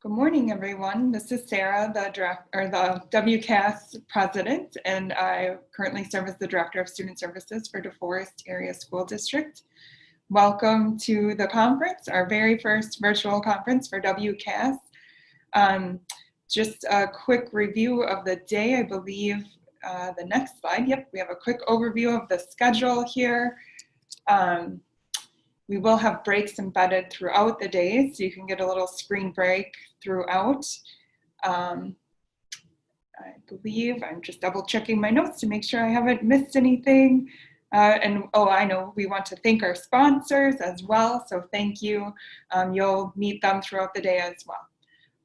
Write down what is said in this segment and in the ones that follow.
Good morning, everyone. This is Sara, the WCASS president, and I currently serve as the Director of Student Services for DeForest Area School District. Welcome to the conference, our very first virtual conference for WCASS. Just a quick review of the day, I believe the next slide. Yep, we have a quick overview of the schedule here. We will have breaks embedded throughout the day, so you can get a little screen break throughout. I believe I'm just double checking my notes to make sure I haven't missed anything. I know we want to thank our sponsors as well, so thank you. You'll meet them throughout the day as well.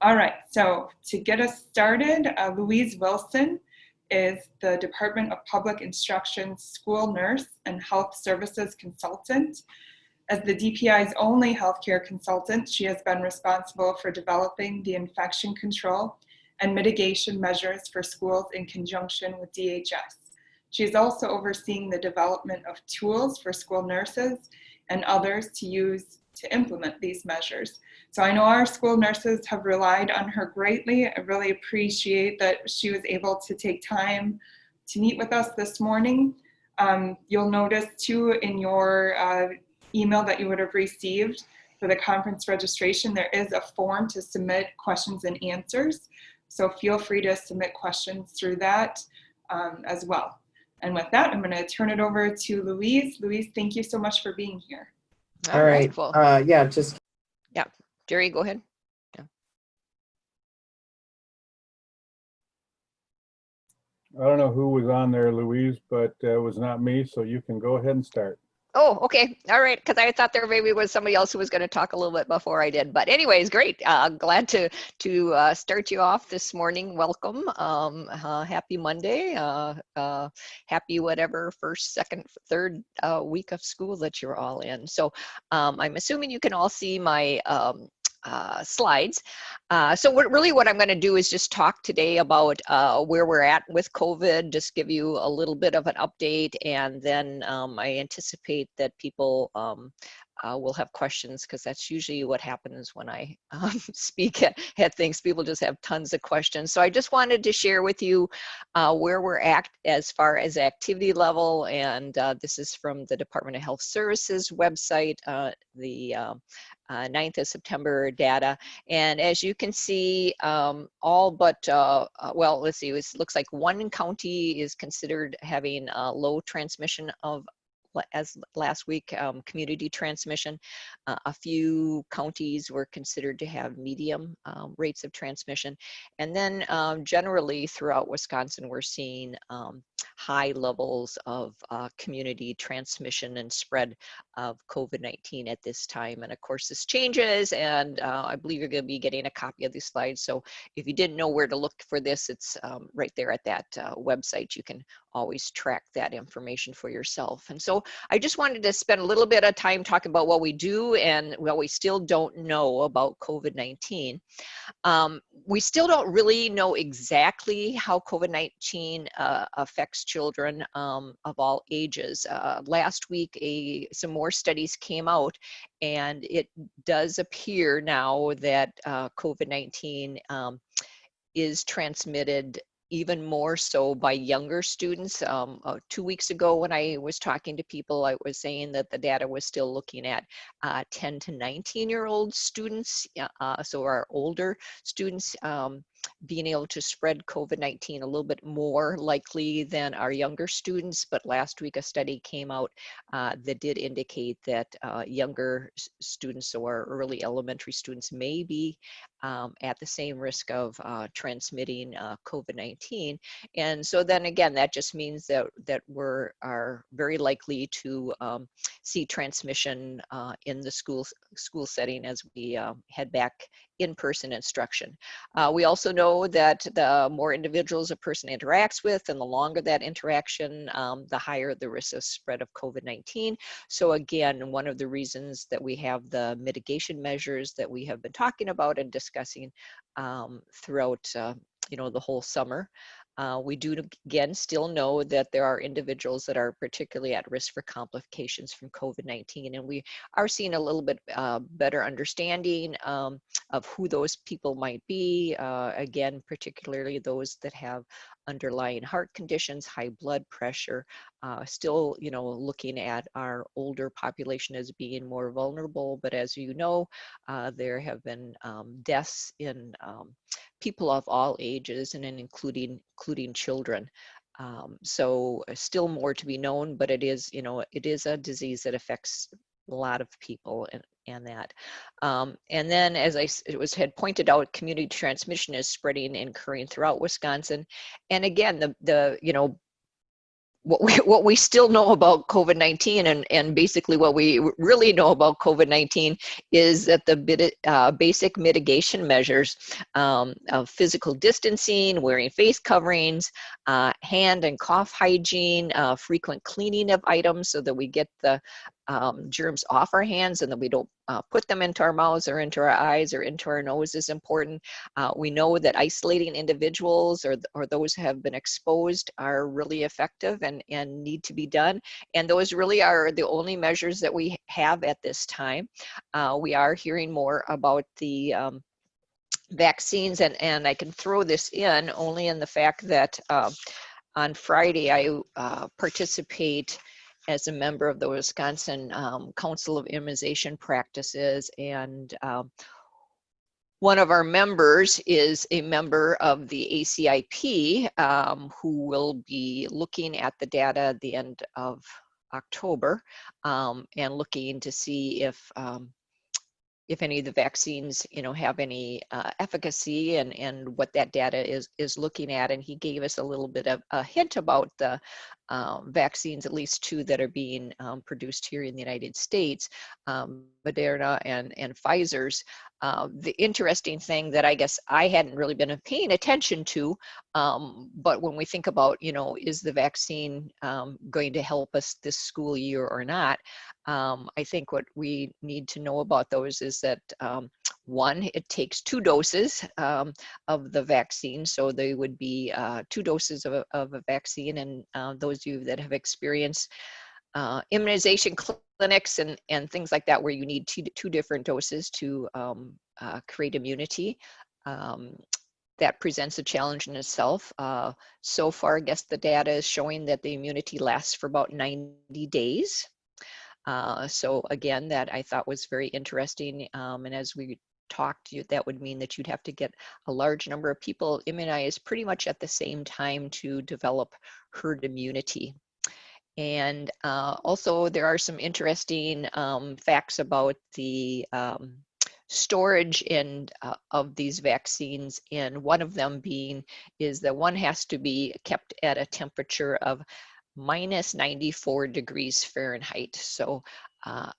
All right, so to get us started, Louise Wilson is the Department of Public Instruction School Nurse and Health Services Consultant. As the DPI's only healthcare consultant, she has been responsible for developing the infection control and mitigation measures for schools in conjunction with DHS. She is also overseeing the development of tools for school nurses and others to use to implement these measures. So I know our school nurses have relied on her greatly. I really appreciate that she was able to take time to meet with us this morning. You'll notice too in your email that you would have received for the conference registration, there is a form to submit questions and answers. So feel free to submit questions through that as well. And with that, I'm going to turn it over to Louise. Louise, thank you so much for being here. All right. Cool. Yeah, Jerry, go ahead. Yeah. I don't know who was on there, Louise, but it was not me, so you can go ahead and start. Oh, okay. All right. Because I thought there maybe was somebody else who was going to talk a little bit before I did. But anyways, great. Glad to start you off this morning. Welcome. Happy Monday. Happy whatever first, second, third week of school that you're all in. So I'm assuming you can all see my slides. So what I'm going to do is just talk today about where we're at with COVID, just give you a little bit of an update, and then I anticipate that people will have questions, because that's usually what happens when I speak at things. People just have tons of questions. So I just wanted to share with you where we're at as far as activity level, and this is from the Department of Health Services website, the 9th of September data. And as you can see, all but, well, let's see, it looks like one county is considered having low transmission of, as last week, community transmission. A few counties were considered to have medium rates of transmission. And then generally throughout Wisconsin, we're seeing high levels of community transmission and spread of COVID-19 at this time. And of course, this changes, and I believe you're going to be getting a copy of these slides. So if you didn't know where to look for this, it's right there at that website. You can always track that information for yourself. And so I just wanted to spend a little bit of time talking about what we do and what we still don't know about COVID-19. We still don't really know exactly how COVID-19 affects children of all ages. Last week, some more studies came out, and it does appear now that COVID-19 is transmitted even more so by younger students. 2 weeks ago when I was talking to people, I was saying that the data was still looking at 10 to 19-year-old students, so our older students being able to spread COVID-19 a little bit more likely than our younger students. But last week a study came out that did indicate that younger students, so our early elementary students, may be at the same risk of transmitting COVID-19. And so then again, that just means that we are very likely to see transmission in the school setting as we head back in-person instruction. We also know that the more individuals a person interacts with, and the longer that interaction, the higher the risk of spread of COVID-19. So again, one of the reasons that we have the mitigation measures that we have been talking about and discussing throughout the whole summer. We do, again, still know that there are individuals that are particularly at risk for complications from COVID-19, and we are seeing a little bit better understanding of who those people might be. Again, particularly those that have underlying heart conditions, high blood pressure, still, looking at our older population as being more vulnerable. But as you know, there have been deaths in people of all ages, and including children. So still more to be known, but it is a disease that affects a lot of people, and that. And then, as had pointed out, community transmission is spreading and occurring throughout Wisconsin. And again, the what we still know about COVID-19, and basically what we really know about COVID-19 is that the basic mitigation measures of physical distancing, wearing face coverings, hand and cough hygiene, frequent cleaning of items so that we get the germs off our hands and that we don't put them into our mouths or into our eyes or into our nose is important. We know that isolating individuals or those who have been exposed are really effective and need to be done. And those really are the only measures that we have at this time. We are hearing more about the vaccines, and I can throw this in only in the fact that on Friday I participate as a member of the Wisconsin Council of Immunization Practices, and one of our members is a member of the ACIP who will be looking at the data at the end of October and looking to see if any of the vaccines, have any efficacy and what that data is looking at. And he gave us a little bit of a hint about the vaccines, at least 2 that are being produced here in the United States, Moderna and Pfizer's. The interesting thing that I guess I hadn't really been paying attention to, but when we think about, is the vaccine going to help us this school year or not? I think what we need to know about those is that one, it takes 2 doses of the vaccine, so they would be 2 doses of a vaccine. And those of you that have experienced immunization clinics and things like that, where you need 2 different doses to create immunity, that presents a challenge in itself. So far, I guess the data is showing that the immunity lasts for about 90 days. So again, that I thought was very interesting. And as we talked, that would mean that you'd have to get a large number of people immunized pretty much at the same time to develop herd immunity. And also there are some interesting facts about the storage of these vaccines, and one of them is that one has to be kept at a temperature of minus 94 degrees Fahrenheit. So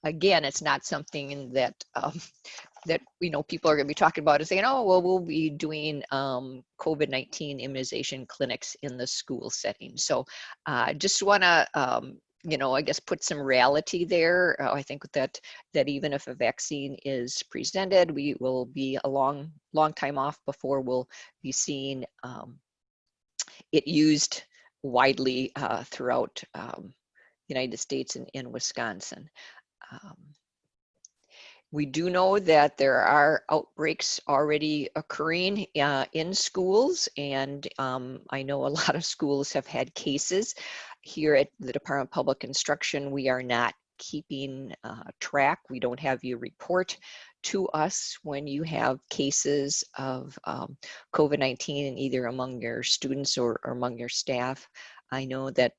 again, it's not something that people are going to be talking about and saying, oh, well, we'll be doing COVID-19 immunization clinics in the school setting. So just want to I guess put some reality there. I think that even if a vaccine is presented, we will be a long time off before we'll be seeing it used widely throughout the United States and in Wisconsin. We do know that there are outbreaks already occurring in schools, and I know a lot of schools have had cases. Here at the Department of Public Instruction, we are not keeping track. We don't have you report to us when you have cases of COVID-19 either among your students or among your staff. I know that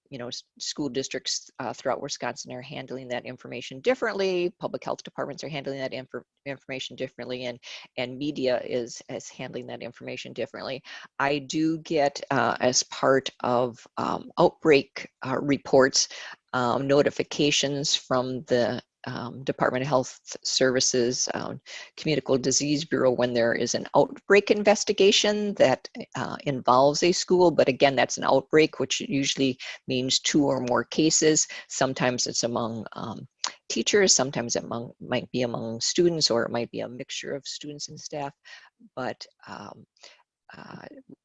school districts throughout Wisconsin are handling that information differently. Public health departments are handling that information differently, and media is handling that information differently. I do get as part of outbreak reports notifications from the Department of Health Services Communicable Disease Bureau when there is an outbreak investigation that involves a school. But again, that's an outbreak, which usually means 2 or more cases. Sometimes it's among teachers, sometimes it might be among students, or it might be a mixture of students and staff. But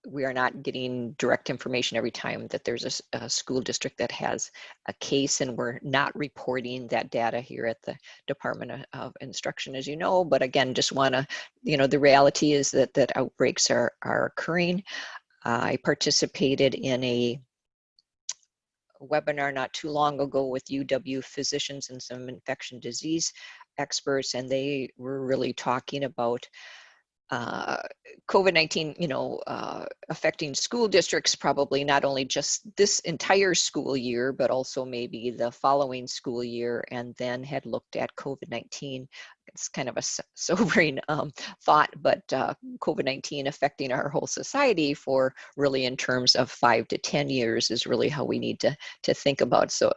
we are not getting direct information every time that there's a school district that has a case, and we're not reporting that data here at the Department of Instruction, as you know. But again, just want to, the reality is that outbreaks are occurring. I participated in a webinar not too long ago with UW physicians and some infection disease experts, and they were really talking about COVID-19, affecting school districts, probably not only just this entire school year, but also maybe the following school year, and then had looked at COVID-19. It's kind of a sobering thought, but COVID-19 affecting our whole society for really in terms of 5 to 10 years is really how we need to think about. So,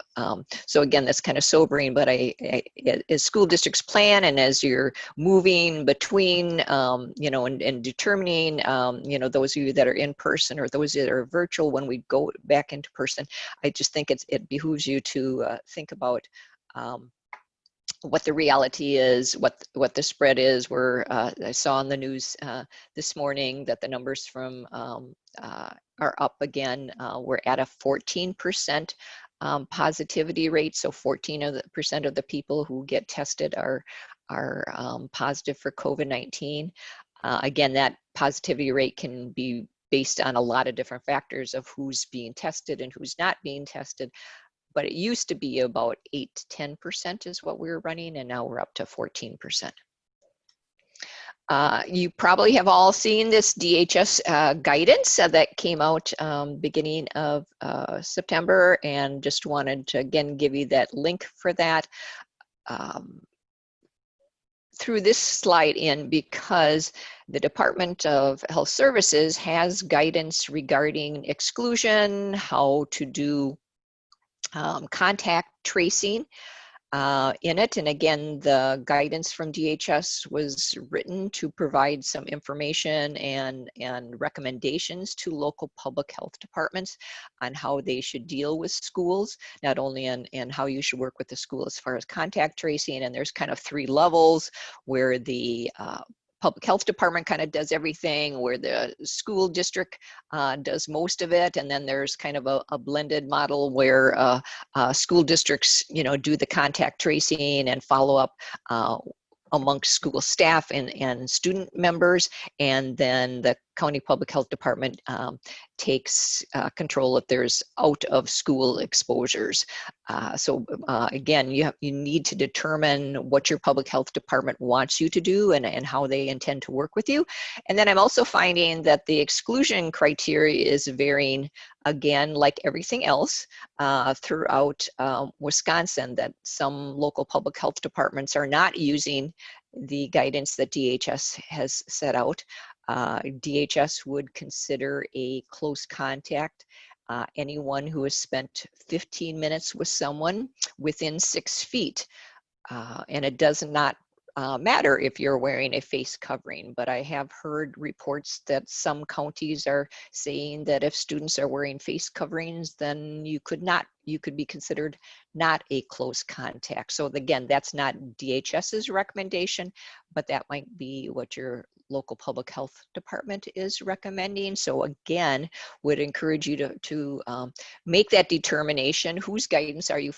so again, that's kind of sobering, but as school districts plan, and as you're moving between, and determining, those of you that are in person or those that are virtual, when we go back into person, I just think it behooves you to think about what the reality is, what the spread is. Where I saw on the news this morning that the numbers from are up again. We're at a 14% positivity rate. So 14% of the people who get tested are positive for COVID-19. Again, that positivity rate can be based on a lot of different factors of who's being tested and who's not being tested. But it used to be about 8 to 10% is what we were running, and now we're up to 14%. You probably have all seen this DHS guidance that came out beginning of September, and just wanted to again give you that link for that. Through this slide in because the Department of Health Services has guidance regarding exclusion, how to do contact tracing in it. And again, the guidance from DHS was written to provide some information and recommendations to local public health departments on how they should deal with schools, not only in how you should work with the school as far as contact tracing. And there's kind of 3 levels where the public health department kind of does everything, where the school district does most of it, and then there's kind of a blended model where school districts, do the contact tracing and follow up amongst school staff and student members, and then the county public health department takes control if there's out of school exposures. So again, you need to determine what your public health department wants you to do and how they intend to work with you. And then I'm also finding that the exclusion criteria is varying, again, like everything else throughout Wisconsin, that some local public health departments are not using the guidance that DHS has set out. DHS would consider a close contact anyone who has spent 15 minutes with someone within 6 feet. And it does not matter if you're wearing a face covering, but I have heard reports that some counties are saying that if students are wearing face coverings, then you could be considered not a close contact. So again, that's not DHS's recommendation, but that might be what your local public health department is recommending. So again, would encourage you to make that determination. Whose guidance are you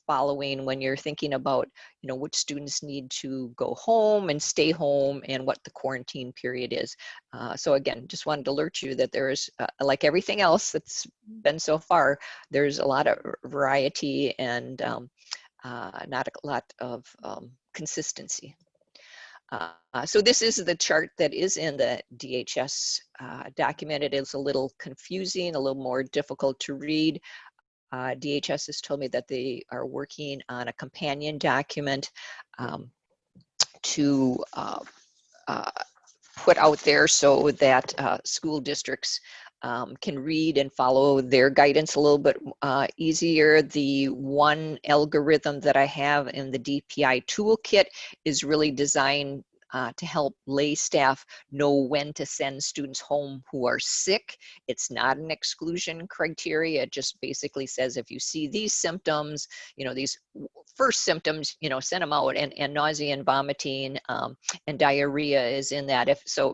following when you're thinking about, which students need to go home and stay home and what the quarantine period is. So again, just wanted to alert you that there is, like everything else that's been so far, there's a lot of variety and not a lot of consistency. So this is the chart that is in the DHS document. It is a little confusing, a little more difficult to read. DHS has told me that they are working on a companion document to put out there so that school districts can read and follow their guidance a little bit easier. The one algorithm that I have in the DPI toolkit is really designed to help lay staff know when to send students home who are sick. It's not an exclusion criteria. It just basically says if you see these symptoms, these first symptoms, send them out, and nausea and vomiting and diarrhea is in that.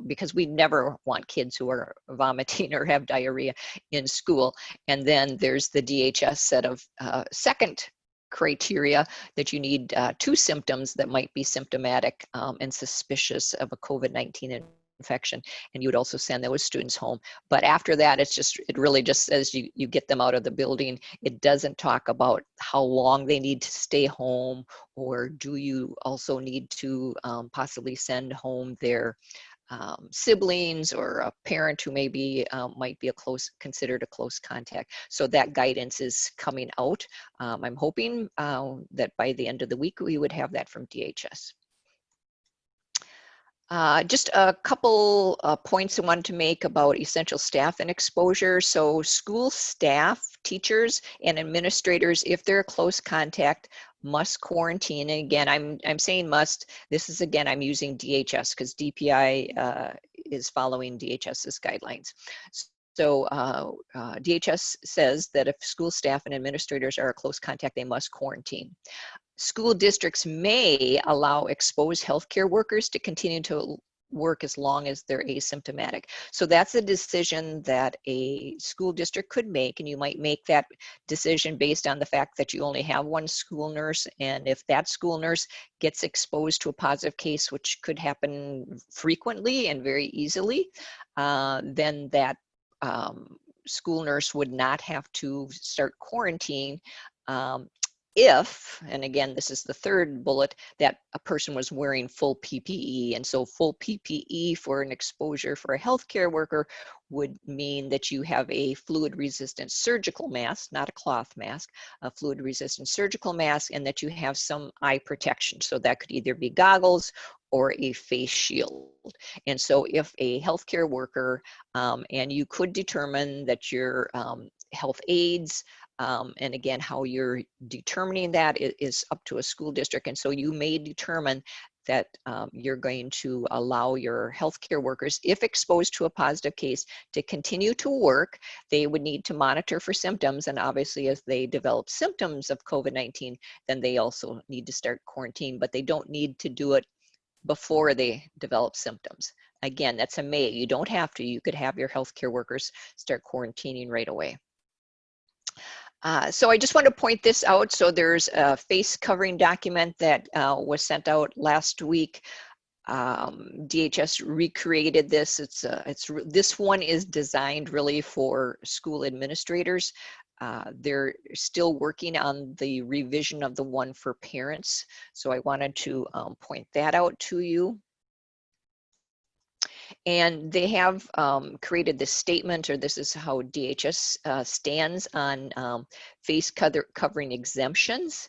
Because we never want kids who are vomiting or have diarrhea in school. And then there's the DHS set of second criteria that you need 2 symptoms that might be symptomatic and suspicious of a COVID-19 infection, and you would also send those students home. But after that, it really just says you get them out of the building. It doesn't talk about how long they need to stay home, or do you also need to possibly send home their siblings or a parent who maybe might be considered a close contact. So that guidance is coming out. I'm hoping that by the end of the week, we would have that from DHS. Just a couple points I wanted to make about essential staff and exposure. So school staff, teachers, and administrators, if they're a close contact, must quarantine. And again, I'm saying must. This is, again, I'm using DHS because DPI is following DHS's guidelines. So DHS says that if school staff and administrators are a close contact, they must quarantine. School districts may allow exposed healthcare workers to continue to work as long as they're asymptomatic. So that's a decision that a school district could make, and you might make that decision based on the fact that you only have one school nurse, and if that school nurse gets exposed to a positive case, which could happen frequently and very easily, then that school nurse would not have to start quarantine if, and again, this is the third bullet, that a person was wearing full PPE. And so full PPE for an exposure for a healthcare worker would mean that you have a fluid-resistant surgical mask, not a cloth mask, a fluid-resistant surgical mask, and that you have some eye protection. So that could either be goggles or a face shield. And so if a healthcare worker, and you could determine that your health aides, and again, how you're determining that is up to a school district. And so you may determine that you're going to allow your healthcare workers, if exposed to a positive case, to continue to work. They would need to monitor for symptoms. And obviously, as they develop symptoms of COVID-19, then they also need to start quarantine, but they don't need to do it before they develop symptoms. Again, that's a may. You don't have to. You could have your healthcare workers start quarantining right away. So I just want to point this out. So there's a face covering document that was sent out last week. DHS recreated this. This one is designed really for school administrators. They're still working on the revision of the one for parents. So I wanted to point that out to you. And they have created this statement, or this is how DHS stands on face covering exemptions.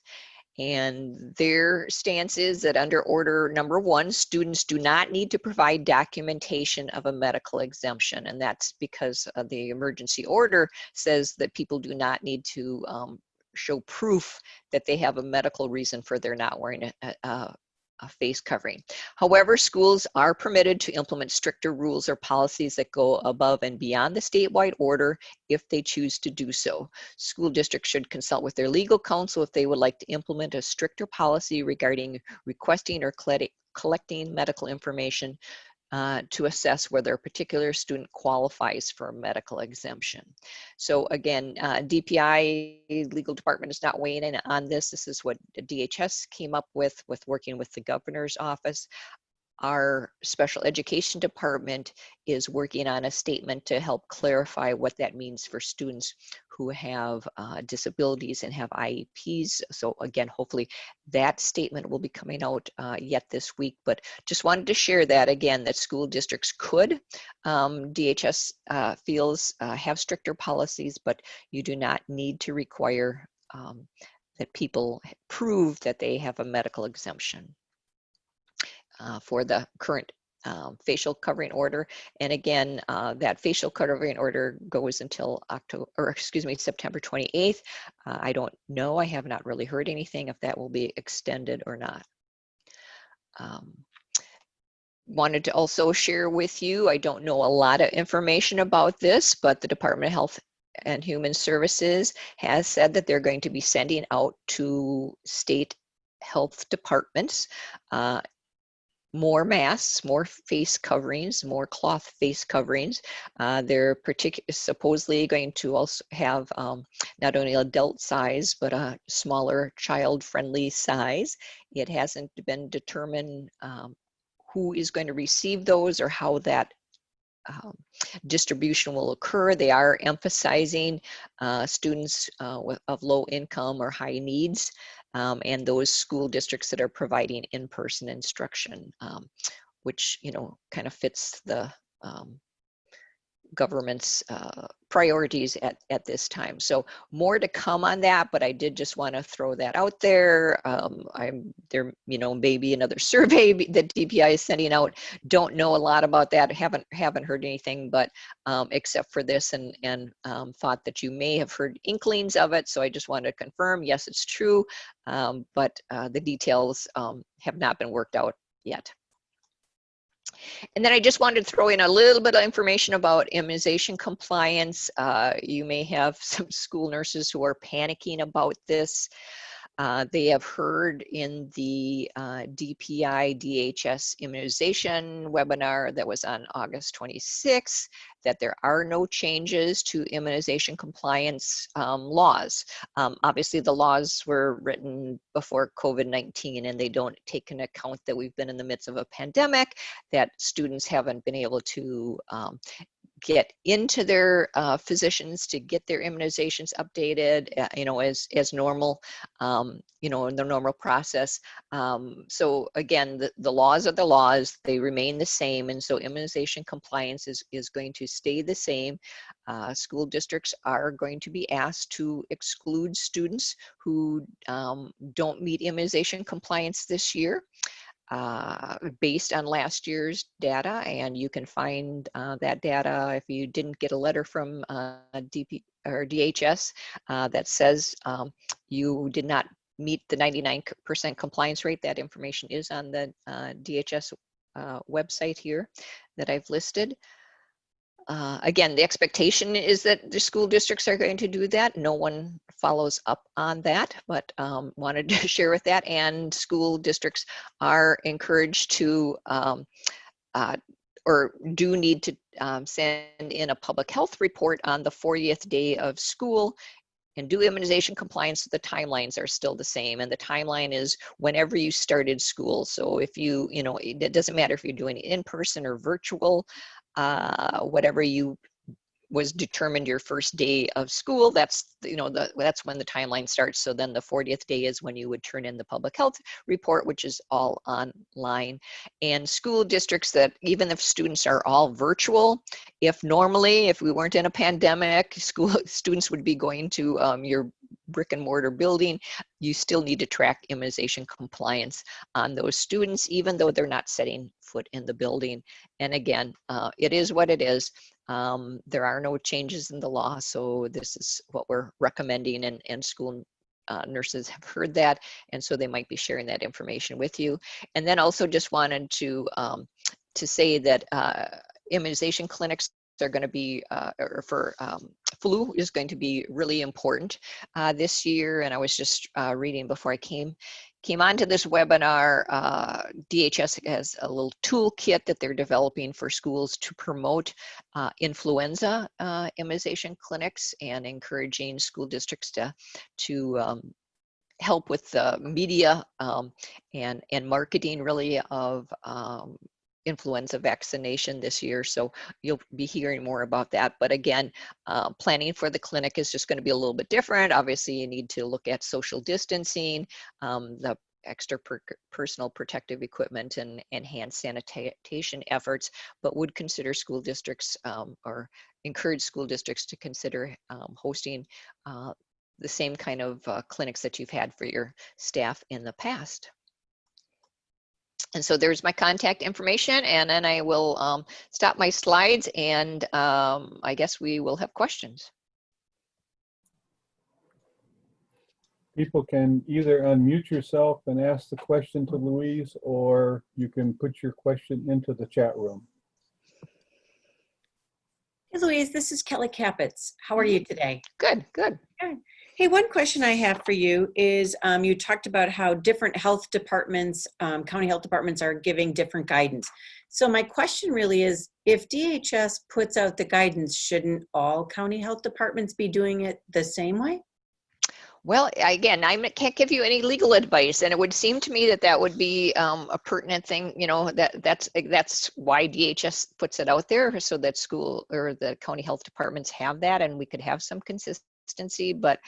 And their stance is that under order number 1, students do not need to provide documentation of a medical exemption. And that's because the emergency order says that people do not need to show proof that they have a medical reason for their not wearing a face covering. However, schools are permitted to implement stricter rules or policies that go above and beyond the statewide order if they choose to do so. School districts should consult with their legal counsel if they would like to implement a stricter policy regarding requesting or collecting medical information to assess whether a particular student qualifies for a medical exemption. So again, DPI legal department is not weighing in on this. This is what the DHS came up with working with the governor's office. Our special education department is working on a statement to help clarify what that means for students who have disabilities and have IEPs. So again, hopefully that statement will be coming out yet this week, but just wanted to share that again, that school districts could, DHS feels have stricter policies, but you do not need to require that people prove that they have a medical exemption. For the current facial covering order. And again, that facial covering order goes until September 28th. I don't know, I have not really heard anything if that will be extended or not. wanted to also share with you, I don't know a lot of information about this, but the Department of Health and Human Services has said that they're going to be sending out to state health departments more masks, more face coverings, more cloth face coverings. They're supposedly going to also have not only adult size, but a smaller child-friendly size. It hasn't been determined who is going to receive those or how that distribution will occur. They are emphasizing students of low income or high needs, and those school districts that are providing in-person instruction, which, you know, kind of fits the government's priorities at this time. So more to come on that, but I did just want to throw that out there. There, you know, maybe another survey that DPI is sending out. Don't know a lot about that. Haven't heard anything, but except for this, and thought that you may have heard inklings of it. So I just wanted to confirm, yes, it's true, but the details have not been worked out yet. And then I just wanted to throw in a little bit of information about immunization compliance. You may have some school nurses who are panicking about this. They have heard in the DPI DHS immunization webinar that was on August 26th that there are no changes to immunization compliance laws. Obviously, the laws were written before COVID-19, and they don't take into account that we've been in the midst of a pandemic, that students haven't been able to get into their physicians to get their immunizations updated, you know, as normal, you know, in the normal process. So again, the laws are the laws, they remain the same. And so immunization compliance is going to stay the same. School districts are going to be asked to exclude students who don't meet immunization compliance this year. Based on last year's data, and you can find that data if you didn't get a letter from DHS that says you did not meet the 99% compliance rate. That information is on the DHS website here that I've listed. Again, the expectation is that the school districts are going to do that. No one follows up on that, but wanted to share with that. And school districts are encouraged to, or do need to send in a public health report on the 40th day of school and do immunization compliance. The timelines are still the same, and the timeline is whenever you started school. So if you know, it doesn't matter if you're doing it in person or virtual, whatever you was determined your first day of school, that's, you know, that's when the timeline starts. So then the 40th day is when you would turn in the public health report, which is all online. And school districts that, even if students are all virtual, if we weren't in a pandemic, school students would be going to your brick and mortar building, you still need to track immunization compliance on those students, even though they're not setting foot in the building. And again, it is what it is. There are no changes in the law, so this is what we're recommending, and school nurses have heard that, and so they might be sharing that information with you. And then also just wanted to say that immunization clinics are going to be, or for flu is going to be really important this year. And I was just reading before I came onto this webinar, DHS has a little toolkit that they're developing for schools to promote influenza immunization clinics, and encouraging school districts to help with the media and marketing really of influenza vaccination this year. So you'll be hearing more about that. But again, planning for the clinic is just going to be a little bit different. Obviously, you need to look at social distancing, the extra personal protective equipment, and hand sanitation efforts, but would consider school districts or encourage school districts to consider hosting the same kind of clinics that you've had for your staff in the past. And so there's my contact information, and then I will stop my slides, and I guess we will have questions. People can either unmute yourself and ask the question to Louise, or you can put your question into the chat room. Hey, Louise, this is Kelly Capitz. How are you today? Good, good. Good. Hey, one question I have for you is you talked about how different health departments, county health departments are giving different guidance. So my question really is, if DHS puts out the guidance, shouldn't all county health departments be doing it the same way? Well, again, I can't give you any legal advice, and it would seem to me that that would be a pertinent thing. You know, that's why DHS puts it out there, so that school or the county health departments have that, and we could have some consistency. But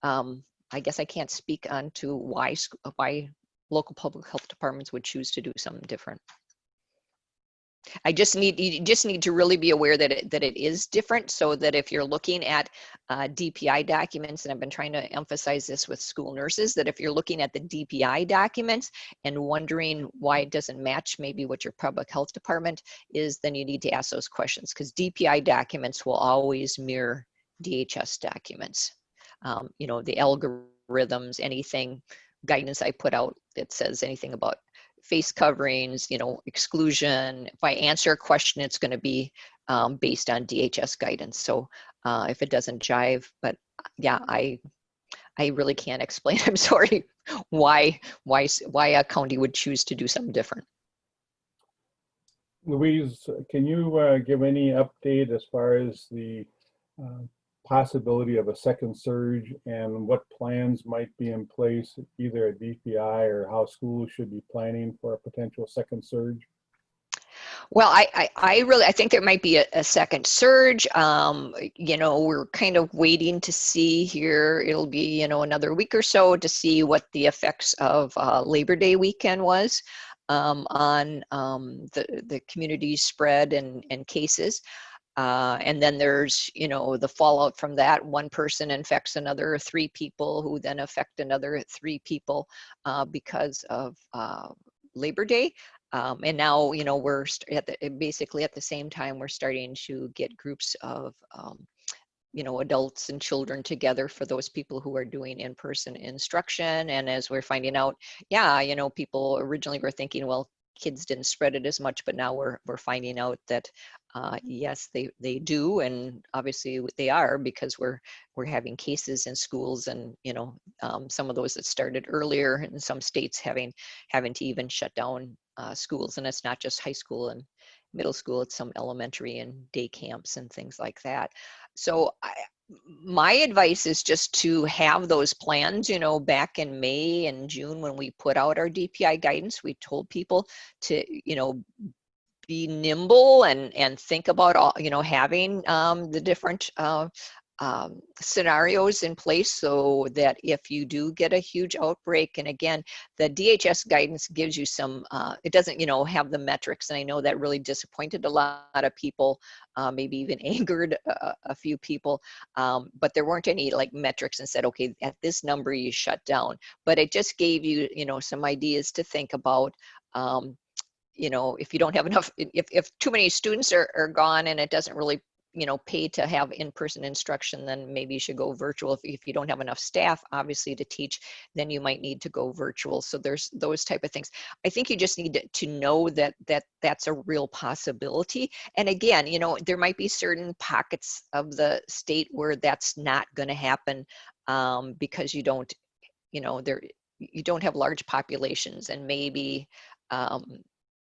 I guess I can't speak on to why local public health departments would choose to do something different. You just need to really be aware that it is different, so that if you're looking at DPI documents, and I've been trying to emphasize this with school nurses, that if you're looking at the DPI documents and wondering why it doesn't match maybe what your public health department is, then you need to ask those questions, because DPI documents will always mirror DHS documents. You know, the algorithms, anything guidance I put out that says anything about face coverings, you know, exclusion. If I answer a question, it's going to be based on DHS guidance. So if it doesn't jive, but yeah, I really can't explain. I'm sorry why a county would choose to do something different. Louise, can you give any update as far as the possibility of a second surge and what plans might be in place, either at DPI or how schools should be planning for a potential second surge? Well, I think there might be a second surge. You know, we're kind of waiting to see here. It'll be, you know, another week or so to see what the effects of Labor Day weekend was on the community spread and cases. And then there's, you know, the fallout from that. One person infects another 3 people, who then affect another 3 people because of Labor Day. And now, you know, we're basically at the same time, we're starting to get groups of, you know, adults and children together for those people who are doing in-person instruction. And as we're finding out, yeah, you know, people originally were thinking, well, kids didn't spread it as much, but now we're finding out that yes, they do, and obviously they are, because we're having cases in schools, and you know, some of those that started earlier in some states having to even shut down schools, and it's not just high school and middle school, it's some elementary and day camps and things like that. So my advice is just to have those plans. You know, back in May and June when we put out our DPI guidance, we told people to, you know, be nimble and think about all, you know, having the different scenarios in place, so that if you do get a huge outbreak, and again, the DHS guidance gives you some, it doesn't, you know, have the metrics, and I know that really disappointed a lot of people, maybe even angered a few people, but there weren't any like metrics and said, okay, at this number you shut down, but it just gave you, you know, some ideas to think about. You know, if you don't have enough, if too many students are gone and it doesn't really, you know, pay to have in-person instruction, then maybe you should go virtual. If you don't have enough staff, obviously, to teach, then you might need to go virtual. So there's those type of things. I think you just need to know that that's a real possibility. And again, you know, there might be certain pockets of the state where that's not going to happen because you don't, you know, you don't have large populations, and maybe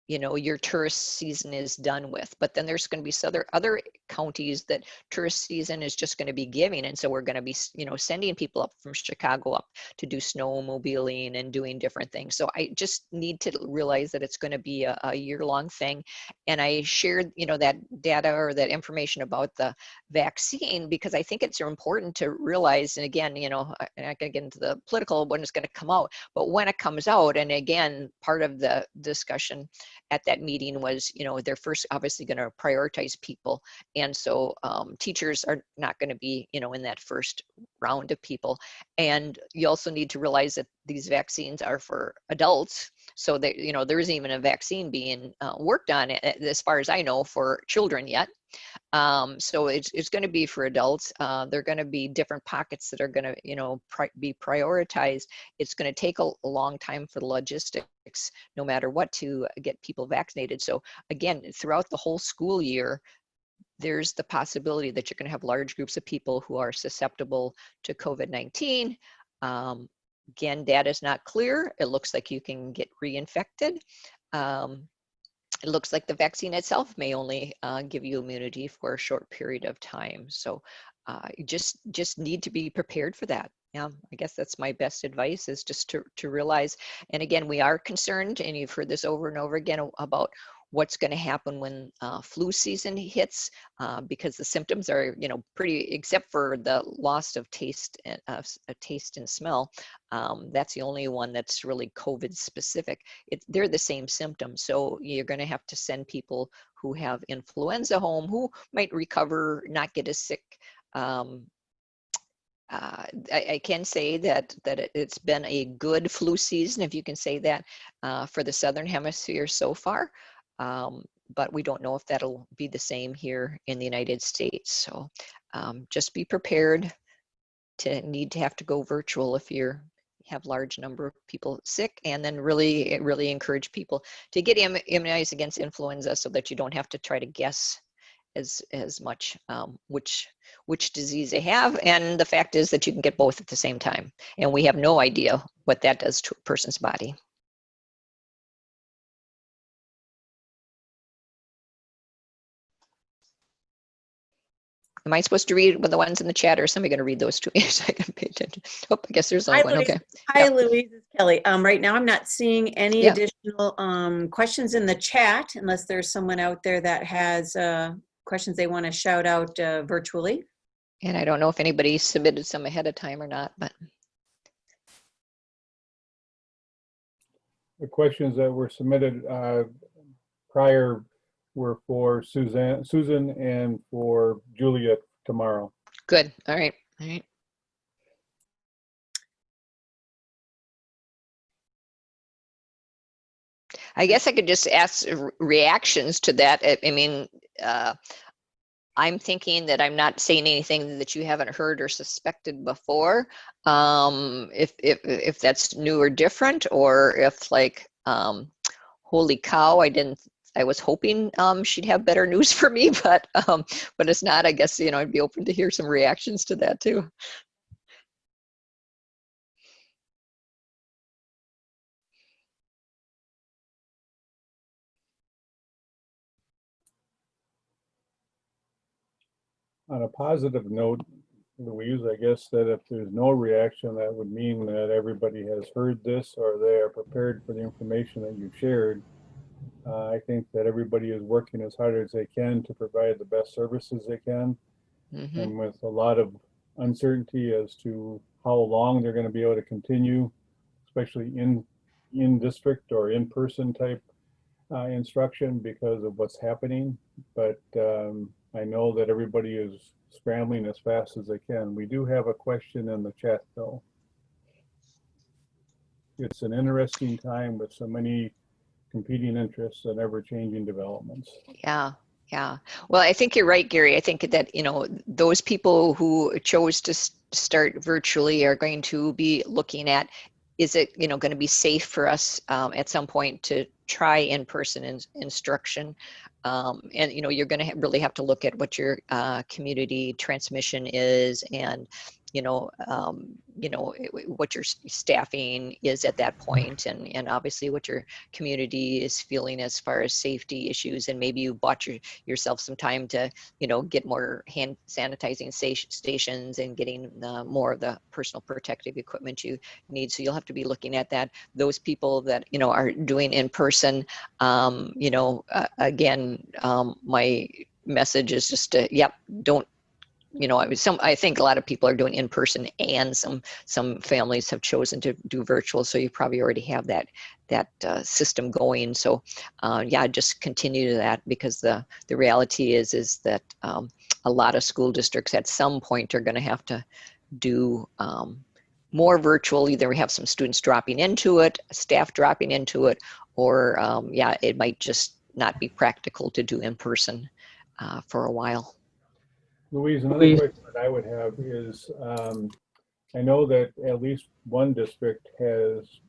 you know, your tourist season is done with, but then there's going to be other counties that tourist season is just going to be giving. And so we're going to be, you know, sending people up from Chicago up to do snowmobiling and doing different things. So I just need to realize that it's going to be a year-long thing. And I shared, you know, that data or that information about the vaccine, because I think it's important to realize, and again, you know, I'm not going to get into the political when it's going to come out, but when it comes out, and again, part of the discussion at that meeting was, you know, they're first obviously going to prioritize people And so teachers are not going to be, in that first round of people. And you also need to realize that these vaccines are for adults. So that, there isn't even a vaccine being worked on, as far as I know, for children yet. So it's going to be for adults. There are going to be different pockets that are going to, be prioritized. It's going to take a long time for the logistics, no matter what, to get people vaccinated. So again, throughout the whole school year, there's the possibility that you're going to have large groups of people who are susceptible to COVID-19. Again, data is not clear. It looks like you can get reinfected. It looks like the vaccine itself may only give you immunity for a short period of time. So you just need to be prepared for that. Yeah, I guess that's my best advice, is just to realize, and again, we are concerned, and you've heard this over and over again, about what's going to happen when flu season hits, because the symptoms are, pretty, except for the loss of taste and smell. That's the only one that's really COVID specific. They're the same symptoms. So you're going to have to send people who have influenza home, who might recover, not get as sick. I can say that it's been a good flu season, if you can say that, for the Southern Hemisphere so far. But we don't know if that'll be the same here in the United States. So just be prepared to need to have to go virtual if you have large number of people sick, and then really encourage people to get immunized against influenza, so that you don't have to try to guess as much which disease they have. And the fact is that you can get both at the same time, and we have no idea what that does to a person's body. Am I supposed to read the ones in the chat, or is somebody going to read those to me so I can pay attention? Oh, I guess there's only one. Okay. Hi, Louise. It's Kelly. Right now, I'm not seeing any Yeah. additional questions in the chat, unless there's someone out there that has questions they want to shout out virtually. And I don't know if anybody submitted some ahead of time or not, but. The questions that were submitted prior were for Susan and for Julia tomorrow. Good. All right. All right. I guess I could just ask reactions to that. I mean, I'm thinking that I'm not saying anything that you haven't heard or suspected before. If that's new or different, or if like, holy cow, I was hoping she'd have better news for me, but it's not. I guess, I'd be open to hear some reactions to that too. On a positive note, Louise, I guess that if there's no reaction, that would mean that everybody has heard this, or they are prepared for the information that you've shared. I think that everybody is working as hard as they can to provide the best services they can. Mm-hmm. And with a lot of uncertainty as to how long they're going to be able to continue, especially in district or in-person type instruction because of what's happening. But I know that everybody is scrambling as fast as they can. We do have a question in the chat though. It's an interesting time with so many competing interests and ever-changing developments. Yeah. Yeah. Well, I think you're right, Gary. I think that, those people who chose to start virtually are going to be looking at, is it, going to be safe for us at some point to try in-person instruction? And, you're going to really have to look at what your community transmission is, and, what your staffing is at that point, and obviously what your community is feeling as far as safety issues. And maybe you bought yourself some time to, get more hand sanitizing stations and getting more of the personal protective equipment you need. So you'll have to be looking at that. Those people that, are doing in person, again, my message is just to, don't I think a lot of people are doing in person, and some families have chosen to do virtual. So you probably already have that system going. So yeah, just continue that, because the reality is that a lot of school districts at some point are going to have to do more virtual. Either we have some students dropping into it, staff dropping into it, or yeah, it might just not be practical to do in person for a while. Louise, another question that I would have is, I know that at least one district has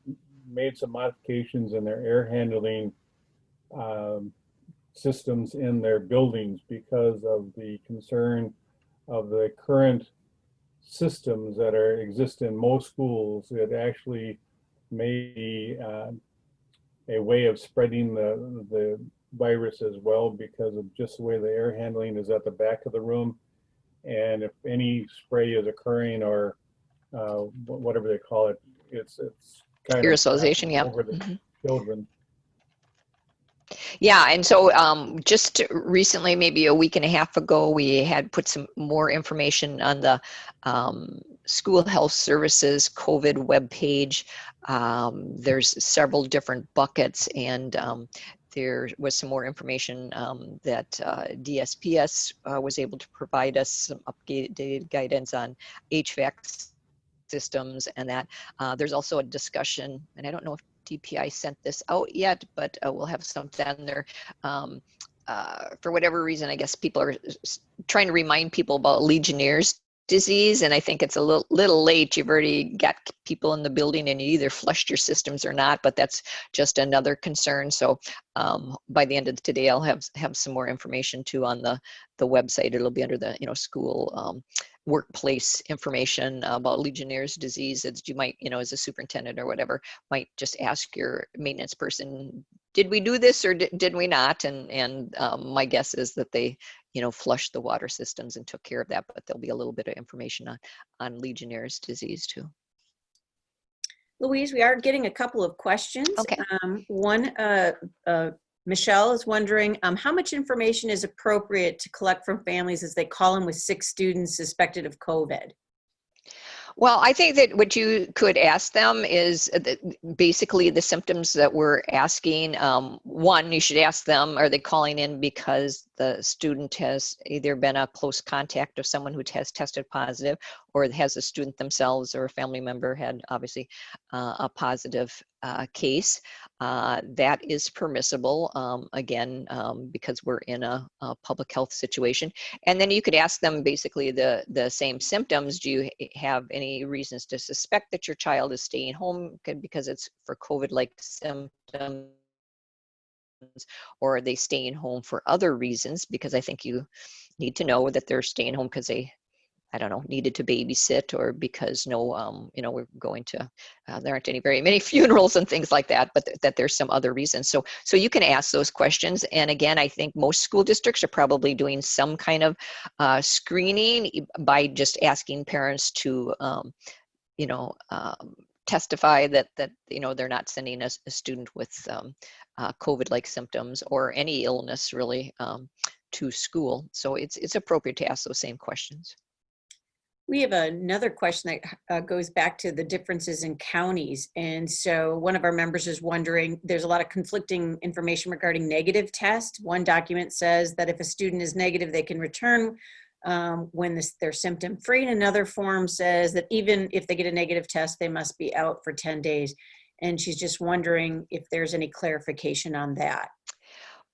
made some modifications in their air handling systems in their buildings because of the concern of the current systems that exist in most schools. It actually may be a way of spreading the virus as well, because of just the way the air handling is at the back of the room. And if any spray is occurring, or whatever they call it, it's kind aerosolization, of yeah. over the children. Yeah, and so just recently, maybe a week and a half ago, we had put some more information on the School Health Services COVID webpage. There's several different buckets, and there was some more information that DSPS was able to provide us some updated guidance on HVAC systems, and that there's also a discussion, and I don't know if DPI sent this out yet, but we'll have some down there. For whatever reason, I guess people are trying to remind people about Legionnaire's disease, and I think it's a little late. You've already got people in the building and you either flushed your systems or not, but that's just another concern. So by the end of today, I'll have some more information too on the website. It'll be under the school workplace information about Legionnaire's disease. That you might, as a superintendent or whatever, might just ask your maintenance person, did we do this or did we not? And my guess is that they flushed the water systems and took care of that, but there'll be a little bit of information on Legionnaire's disease too. Louise, we are getting a couple of questions. Okay. One, Michelle is wondering how much information is appropriate to collect from families as they call in with 6 students suspected of COVID? Well, I think that what you could ask them is basically the symptoms that we're asking. One, you should ask them, are they calling in because the student has either been a close contact of someone who has tested positive, or has the student themselves or a family member had obviously a positive case. That is permissible, again, because we're in a public health situation. And then you could ask them basically the same symptoms. Do you have any reasons to suspect that your child is staying home because it's for COVID-like symptoms? Or are they staying home for other reasons? Because I think you need to know that they're staying home because they, I don't know, needed to babysit, or because we're going to, there aren't very many funerals and things like that, but that there's some other reasons. So you can ask those questions. And again, I think most school districts are probably doing some kind of screening by just asking parents to, testify that they're not sending a student with COVID-like symptoms or any illness really to school. So it's appropriate to ask those same questions. We have another question that goes back to the differences in counties. And so one of our members is wondering, there's a lot of conflicting information regarding negative test. One document says that if a student is negative, they can return when they're symptom free. And another form says that even if they get a negative test, they must be out for 10 days. And she's just wondering if there's any clarification on that.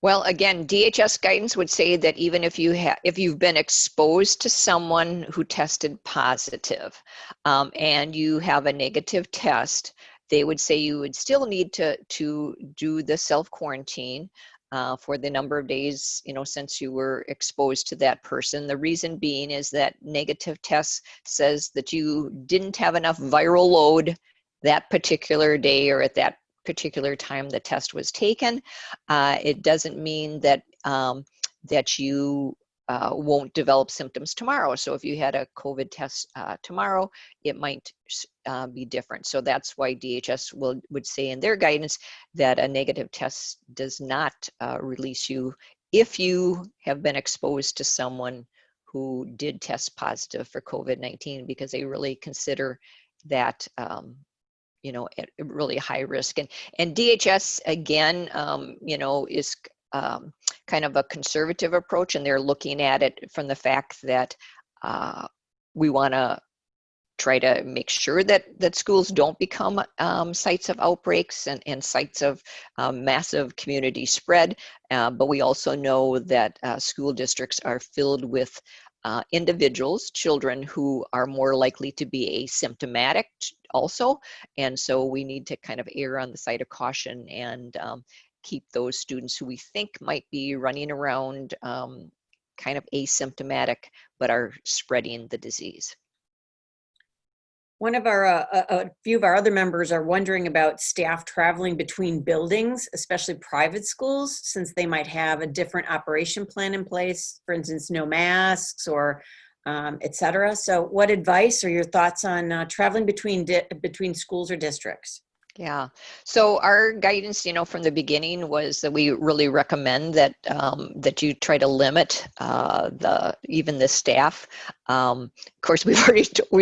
Well, again, DHS guidance would say that even if you've been exposed to someone who tested positive and you have a negative test, they would say you would still need to do the self-quarantine for the number of days, since you were exposed to that person. The reason being is that negative test says that you didn't have enough viral load that particular day or at that particular time the test was taken. It doesn't mean that that you won't develop symptoms tomorrow. So if you had a COVID test tomorrow, it might be different. So that's why DHS would say in their guidance that a negative test does not release you if you have been exposed to someone who did test positive for COVID-19 because they really consider that you know, at really high risk. And DHS again, you know, is kind of a conservative approach, and they're looking at it from the fact that we want to try to make sure that schools don't become sites of outbreaks and sites of massive community spread. But we also know that school districts are filled with individuals, children who are more likely to be asymptomatic also. And so we need to kind of err on the side of caution and keep those students who we think might be running around kind of asymptomatic, but are spreading the disease. One of our, a few of our other members are wondering about staff traveling between buildings, especially private schools, since they might have a different operation plan in place, for instance, no masks or et cetera. So what advice or your thoughts on traveling between schools or districts? Yeah, so our guidance, you know, from the beginning was that we really recommend that that you try to limit even the staff. Of course, we've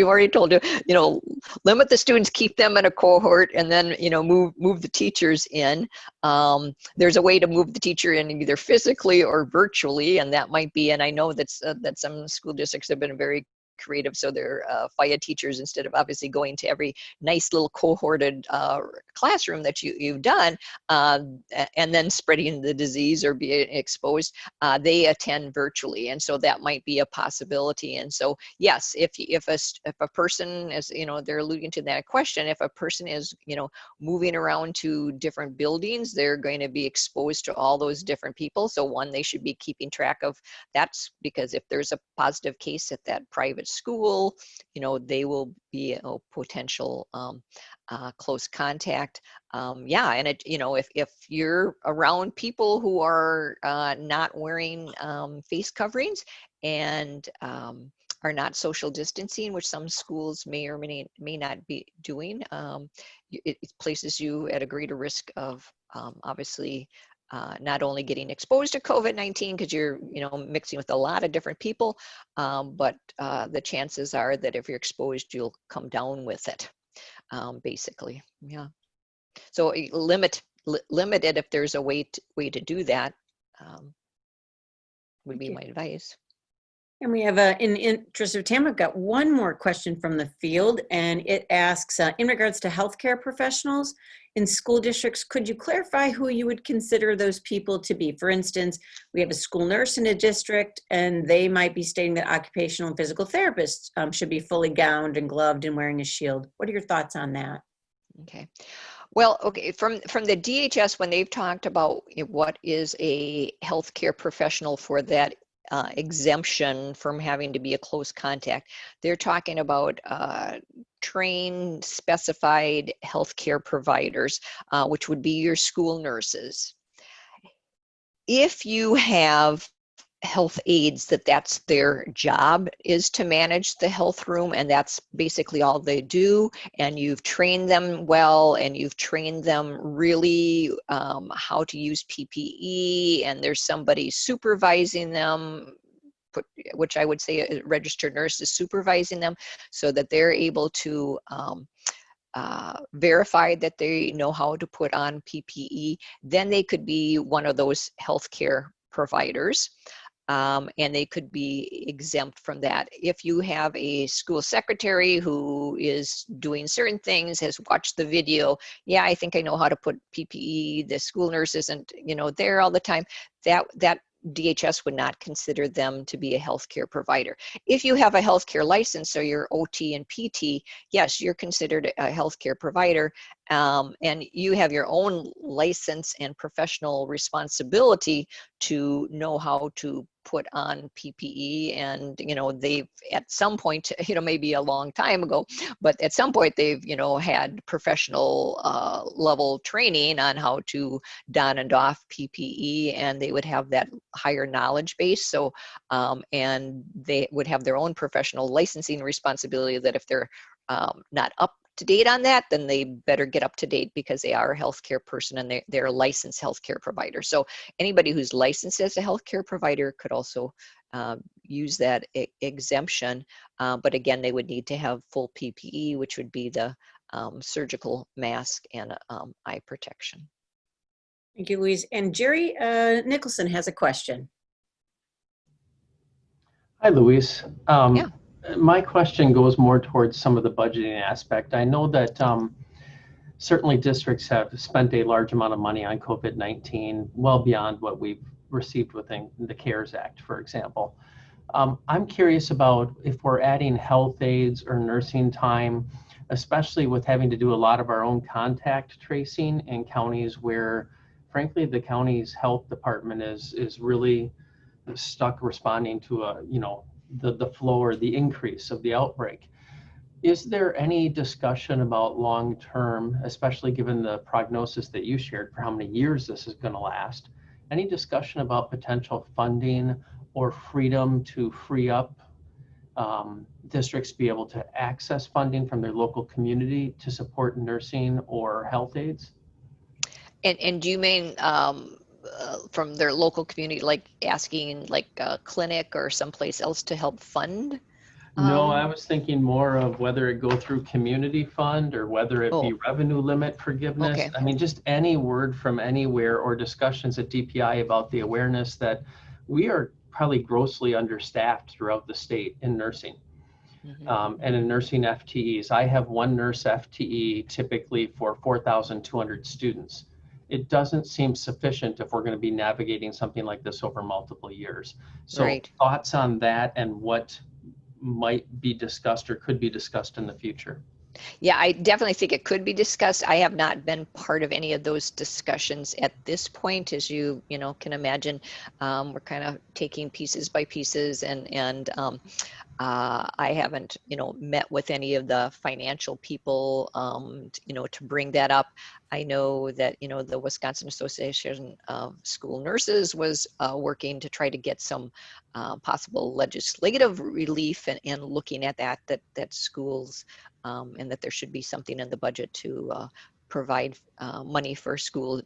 already told you know, limit the students, keep them in a cohort, and then, you know, move the teachers in. There's a way to move the teacher in either physically or virtually, and that might be. And I know that some school districts have been very creative, so they're FIA teachers, instead of obviously going to every nice little cohorted classroom that you've done and then spreading the disease or being exposed, they attend virtually, and so that might be a possibility. And so yes, if a person, as you know, they're alluding to that question, if a person is, you know, moving around to different buildings, they're going to be exposed to all those different people. So one, they should be keeping track of that, because if there's a positive case at that private school, you know, they will be a potential close contact. Yeah, and it, you know, if you're around people who are not wearing face coverings and are not social distancing, which some schools may or may not be doing, it places you at a greater risk of obviously not only getting exposed to COVID-19 because you're, you know, mixing with a lot of different people, but the chances are that if you're exposed, you'll come down with it, basically. Yeah. So limit it if there's a way to do that, would be my advice. And we have, in interest of time, I've got one more question from the field, and it asks, in regards to healthcare professionals in school districts, could you clarify who you would consider those people to be? For instance, we have a school nurse in a district, and they might be stating that occupational and physical therapists should be fully gowned and gloved and wearing a shield. What are your thoughts on that? Okay. Well, okay, from the DHS, when they've talked about what is a healthcare professional for that exemption from having to be a close contact, they're talking about trained, specified healthcare providers, which would be your school nurses. If you have health aides that's their job, is to manage the health room, and that's basically all they do, and you've trained them well, and you've trained them really how to use PPE, and there's somebody supervising them, which I would say a registered nurse is supervising them, so that they're able to verify that they know how to put on PPE, then they could be one of those healthcare providers. And they could be exempt from that. If you have a school secretary who is doing certain things, has watched the video, yeah, I think I know how to put PPE, the school nurse isn't, you know, there all the time, that DHS would not consider them to be a healthcare provider. If you have a healthcare license, so you're OT and PT, yes, you're considered a healthcare provider, and you have your own license and professional responsibility to know how to put on PPE. And, you know, they've at some point, you know, maybe a long time ago, but at some point they've, you know, had professional level training on how to don and doff PPE, and they would have that higher knowledge base. So, and they would have their own professional licensing responsibility, that if they're not up to date on that, then they better get up to date, because they are a healthcare person and they're a licensed healthcare provider. So anybody who's licensed as a healthcare provider could also use that exemption. But again, they would need to have full PPE, which would be the surgical mask and eye protection. Thank you, Louise. And Jerry Nicholson has a question. Hi, Louise. Yeah. My question goes more towards some of the budgeting aspect. I know that certainly districts have spent a large amount of money on COVID-19, well beyond what we've received within the CARES Act, for example. I'm curious about if we're adding health aides or nursing time, especially with having to do a lot of our own contact tracing in counties where, frankly, the county's health department is really stuck responding to the flow or the increase of the outbreak. Is there any discussion about long-term, especially given the prognosis that you shared for how many years this is going to last, any discussion about potential funding or freedom to free up districts be able to access funding from their local community to support nursing or health aides? And do you mean from their local community, like asking like a clinic or someplace else to help fund? No, I was thinking more of whether it go through community fund or whether it be revenue limit forgiveness. Okay. I mean, just any word from anywhere or discussions at DPI about the awareness that we are probably grossly understaffed throughout the state in nursing. And in nursing FTEs. I have one nurse FTE typically for 4,200 students. It doesn't seem sufficient if we're going to be navigating something like this over multiple years. So Right. Thoughts on that and what might be discussed or could be discussed in the future? Yeah, I definitely think it could be discussed. I have not been part of any of those discussions at this point, as you can imagine. We're kind of taking pieces by pieces, and I haven't met with any of the financial people to bring that up. I know that the Wisconsin Association of School Nurses was working to try to get some possible legislative relief and looking at that schools and that there should be something in the budget to provide money for schools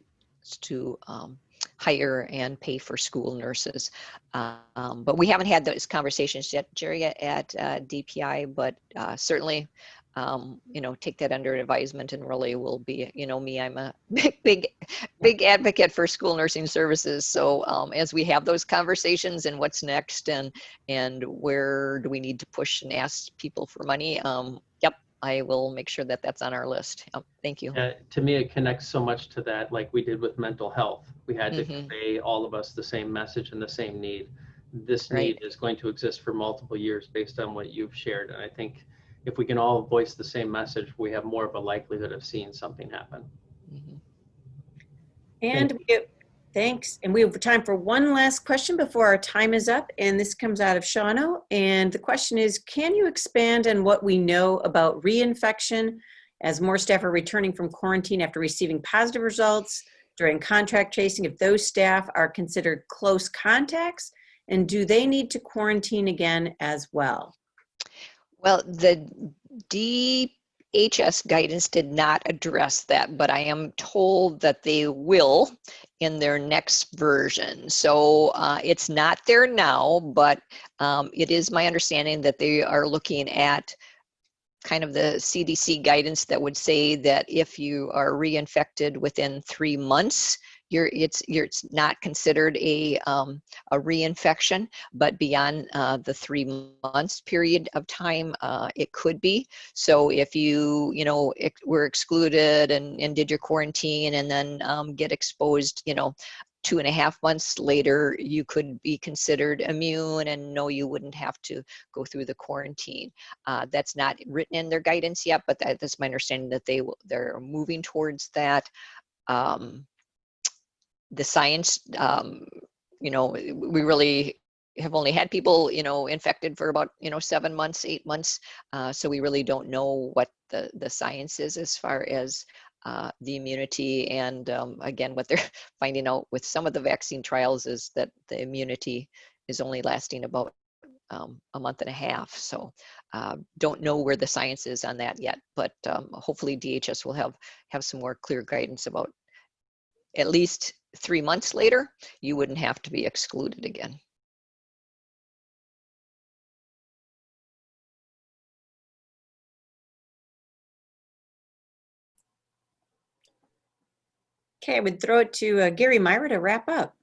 to hire and pay for school nurses. But we haven't had those conversations yet, Jerry, at DPI, but certainly, take that under advisement, and really will be, me, I'm a big advocate for school nursing services. So as we have those conversations and what's next and where do we need to push and ask people for money, yep, I will make sure that that's on our list. Thank you. To me, it connects so much to that, like we did with mental health. We had to convey all of us the same message and the same need. This need is going to exist for multiple years based on what you've shared. And I think if we can all voice the same message, we have more of a likelihood of seeing something happen. And thanks. And we have time for one last question before our time is up. And this comes out of Shawno. And the question is, can you expand on what we know about reinfection as more staff are returning from quarantine after receiving positive results during contact tracing, if those staff are considered close contacts? And do they need to quarantine again as well? Well, the DHS guidance did not address that, but I am told that they will in their next version. So it's not there now, but it is my understanding that they are looking at kind of the CDC guidance that would say that if you are reinfected within 3 months, it's not considered a reinfection, but beyond the 3 months period of time, it could be. So if you were excluded and did your quarantine and then get exposed, 2.5 months later, you could be considered immune, and no, you wouldn't have to go through the quarantine. That's not written in their guidance yet, but that's my understanding that they're moving towards that. The science, we really have only had people, infected for about, 7 months, 8 months. So we really don't know what the science is as far as the immunity. And again, what they're finding out with some of the vaccine trials is that the immunity is only lasting about a month and a half. So don't know where the science is on that yet, but hopefully DHS will have some more clear guidance about at least 3 months later, you wouldn't have to be excluded again. Okay, I would throw it to Gary Myra to wrap up.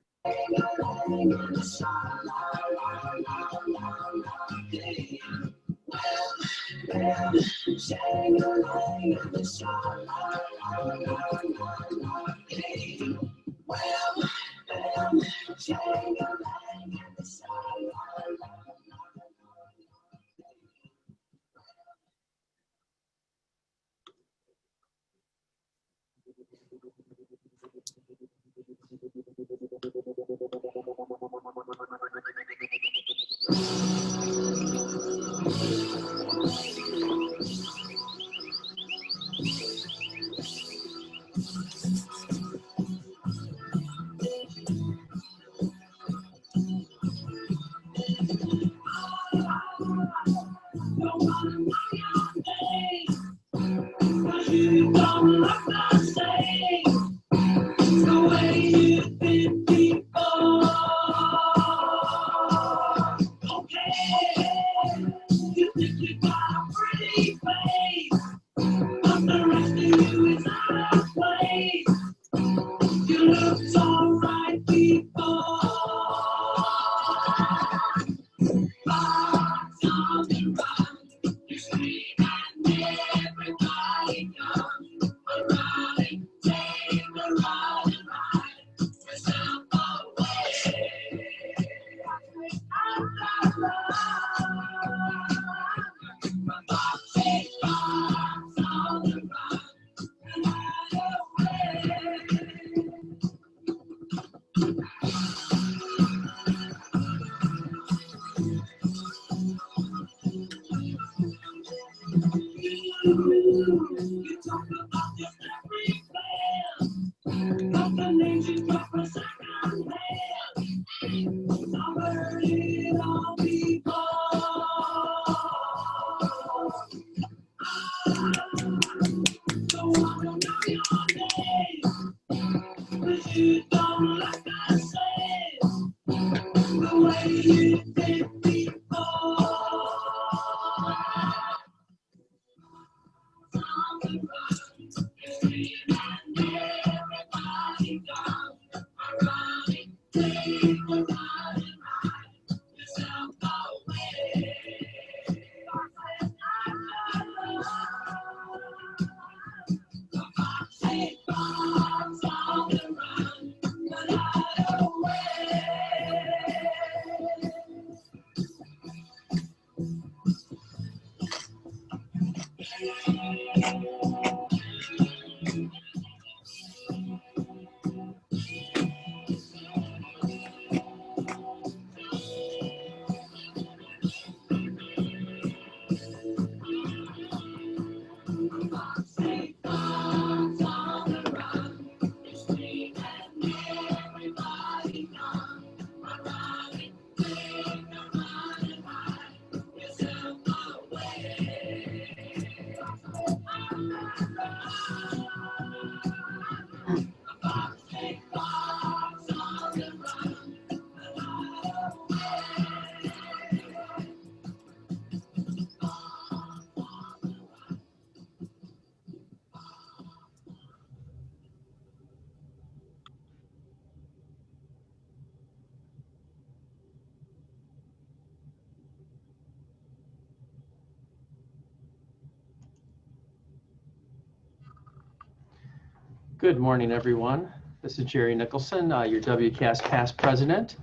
Good morning, everyone. This is Jerry Nicholson, your WCASS past president.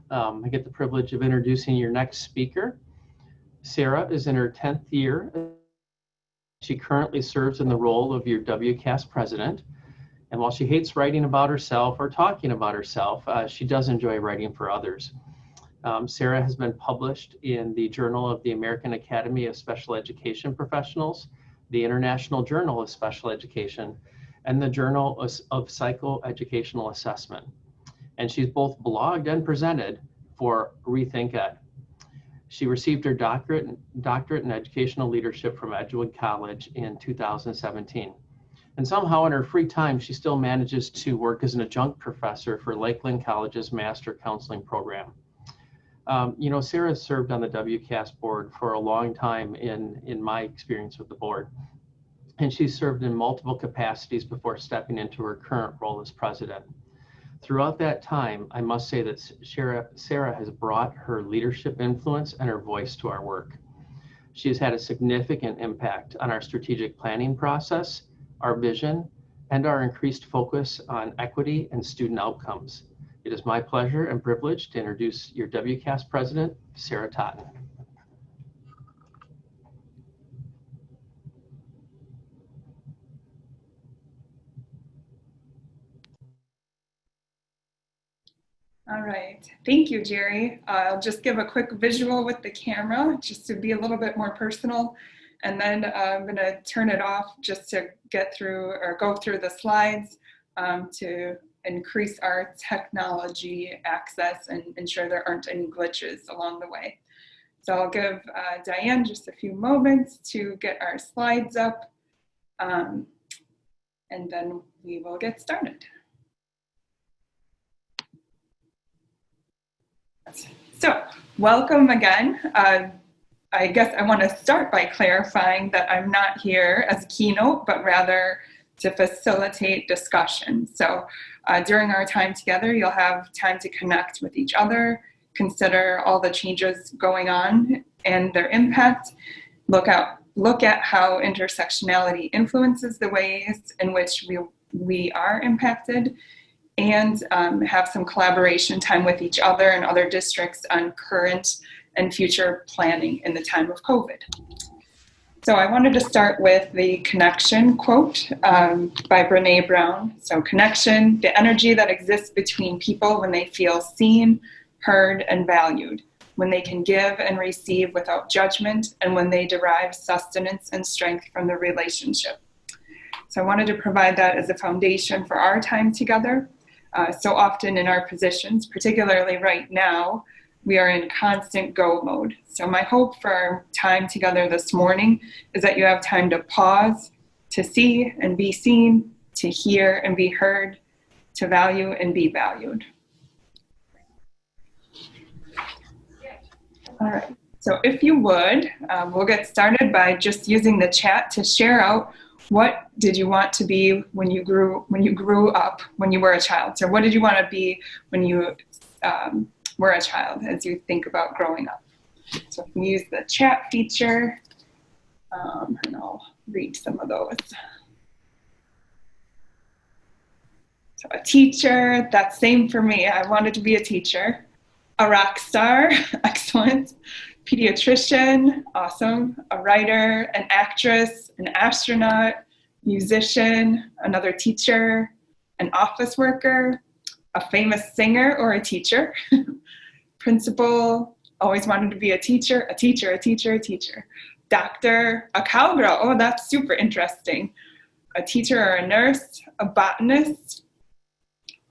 I get the privilege of introducing your next speaker. Sara is in her 10th year. She currently serves in the role of your WCASS president. And while she hates writing about herself or talking about herself, she does enjoy writing for others. Sara has been published in the Journal of the American Academy of Special Education Professionals, the International Journal of Special Education, and the Journal of Psychoeducational Assessment. And she's both blogged and presented for Rethink Ed. She received her doctorate in educational leadership from Edgewood College in 2017. And somehow in her free time, she still manages to work as an adjunct professor for Lakeland College's Master Counseling Program. You know, Sara served on the WCASS board for a long time in my experience with the board. and she served in multiple capacities before stepping into her current role as president. Throughout that time, I must say that Sara has brought her leadership influence and her voice to our work. She has had a significant impact on our strategic planning process, our vision, and our increased focus on equity and student outcomes. It is my pleasure and privilege to introduce your WCASS president, Sara Totten. All right, thank you, Jerry. I'll just give a quick visual with the camera just to be a little bit more personal. And then I'm gonna turn it off just to get through or go through the slides to increase our technology access and ensure there aren't any glitches along the way. So I'll give Diane just a few moments to get our slides up and then we will get started. So welcome again. I guess I want to start by clarifying that I'm not here as a keynote, but rather to facilitate discussion. So during our time together, you'll have time to connect with each other, consider all the changes going on and their impact, look at how intersectionality influences the ways in which we are impacted, and have some collaboration time with each other and other districts on current and future planning in the time of COVID. So I wanted to start with the connection quote by Brené Brown. So connection, the energy that exists between people when they feel seen, heard, and valued, when they can give and receive without judgment, and when they derive sustenance and strength from the relationship. So I wanted to provide that as a foundation for our time together. So often in our positions, particularly right now, we are in constant go mode. So my hope for our time together this morning is that you have time to pause, to see and be seen, to hear and be heard, to value and be valued. All right, so if you would, we'll get started by just using the chat to share out what did you want to be when you grew up, when you were a child? So what did you want to be when you were a child as you think about growing up? So if we use the chat feature, and I'll read some of those. So a teacher, that's same for me. I wanted to be a teacher. A rock star, excellent. Pediatrician, awesome. A writer, an actress, an astronaut, musician, another teacher, an office worker, a famous singer or a teacher. Principal, always wanted to be a teacher, a teacher, a teacher, a teacher. Doctor, a cowgirl, oh, that's super interesting. A teacher or a nurse, a botanist,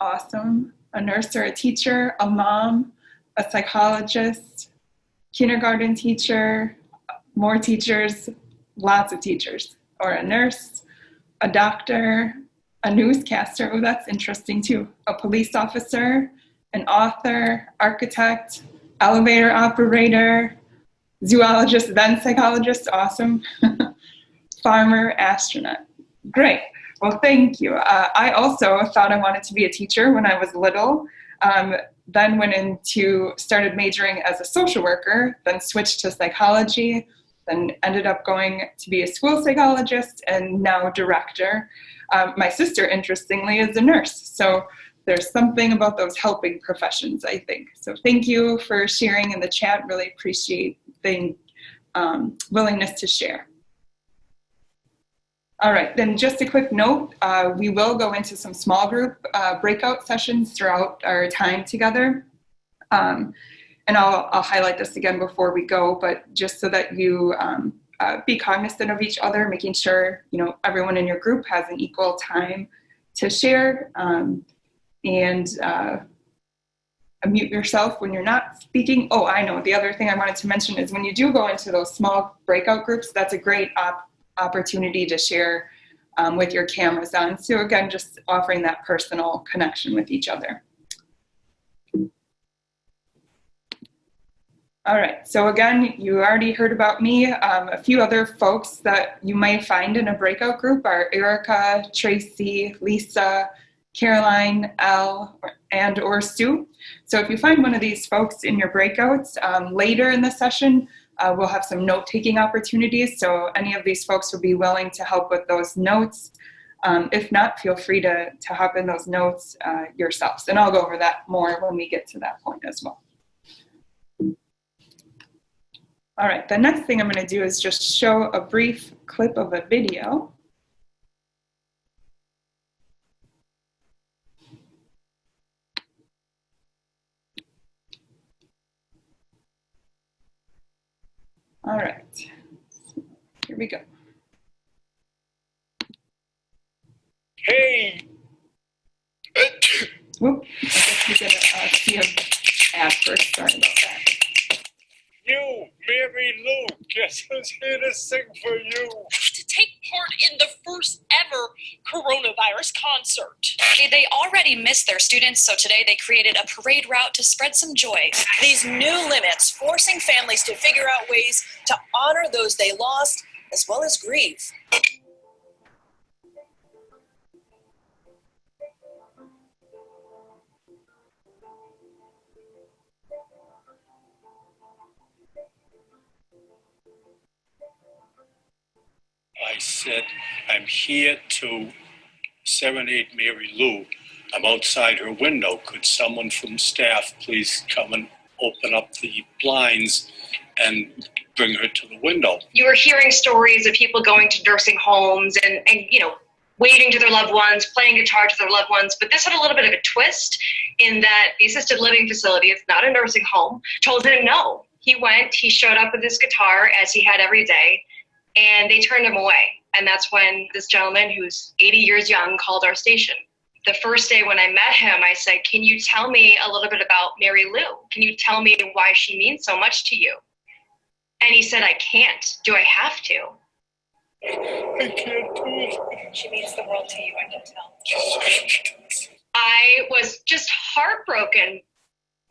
awesome. A nurse or a teacher, a mom, a psychologist, kindergarten teacher, more teachers, lots of teachers, or a nurse, a doctor, a newscaster, oh, that's interesting too, a police officer, an author, architect, elevator operator, zoologist, then psychologist, awesome, farmer, astronaut. Great, well, thank you. I also thought I wanted to be a teacher when I was little. Then started majoring as a social worker, then switched to psychology, then ended up going to be a school psychologist and now director. My sister, interestingly, is a nurse. So there's something about those helping professions, I think. So thank you for sharing in the chat. Really appreciate the willingness to share. All right, then just a quick note, we will go into some small group breakout sessions throughout our time together. And I'll highlight this again before we go, but just so that you be cognizant of each other, making sure everyone in your group has an equal time to share, and mute yourself when you're not speaking. Oh, I know, the other thing I wanted to mention is when you do go into those small breakout groups, that's a great opportunity to share with your cameras on. So again, just offering that personal connection with each other. All right, so again, you already heard about me. A few other folks that you might find in a breakout group are Erica, Tracy, Lisa, Caroline, Elle, and or Sue. So if you find one of these folks in your breakouts, later in the session, we'll have some note-taking opportunities. So any of these folks will be willing to help with those notes. If not, feel free to hop in those notes yourselves. And I'll go over that more when we get to that point as well. All right, the next thing I'm going to do is just show a brief clip of a video. All right, here we go. Hey! Whoop, I guess we get a see an ad first, sorry about that. You, Mary Lou, guess who's here to sing for you? To take part in the first ever coronavirus concert. They already missed their students, so today they created a parade route to spread some joy. These new limits forcing families to figure out ways to honor those they lost as well as grieve. I said, I'm here to serenade Mary Lou. I'm outside her window. Could someone from staff please come and open up the blinds and bring her to the window? You were hearing stories of people going to nursing homes and waving to their loved ones, playing guitar to their loved ones. But this had a little bit of a twist in that the assisted living facility, it's not a nursing home, told him no. He went, he showed up with his guitar as he had every day, and they turned him away. And that's when this gentleman who's 80 years young called our station. The first day when I met him, I said, can you tell me a little bit about Mary Lou? Can you tell me why she means so much to you? And he said, I can't. Do I have to? I can't do it. She means the world to you, I can tell. I was just heartbroken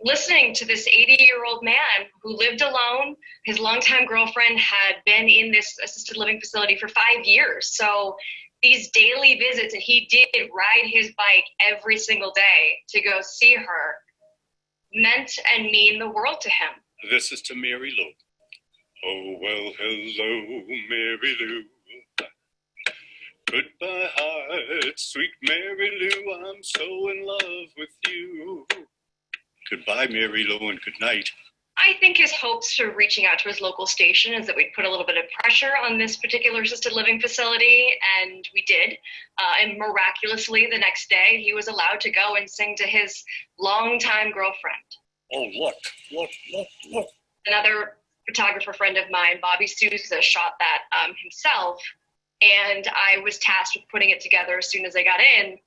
listening to this 80-year-old man who lived alone. His longtime girlfriend had been in this assisted living facility for 5 years. So these daily visits, and he did ride his bike every single day to go see her, meant and mean the world to him. This is to Mary Lou. Oh, well, hello, Mary Lou. Goodbye, heart, sweet Mary Lou. I'm so in love with you. Goodbye, Mary Lou, and good night. I think his hopes for reaching out to his local station is that we'd put a little bit of pressure on this particular assisted living facility, and we did. And miraculously, the next day, he was allowed to go and sing to his longtime girlfriend. Oh, look. Another photographer friend of mine, Bobby Souza, shot that himself, and I was tasked with putting it together as soon as I got in,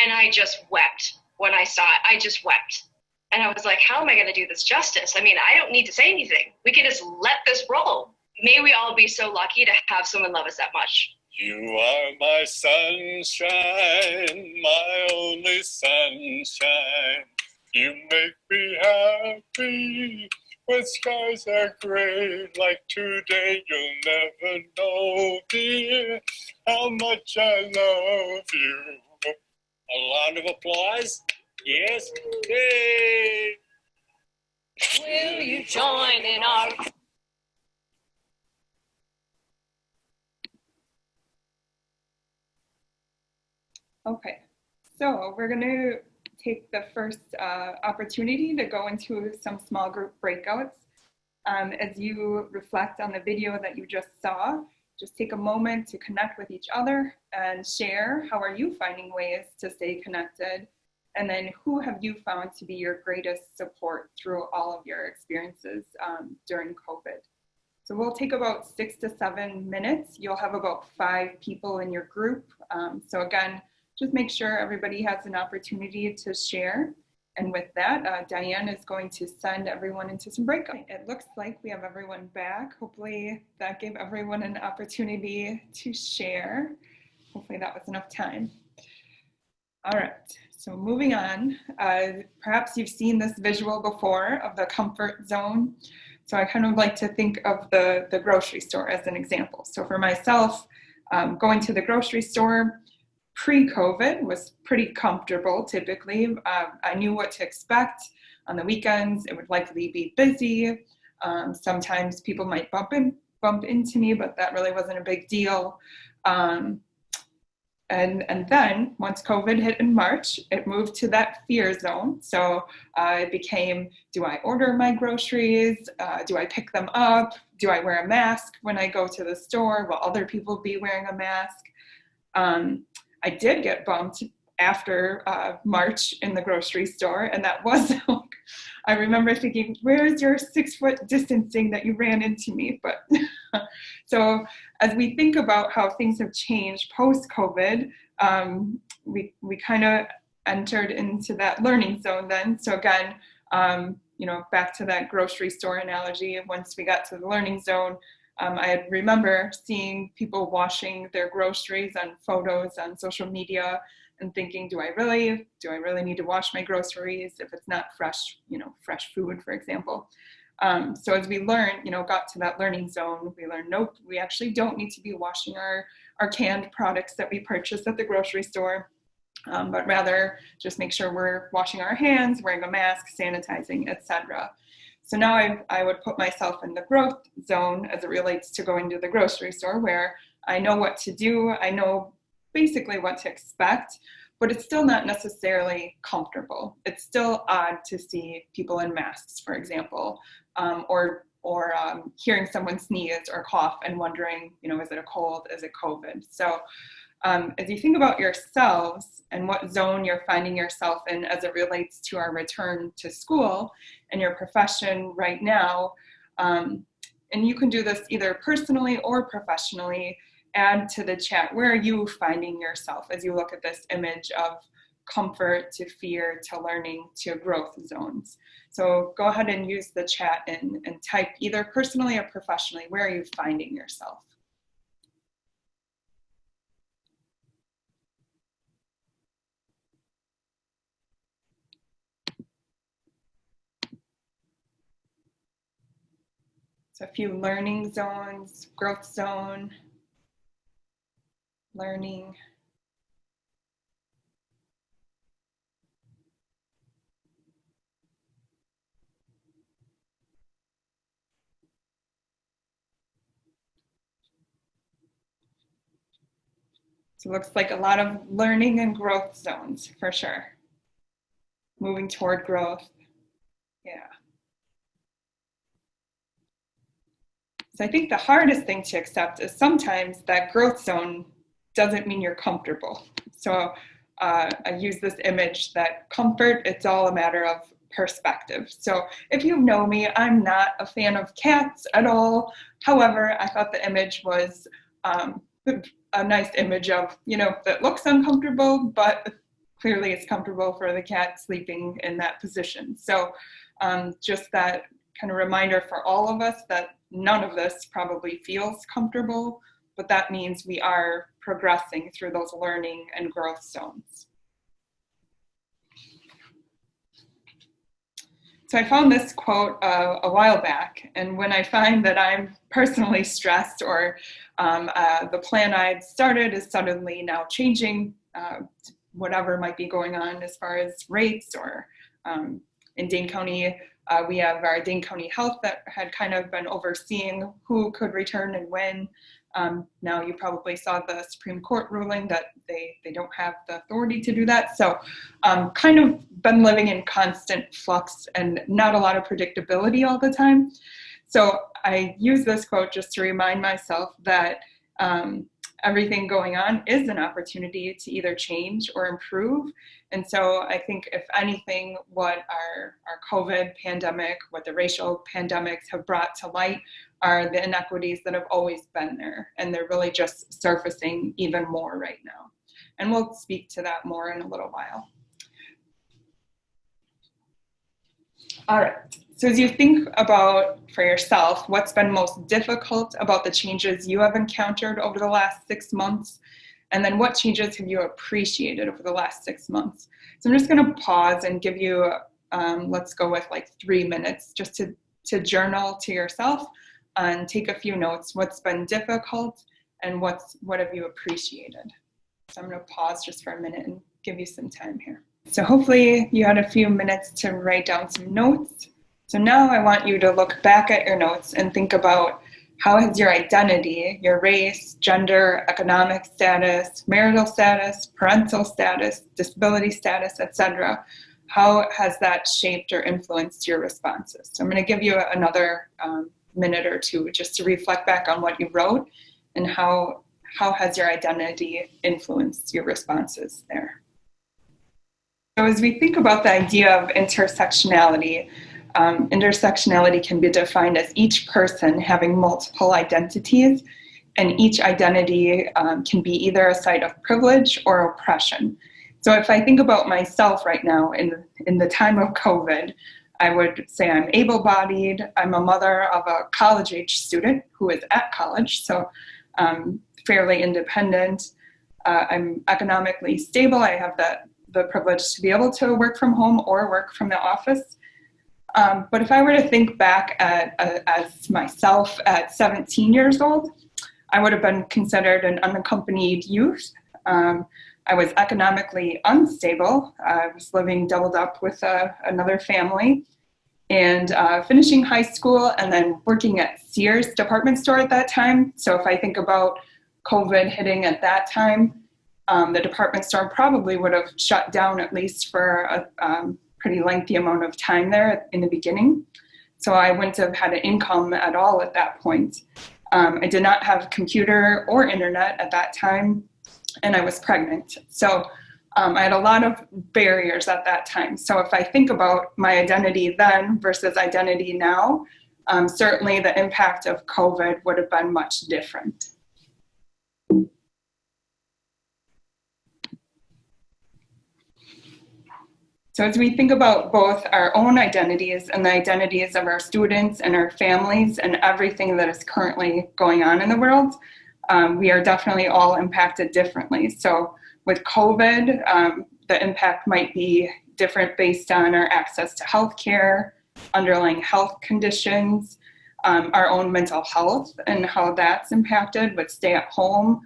and I just wept when I saw it. I just wept. And I was like, how am I going to do this justice? I mean, I don't need to say anything. We can just let this roll. May we all be so lucky to have someone love us that much. You are my sunshine, my only sunshine. You make me happy when skies are gray like today. You'll never know, dear, how much I love you. A round of applause. Yes. Hey. Will you join in our... Okay, so we're going to take the first opportunity to go into some small group breakouts. As you reflect on the video that you just saw, just take a moment to connect with each other and share how are you finding ways to stay connected, and then who have you found to be your greatest support through all of your experiences during COVID. So we'll take about 6 to 7 minutes. You'll have about 5 people in your group. So again, just make sure everybody has an opportunity to share. And with that, Diane is going to send everyone into some breakout. It looks like we have everyone back. Hopefully that gave everyone an opportunity to share. Hopefully that was enough time. All right, so moving on. Perhaps you've seen this visual before of the comfort zone. So I kind of like to think of the grocery store as an example. So for myself, going to the grocery store pre-COVID was pretty comfortable typically. I knew what to expect. On the weekends, it would likely be busy. Sometimes people might bump into me, but that really wasn't a big deal. And then once COVID hit in March, it moved to that fear zone. So it became, do I order my groceries? Do I pick them up? Do I wear a mask when I go to the store? Will other people be wearing a mask? I did get bumped after March in the grocery store, and that was, I remember thinking, where's your 6-foot distancing that you ran into me? But so as we think about how things have changed post-COVID, we kind of entered into that learning zone then. So again, back to that grocery store analogy, once we got to the learning zone, I remember seeing people washing their groceries on photos on social media and thinking, do I really need to wash my groceries if it's not fresh, fresh food, for example. So as we learned, got to that learning zone, we learned, nope, we actually don't need to be washing our canned products that we purchase at the grocery store, but rather just make sure we're washing our hands, wearing a mask, sanitizing, etc. So now I would put myself in the growth zone as it relates to going to the grocery store, where I know what to do, I know basically what to expect, but it's still not necessarily comfortable. It's still odd to see people in masks, for example, or hearing someone sneeze or cough and wondering, is it a cold, is it COVID? So as you think about yourselves and what zone you're finding yourself in as it relates to our return to school and your profession right now, and you can do this either personally or professionally, add to the chat, where are you finding yourself as you look at this image of comfort to fear to learning to growth zones? So go ahead and use the chat and type either personally or professionally, where are you finding yourself? So a few learning zones, growth zone, learning. So it looks like a lot of learning and growth zones for sure. Moving toward growth, yeah. So I think the hardest thing to accept is sometimes that growth zone doesn't mean you're comfortable. So I use this image that comfort, it's all a matter of perspective. So if you know me, I'm not a fan of cats at all. However, I thought the image was a nice image of, that looks uncomfortable, but clearly it's comfortable for the cat sleeping in that position. So just that kind of reminder for all of us that none of this probably feels comfortable, but that means we are progressing through those learning and growth zones. So I found this quote a while back, and when I find that I'm personally stressed or the plan I'd started is suddenly now changing, whatever might be going on as far as rates, or in Dane County, we have our Dane County Health that had kind of been overseeing who could return and when. Now you probably saw the Supreme Court ruling that they don't have the authority to do that. So kind of been living in constant flux and not a lot of predictability all the time. So I use this quote just to remind myself that everything going on is an opportunity to either change or improve. And so I think if anything, what our COVID pandemic, what the racial pandemics have brought to light are the inequities that have always been there. And they're really just surfacing even more right now. And we'll speak to that more in a little while. All right. So as you think about for yourself, what's been most difficult about the changes you have encountered over the last 6 months? And then what changes have you appreciated over the last 6 months? So I'm just going to pause and give you, let's go with like 3 minutes just to to journal to yourself and take a few notes. What's been difficult and what have you appreciated? So I'm going to pause just for a minute and give you some time here. So hopefully you had a few minutes to write down some notes. So now I want you to look back at your notes and think about how has your identity, your race, gender, economic status, marital status, parental status, disability status, etc., how has that shaped or influenced your responses? So I'm going to give you another minute or two just to reflect back on what you wrote and how has your identity influenced your responses there. So as we think about the idea of intersectionality, intersectionality can be defined as each person having multiple identities, and each identity can be either a site of privilege or oppression. So if I think about myself right now in the time of COVID, I would say I'm able-bodied, I'm a mother of a college-age student who is at college, so fairly independent, I'm economically stable, I have the privilege to be able to work from home or work from the office. But if I were to think back as myself at 17 years old, I would have been considered an unaccompanied youth. I was economically unstable. I was living doubled up with another family and finishing high school and then working at Sears department store at that time. So if I think about COVID hitting at that time, the department store probably would have shut down at least for a pretty lengthy amount of time there in the beginning. So I wouldn't have had an income at all at that point. I did not have computer or internet at that time, and I was pregnant. So I had a lot of barriers at that time. So if I think about my identity then versus identity now, certainly the impact of COVID would have been much different. So as we think about both our own identities and the identities of our students and our families and everything that is currently going on in the world, we are definitely all impacted differently. So with COVID, the impact might be different based on our access to healthcare, underlying health conditions, our own mental health and how that's impacted with stay at home.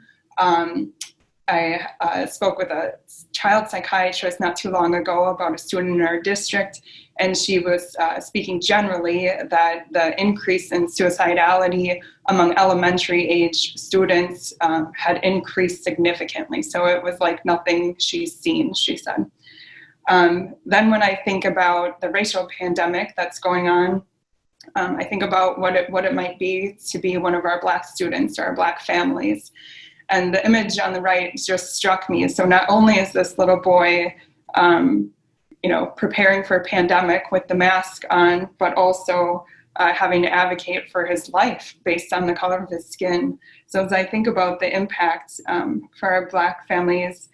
I spoke with a child psychiatrist not too long ago about a student in our district, and she was speaking generally that the increase in suicidality among elementary age students had increased significantly. So it was like nothing she's seen, she said. Then when I think about the racial pandemic that's going on, I think about what it might be to be one of our Black students or our Black families. And the image on the right just struck me. So not only is this little boy, preparing for a pandemic with the mask on, but also having to advocate for his life based on the color of his skin. So as I think about the impact for our Black families,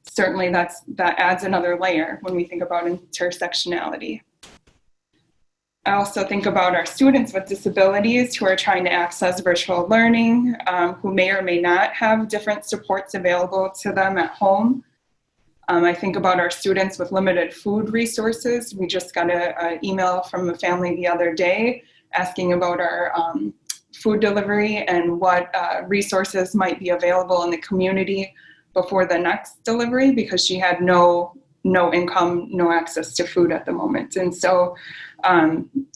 certainly that adds another layer when we think about intersectionality. I also think about our students with disabilities who are trying to access virtual learning, who may or may not have different supports available to them at home. I think about our students with limited food resources. We just got an email from a family the other day asking about our food delivery and what resources might be available in the community before the next delivery, because she had no income, no access to food at the moment. And so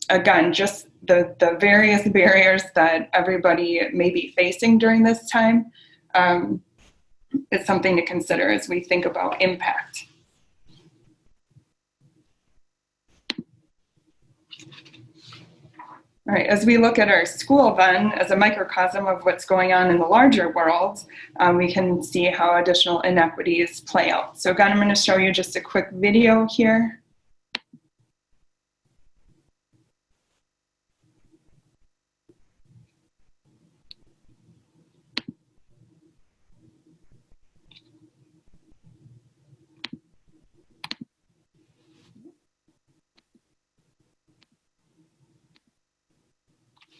again, just the various barriers that everybody may be facing during this time is something to consider as we think about impact. All right, as we look at our school then, as a microcosm of what's going on in the larger world, we can see how additional inequities play out. So again, I'm going to show you just a quick video here.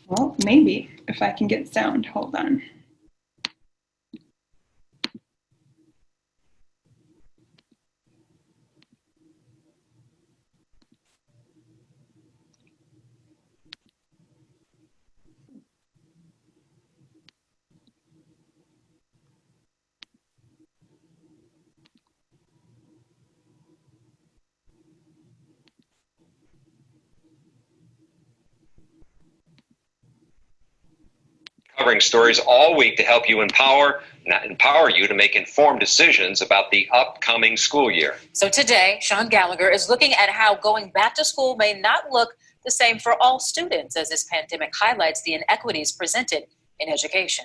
Well, maybe if I can get sound, hold on. covering stories all week to help you empower you to make informed decisions about the upcoming school year. So today, Sean Gallagher is looking at how going back to school may not look the same for all students as this pandemic highlights the inequities presented in education.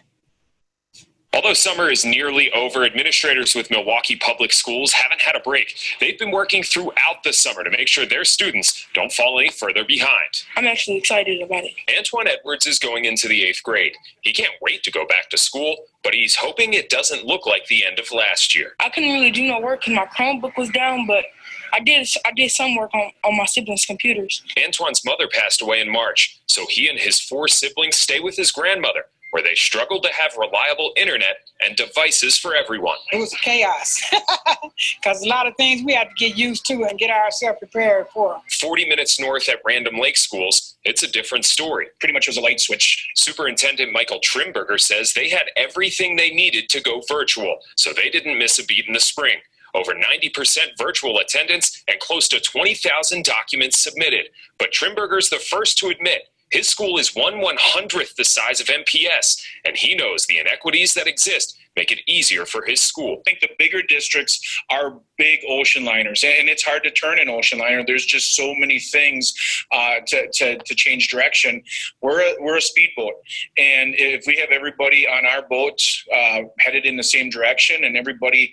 Although summer is nearly over, administrators with Milwaukee Public Schools haven't had a break. They've been working throughout the summer to make sure their students don't fall any further behind. I'm actually excited about it. Antoine Edwards is going into the 8th grade. He can't wait to go back to school, but he's hoping it doesn't look like the end of last year. I couldn't really do no work because my Chromebook was down, but I did some work on my siblings' computers. Antoine's mother passed away in March, so he and his 4 siblings stay with his grandmother, where they struggled to have reliable internet and devices for everyone. It was chaos because a lot of things we had to get used to and get ourselves prepared for. 40 minutes north at Random Lake Schools, it's a different story. Pretty much was a light switch. Superintendent Michael Trimberger says they had everything they needed to go virtual, so they didn't miss a beat in the spring. Over 90% virtual attendance and close to 20,000 documents submitted. But Trimberger's the first to admit his school is 1/100th the size of MPS, and he knows the inequities that exist make it easier for his school. I think the bigger districts are big ocean liners, and it's hard to turn an ocean liner. There's just so many things to change direction. We're a speedboat, and if we have everybody on our boats headed in the same direction and everybody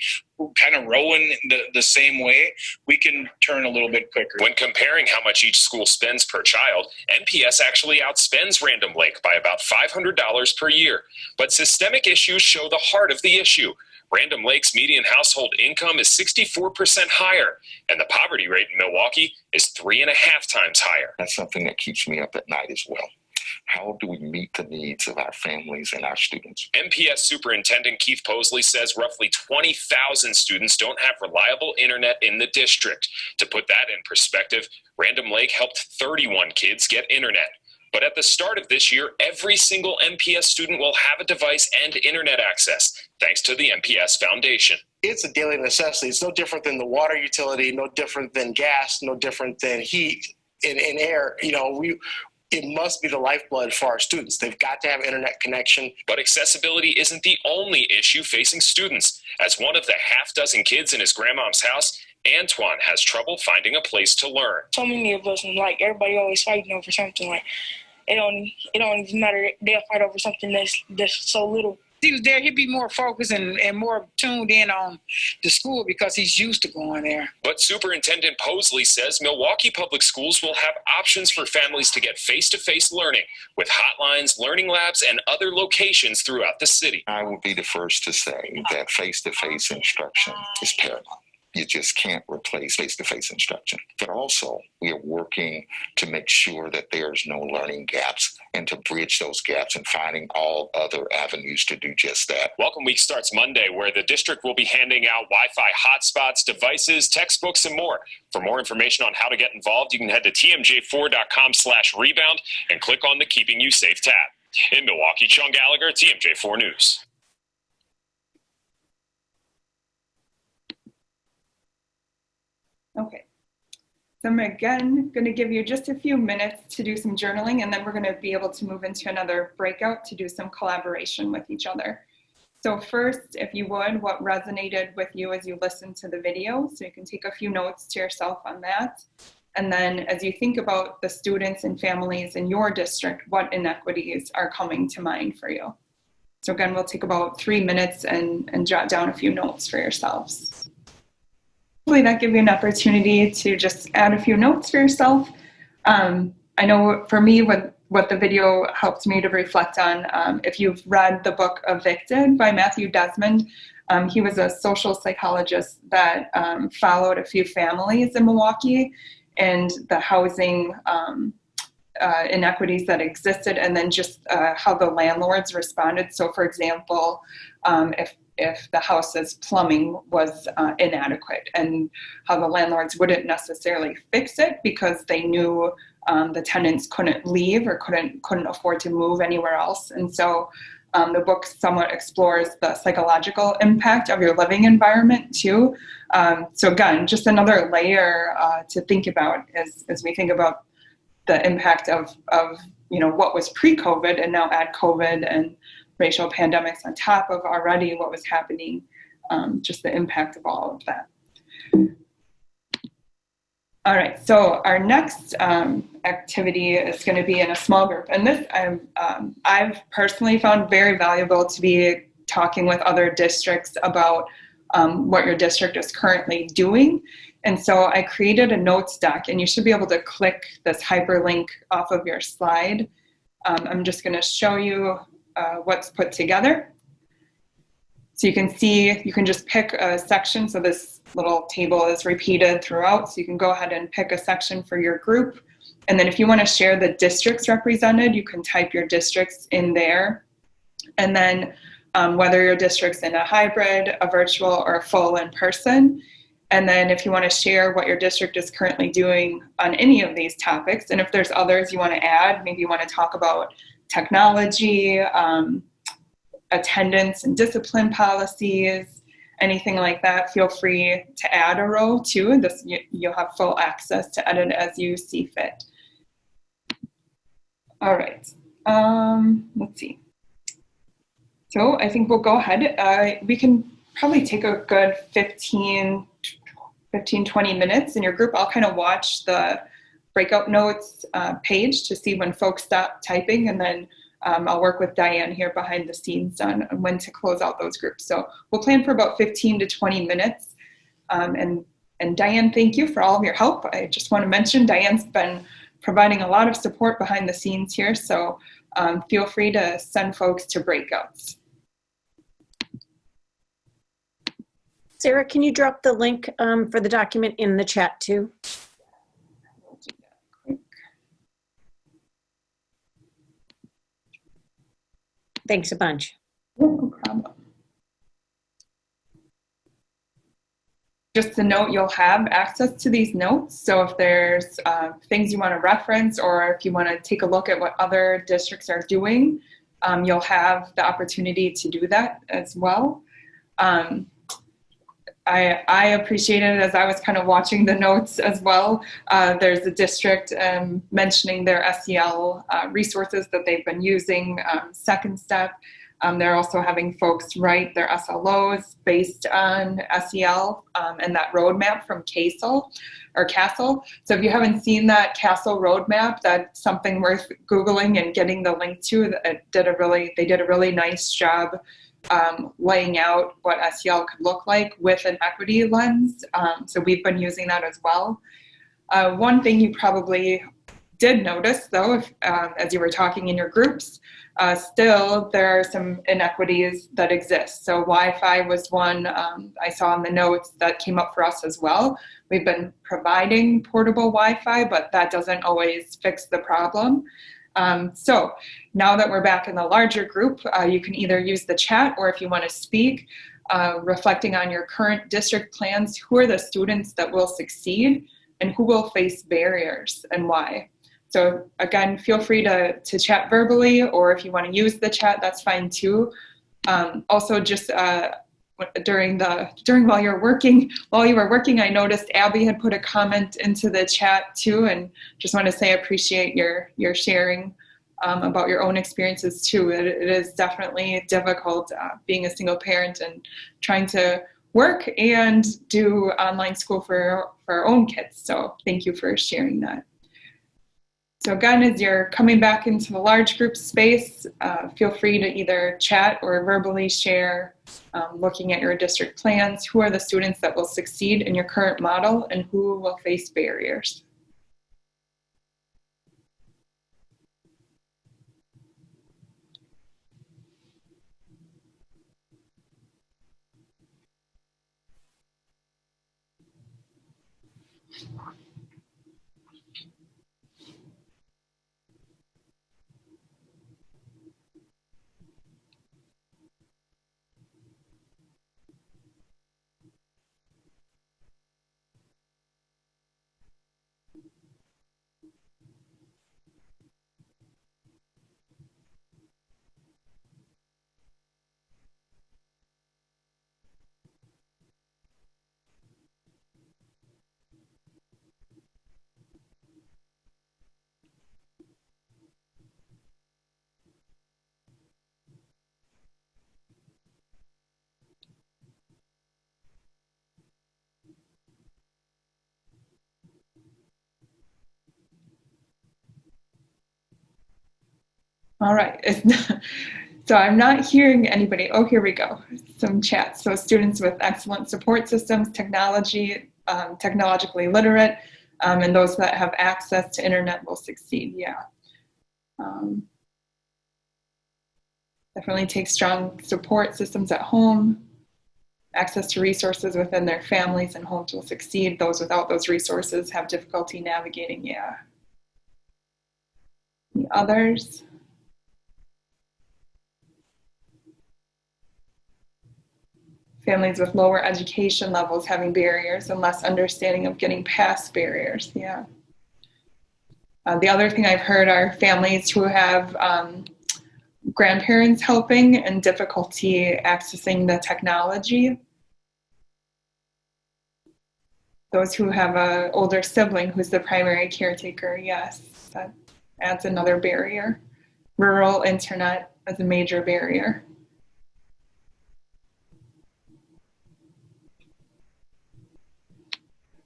kind of rowing the same way, we can turn a little bit quicker. When comparing how much each school spends per child, MPS actually outspends Random Lake by about $500 per year. But systemic issues show the heart of the issue. Random Lake's median household income is 64% higher, and the poverty rate in Milwaukee is 3.5 times higher. That's something that keeps me up at night as well. How do we meet the needs of our families and our students? MPS Superintendent Keith Posley says roughly 20,000 students don't have reliable internet in the district. To put that in perspective, Random Lake helped 31 kids get internet. But at the start of this year, every single MPS student will have a device and internet access, thanks to the MPS Foundation. It's a daily necessity. It's no different than the water utility, no different than gas, no different than heat and air. It must be the lifeblood for our students. They've got to have internet connection. But accessibility isn't the only issue facing students. As one of the half-dozen kids in his grandmom's house, Antoine has trouble finding a place to learn. So many of us, everybody always fighting over something. It don't even matter. They'll fight over something that's so little. He was there, he'd be more focused and more tuned in on the school because he's used to going there. But Superintendent Posley says Milwaukee Public Schools will have options for families to get face-to-face learning with hotlines, learning labs, and other locations throughout the city. I will be the first to say that face-to-face instruction is paramount. You just can't replace face-to-face instruction. But also, we are working to make sure that there's no learning gaps and to bridge those gaps and finding all other avenues to do just that. Welcome Week starts Monday, where the district will be handing out Wi-Fi hotspots, devices, textbooks, and more. For more information on how to get involved, you can head to tmj4.com/rebound and click on the Keeping You Safe tab. In Milwaukee, Sean Gallagher, TMJ4 News. Okay, so I'm again going to give you just a few minutes to do some journaling, and then we're going to be able to move into another breakout to do some collaboration with each other. So first, if you would, what resonated with you as you listened to the video? So you can take a few notes to yourself on that. And then as you think about the students and families in your district, what inequities are coming to mind for you? So again, we'll take about 3 minutes and jot down a few notes for yourselves. Hopefully that gives you an opportunity to just add a few notes for yourself. I know for me, what the video helped me to reflect on, if you've read the book Evicted by Matthew Desmond, he was a social psychologist that followed a few families in Milwaukee and the housing inequities that existed, and then just how the landlords responded. So for example, if the house's plumbing was inadequate, and how the landlords wouldn't necessarily fix it because they knew the tenants couldn't leave or couldn't afford to move anywhere else. And so the book somewhat explores the psychological impact of your living environment too. So again, just another layer to think about as we think about the impact of what was pre-COVID, and now add COVID and racial pandemics on top of already what was happening, just the impact of all of that. All right, so our next activity is going to be in a small group, and this I've personally found very valuable to be talking with other districts about what your district is currently doing. And so I created a notes doc, and you should be able to click this hyperlink off of your slide. I'm just going to show you what's put together. So you can see, you can just pick a section. So this little table is repeated throughout. So you can go ahead and pick a section for your group. And then if you want to share the districts represented, you can type your districts in there. And then whether your district's in a hybrid, a virtual, or a full in-person. And then if you want to share what your district is currently doing on any of these topics, and if there's others you want to add, maybe you want to talk about technology, attendance and discipline policies, anything like that, feel free to add a row too. You'll have full access to edit as you see fit. All right, let's see. So I think we'll go ahead. We can probably take a good 15, 20 minutes in your group. I'll kind of watch the breakout notes page to see when folks stop typing, and then I'll work with Diane here behind the scenes on when to close out those groups. So we'll plan for about 15 to 20 minutes. And Diane, thank you for all of your help. I just want to mention Diane's been providing a lot of support behind the scenes here, so feel free to send folks to breakouts. Sarah, can you drop the link for the document in the chat too? Thanks a bunch. No problem. Just to note, you'll have access to these notes. So if there's things you want to reference, or if you want to take a look at what other districts are doing, you'll have the opportunity to do that as well. I appreciated it as I was kind of watching the notes as well. There's a district mentioning their SEL resources that they've been using, Second Step. They're also having folks write their SLOs based on SEL and that roadmap from CASEL. So if you haven't seen that CASEL roadmap, that's something worth Googling and getting the link to. They did a really nice job laying out what SEL could look like with an equity lens. So we've been using that as well. One thing you probably did notice, though, if, as you were talking in your groups, still there are some inequities that exist. So Wi-Fi was one I saw in the notes that came up for us as well. We've been providing portable Wi-Fi, but that doesn't always fix the problem. So now that we're back in the larger group, you can either use the chat, or if you want to speak, reflecting on your current district plans, who are the students that will succeed and who will face barriers and why. So again, feel free to chat verbally, or if you want to use the chat, that's fine too. Also, just while you were working, I noticed Abby had put a comment into the chat too, and just want to say I appreciate your sharing about your own experiences too. It is definitely difficult being a single parent and trying to work and do online school for our own kids. So thank you for sharing that. So again, as you're coming back into the large group space, feel free to either chat or verbally share, looking at your district plans, who are the students that will succeed in your current model and who will face barriers. All right. So I'm not hearing anybody. Oh, here we go. Some chat. So students with excellent support systems, technologically literate, and those that have access to internet will succeed. Yeah. Definitely take strong support systems at home. Access to resources within their families and homes will succeed. Those without those resources have difficulty navigating. Yeah. The others. Families with lower education levels having barriers and less understanding of getting past barriers. Yeah. The other thing I've heard are families who have grandparents helping and difficulty accessing the technology. Those who have an older sibling who's the primary caretaker, yes, that adds another barrier. Rural internet is a major barrier.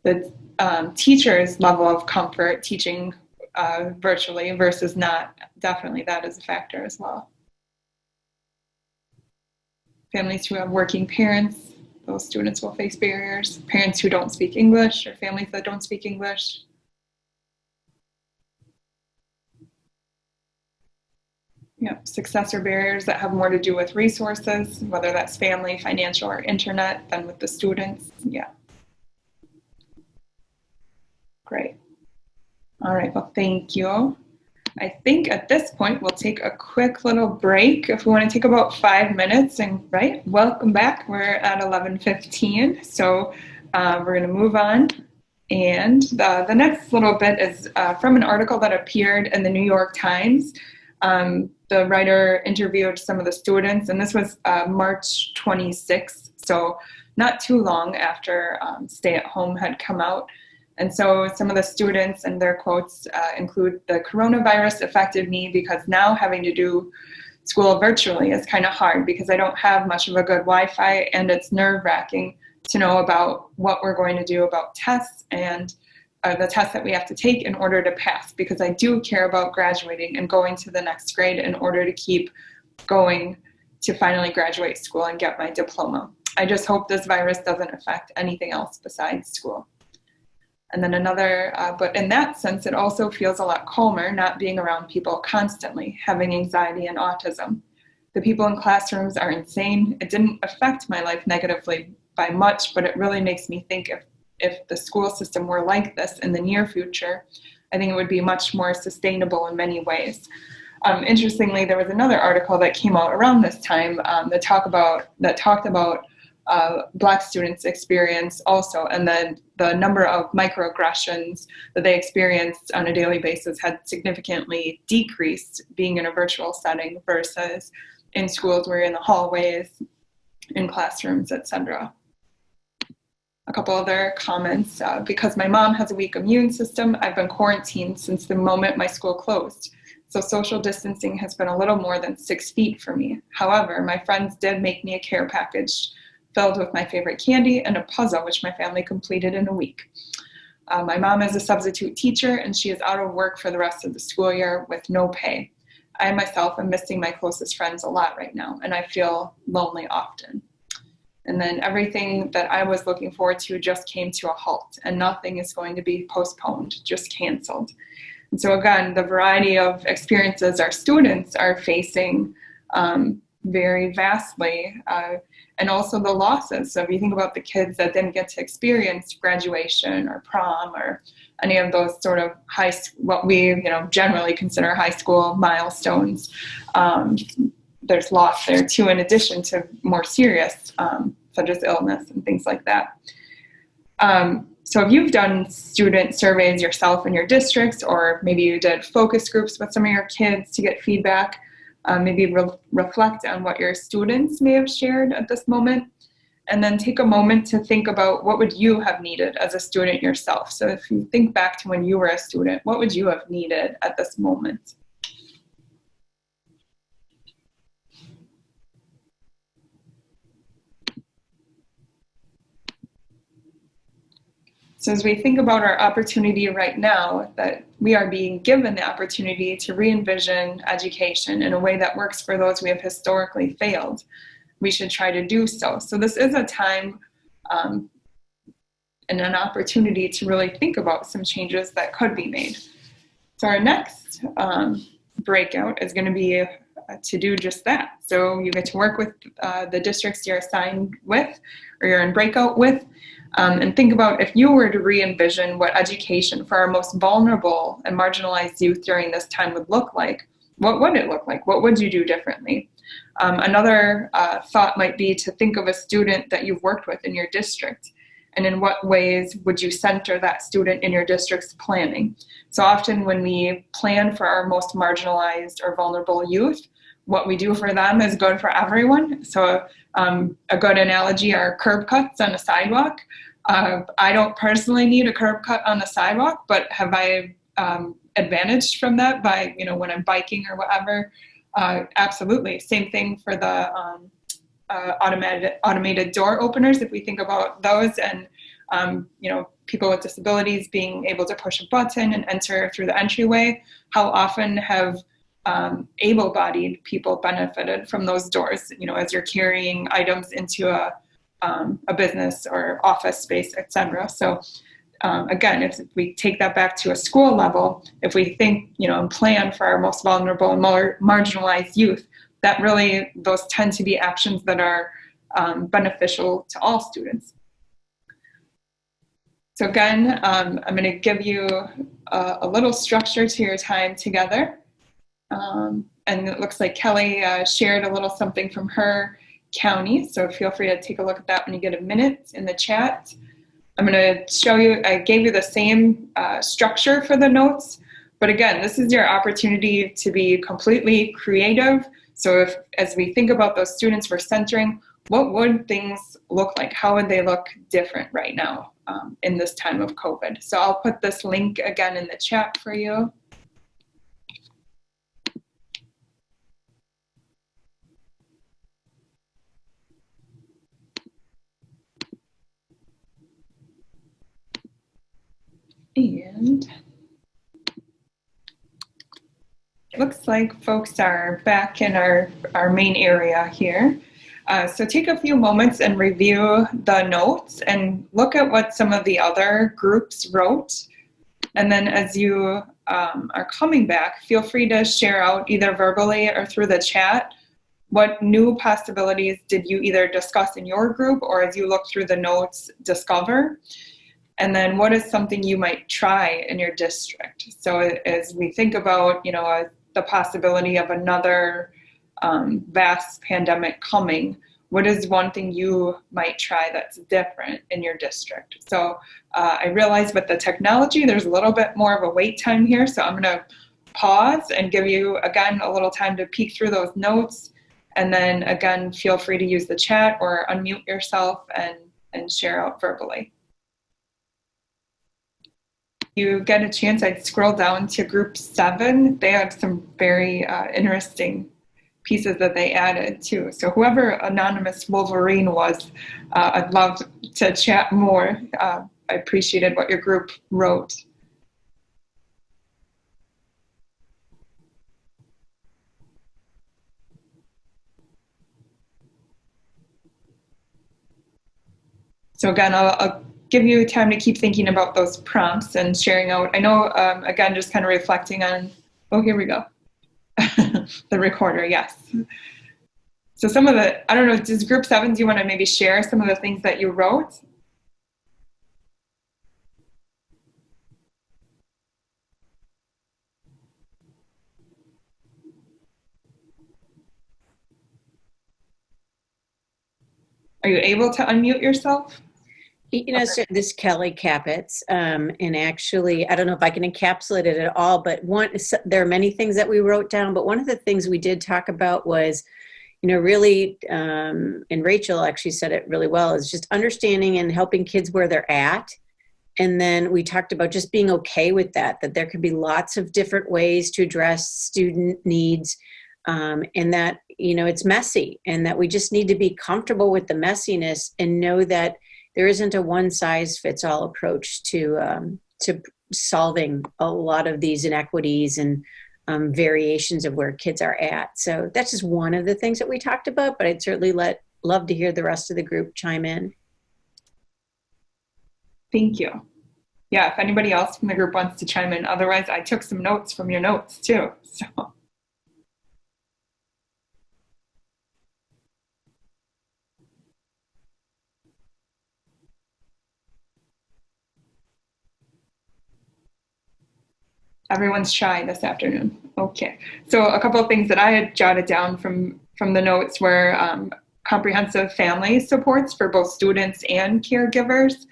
The teacher's level of comfort teaching virtually versus not, definitely that is a factor as well. Families who have working parents, those students will face barriers. Parents who don't speak English or families that don't speak English. Yeah, successor barriers that have more to do with resources, whether that's family, financial, or internet, than with the students. Yeah. Great. All right, well, thank you. I think at this point, we'll take a quick little break. If we want to take about 5 minutes, and right, welcome back. We're at 11:15, so we're going to move on. And the next little bit is from an article that appeared in the New York Times. The writer interviewed some of the students, and this was March 26th, so not too long after Stay at Home had come out. And so some of the students and their quotes include, "The coronavirus affected me because now having to do school virtually is kind of hard because I don't have much of a good Wi-Fi, and it's nerve-wracking to know about what we're going to do about tests and the tests that we have to take in order to pass, because I do care about graduating and going to the next grade in order to keep going to finally graduate school and get my diploma. I just hope this virus doesn't affect anything else besides school." And then another, but in that sense, it also feels a lot calmer not being around people constantly, having anxiety and autism. The people in classrooms are insane. It didn't affect my life negatively by much, but it really makes me think if the school system were like this in the near future, I think it would be much more sustainable in many ways. Interestingly, there was another article that came out around this time that talked about Black students' experience also, and then the number of microaggressions that they experienced on a daily basis had significantly decreased being in a virtual setting versus in schools where you're in the hallways, in classrooms, etc. A couple other comments. Because my mom has a weak immune system, I've been quarantined since the moment my school closed. So social distancing has been a little more than 6 feet for me. However, my friends did make me a care package filled with my favorite candy and a puzzle, which my family completed in a week. My mom is a substitute teacher, and she is out of work for the rest of the school year with no pay. I myself am missing my closest friends a lot right now, and I feel lonely often. And then everything that I was looking forward to just came to a halt, and nothing is going to be postponed, just canceled. And so again, the variety of experiences our students are facing very vastly, and also the losses. So if you think about the kids that didn't get to experience graduation or prom or any of those sort of what we generally consider high school milestones, there's loss there too, in addition to more serious, such as illness and things like that. So if you've done student surveys yourself in your districts, or maybe you did focus groups with some of your kids to get feedback, maybe reflect on what your students may have shared at this moment, and then take a moment to think about what would you have needed as a student yourself. So if you think back to when you were a student, what would you have needed at this moment? So as we think about our opportunity right now, that we are being given the opportunity to re-envision education in a way that works for those we have historically failed, we should try to do so. So this is a time and an opportunity to really think about some changes that could be made. So our next breakout is going to be to do just that. So you get to work with the districts you're assigned with or you're in breakout with, and think about if you were to re-envision what education for our most vulnerable and marginalized youth during this time would look like. What would it look like? What would you do differently? Another thought might be to think of a student that you've worked with in your district, and in what ways would you center that student in your district's planning? So often when we plan for our most marginalized or vulnerable youth, what we do for them is good for everyone. So a good analogy are curb cuts on a sidewalk. I don't personally need a curb cut on the sidewalk, but have I advantaged from that by, when I'm biking or whatever? Absolutely. Same thing for the automated door openers. If we think about those and, people with disabilities being able to push a button and enter through the entryway, how often have able-bodied people benefited from those doors, as you're carrying items into a business or office space, etc. So again, if we take that back to a school level, if we think, and plan for our most vulnerable and more marginalized youth, that really, those tend to be actions that are beneficial to all students. So again, I'm going to give you a little structure to your time together. And it looks like Kelly shared a little something from her county, so feel free to take a look at that when you get a minute in the chat. I'm going to show you, I gave you the same structure for the notes, but again, this is your opportunity to be completely creative. So as we think about those students we're centering, what would things look like? How would they look different right now in this time of COVID? So I'll put this link again in the chat for you. And looks like folks are back in our main area here. So take a few moments and review the notes and look at what some of the other groups wrote. And then as you are coming back, feel free to share out either verbally or through the chat. What new possibilities did you either discuss in your group or as you look through the notes, discover? And then what is something you might try in your district? So as we think about, the possibility of another vast pandemic coming, what is one thing you might try that's different in your district? So I realize with the technology, there's a little bit more of a wait time here. So I'm going to pause and give you, again, a little time to peek through those notes. And then, again, feel free to use the chat or unmute yourself and share out verbally. You get a chance, I'd scroll down to group 7. They have some very interesting pieces that they added too. So whoever Anonymous Wolverine was, I'd love to chat more. I appreciated what your group wrote. So again, I'll give you time to keep thinking about those prompts and sharing out. I know, again, just kind of reflecting on, oh, here we go. The recorder, yes. So some of the, I don't know, does group 7, do you want to maybe share some of the things that you wrote? Are you able to unmute yourself? So this Kelly Capitz, and actually, I don't know if I can encapsulate it at all, but there are many things that we wrote down, but one of the things we did talk about was, really, and Rachel actually said it really well, is just understanding and helping kids where they're at. And then we talked about just being okay with that there could be lots of different ways to address student needs, and that, it's messy, and that we just need to be comfortable with the messiness and know that there isn't a one-size-fits-all approach to solving a lot of these inequities and variations of where kids are at. So that's just one of the things that we talked about, but I'd certainly love to hear the rest of the group chime in. Thank you. Yeah, if anybody else from the group wants to chime in, otherwise I took some notes from your notes too. So. Everyone's shy this afternoon. Okay, so a couple of things that I had jotted down from the notes were comprehensive family supports for both students and caregivers.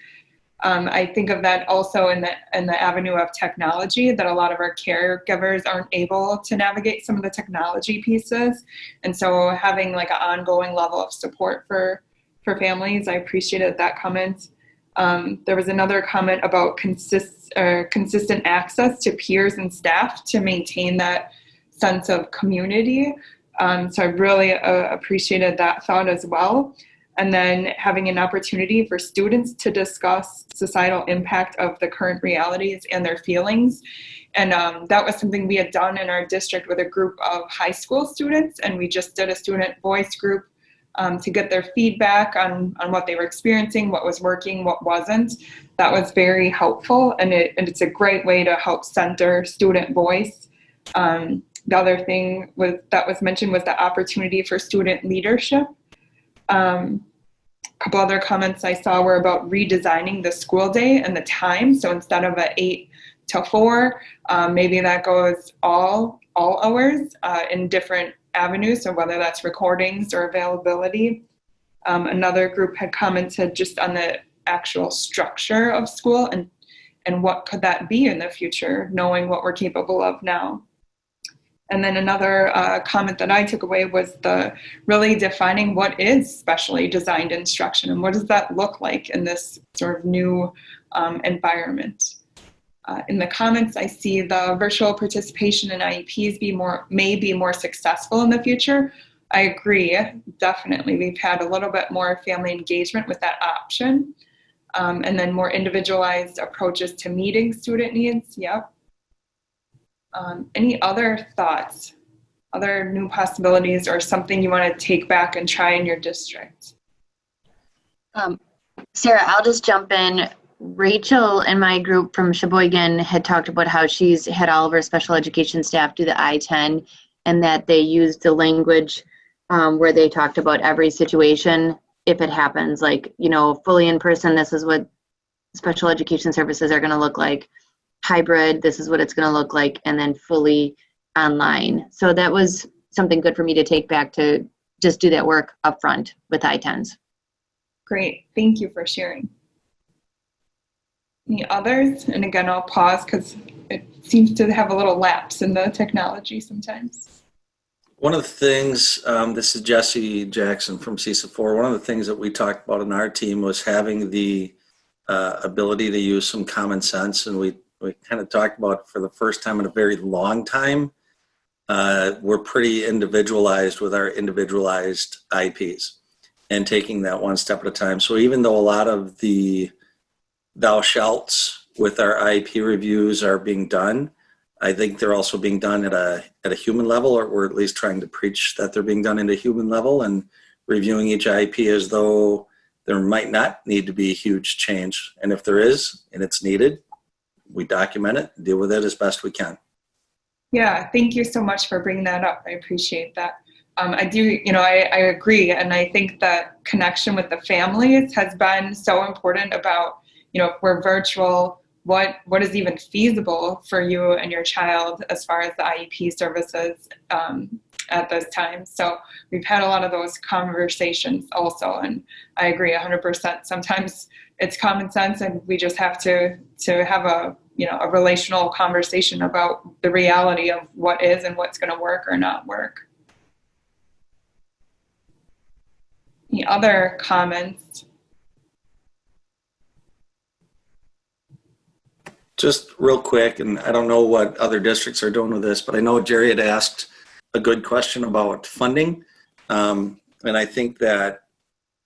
I think of that also in the avenue of technology, that a lot of our caregivers aren't able to navigate some of the technology pieces. And so having like an ongoing level of support for families, I appreciated that comment. There was another comment about consistent access to peers and staff to maintain that sense of community. So I really appreciated that thought as well. And then having an opportunity for students to discuss societal impact of the current realities and their feelings. And that was something we had done in our district with a group of high school students. And we just did a student voice group to get their feedback on what they were experiencing, what was working, what wasn't. That was very helpful. And it's a great way to help center student voice. The other thing that was mentioned was the opportunity for student leadership. A couple other comments I saw were about redesigning the school day and the time. So instead of an 8 to 4, maybe that goes all hours in different avenues. So whether that's recordings or availability. Another group had commented just on the actual structure of school and what could that be in the future, knowing what we're capable of now. And then another comment that I took away was the really defining what is specially designed instruction and what does that look like in this sort of new environment. In the comments, I see the virtual participation in IEPs may be more successful in the future. I agree, definitely. We've had a little bit more family engagement with that option. And then more individualized approaches to meeting student needs, yep. Any other thoughts, other new possibilities, or something you want to take back and try in your district? Sarah, I'll just jump in. Rachel and my group from Sheboygan had talked about how she's had all of her special education staff do the I-10 and that they used the language where they talked about every situation if it happens, like, you know, fully in person, this is what special education services are going to look like. Hybrid, this is what it's going to look like, and then fully online. So that was something good for me to take back to just do that work up front with I-10s. Great, thank you for sharing. Any others? And again, I'll pause because it seems to have a little lapse in the technology sometimes. One of the things, this is Jesse Jackson from CISA4, one of the things that we talked about in our team was having the ability to use some common sense, and we kind of talked about for the first time in a very long time, we're pretty individualized with our individualized IEPs and taking that one step at a time. So even though a lot of the thou shalts with our IEP reviews are being done, I think they're also being done at a human level, or we're at least trying to preach that they're being done at a human level and reviewing each IEP as though there might not need to be a huge change. And if there is, and it's needed, we document it, deal with it as best we can. Yeah, thank you so much for bringing that up. I appreciate that. I do, I agree. And I think that connection with the families has been so important about, if we're virtual, what is even feasible for you and your child as far as the IEP services at this time. So we've had a lot of those conversations also, and I agree 100%. Sometimes it's common sense and we just have to have a relational conversation about the reality of what is and what's going to work or not work. Any other comments? Just real quick, and I don't know what other districts are doing with this, but I know Jerry had asked a good question about funding. And I think that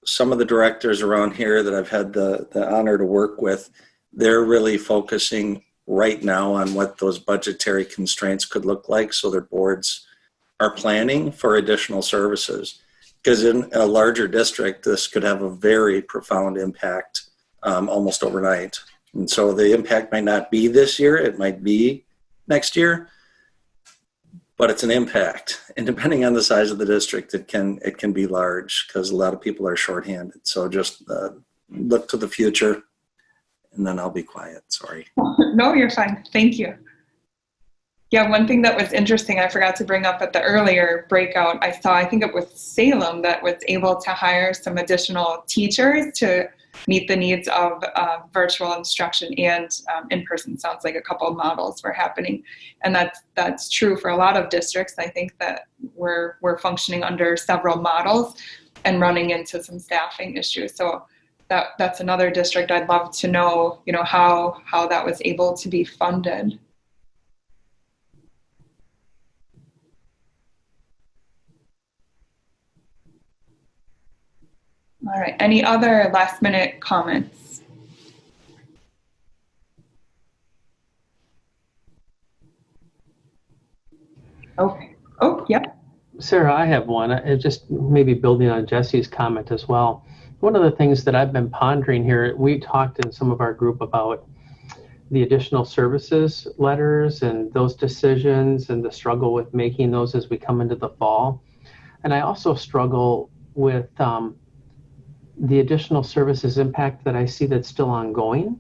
some of the directors around here that I've had the honor to work with, they're really focusing right now on what those budgetary constraints could look like, so their boards are planning for additional services. Because in a larger district, this could have a very profound impact almost overnight. And so the impact might not be this year, it might be next year, but it's an impact. And depending on the size of the district, it can be large because a lot of people are shorthanded. So just look to the future, and then I'll be quiet, sorry. No, you're fine, thank you. Yeah, one thing that was interesting, I forgot to bring up at the earlier breakout, I saw, I think it was Salem that was able to hire some additional teachers to meet the needs of virtual instruction and in-person. Sounds like a couple of models were happening. And that's true for a lot of districts. I think that we're functioning under several models and running into some staffing issues. So that's another district I'd love to know, how that was able to be funded. All right, any other last minute comments? Okay, oh, yep. Sarah, I have one, just maybe building on Jesse's comment as well. One of the things that I've been pondering here, we talked in some of our group about the additional services letters and those decisions and the struggle with making those as we come into the fall. And I also struggle with the additional services impact that I see that's still ongoing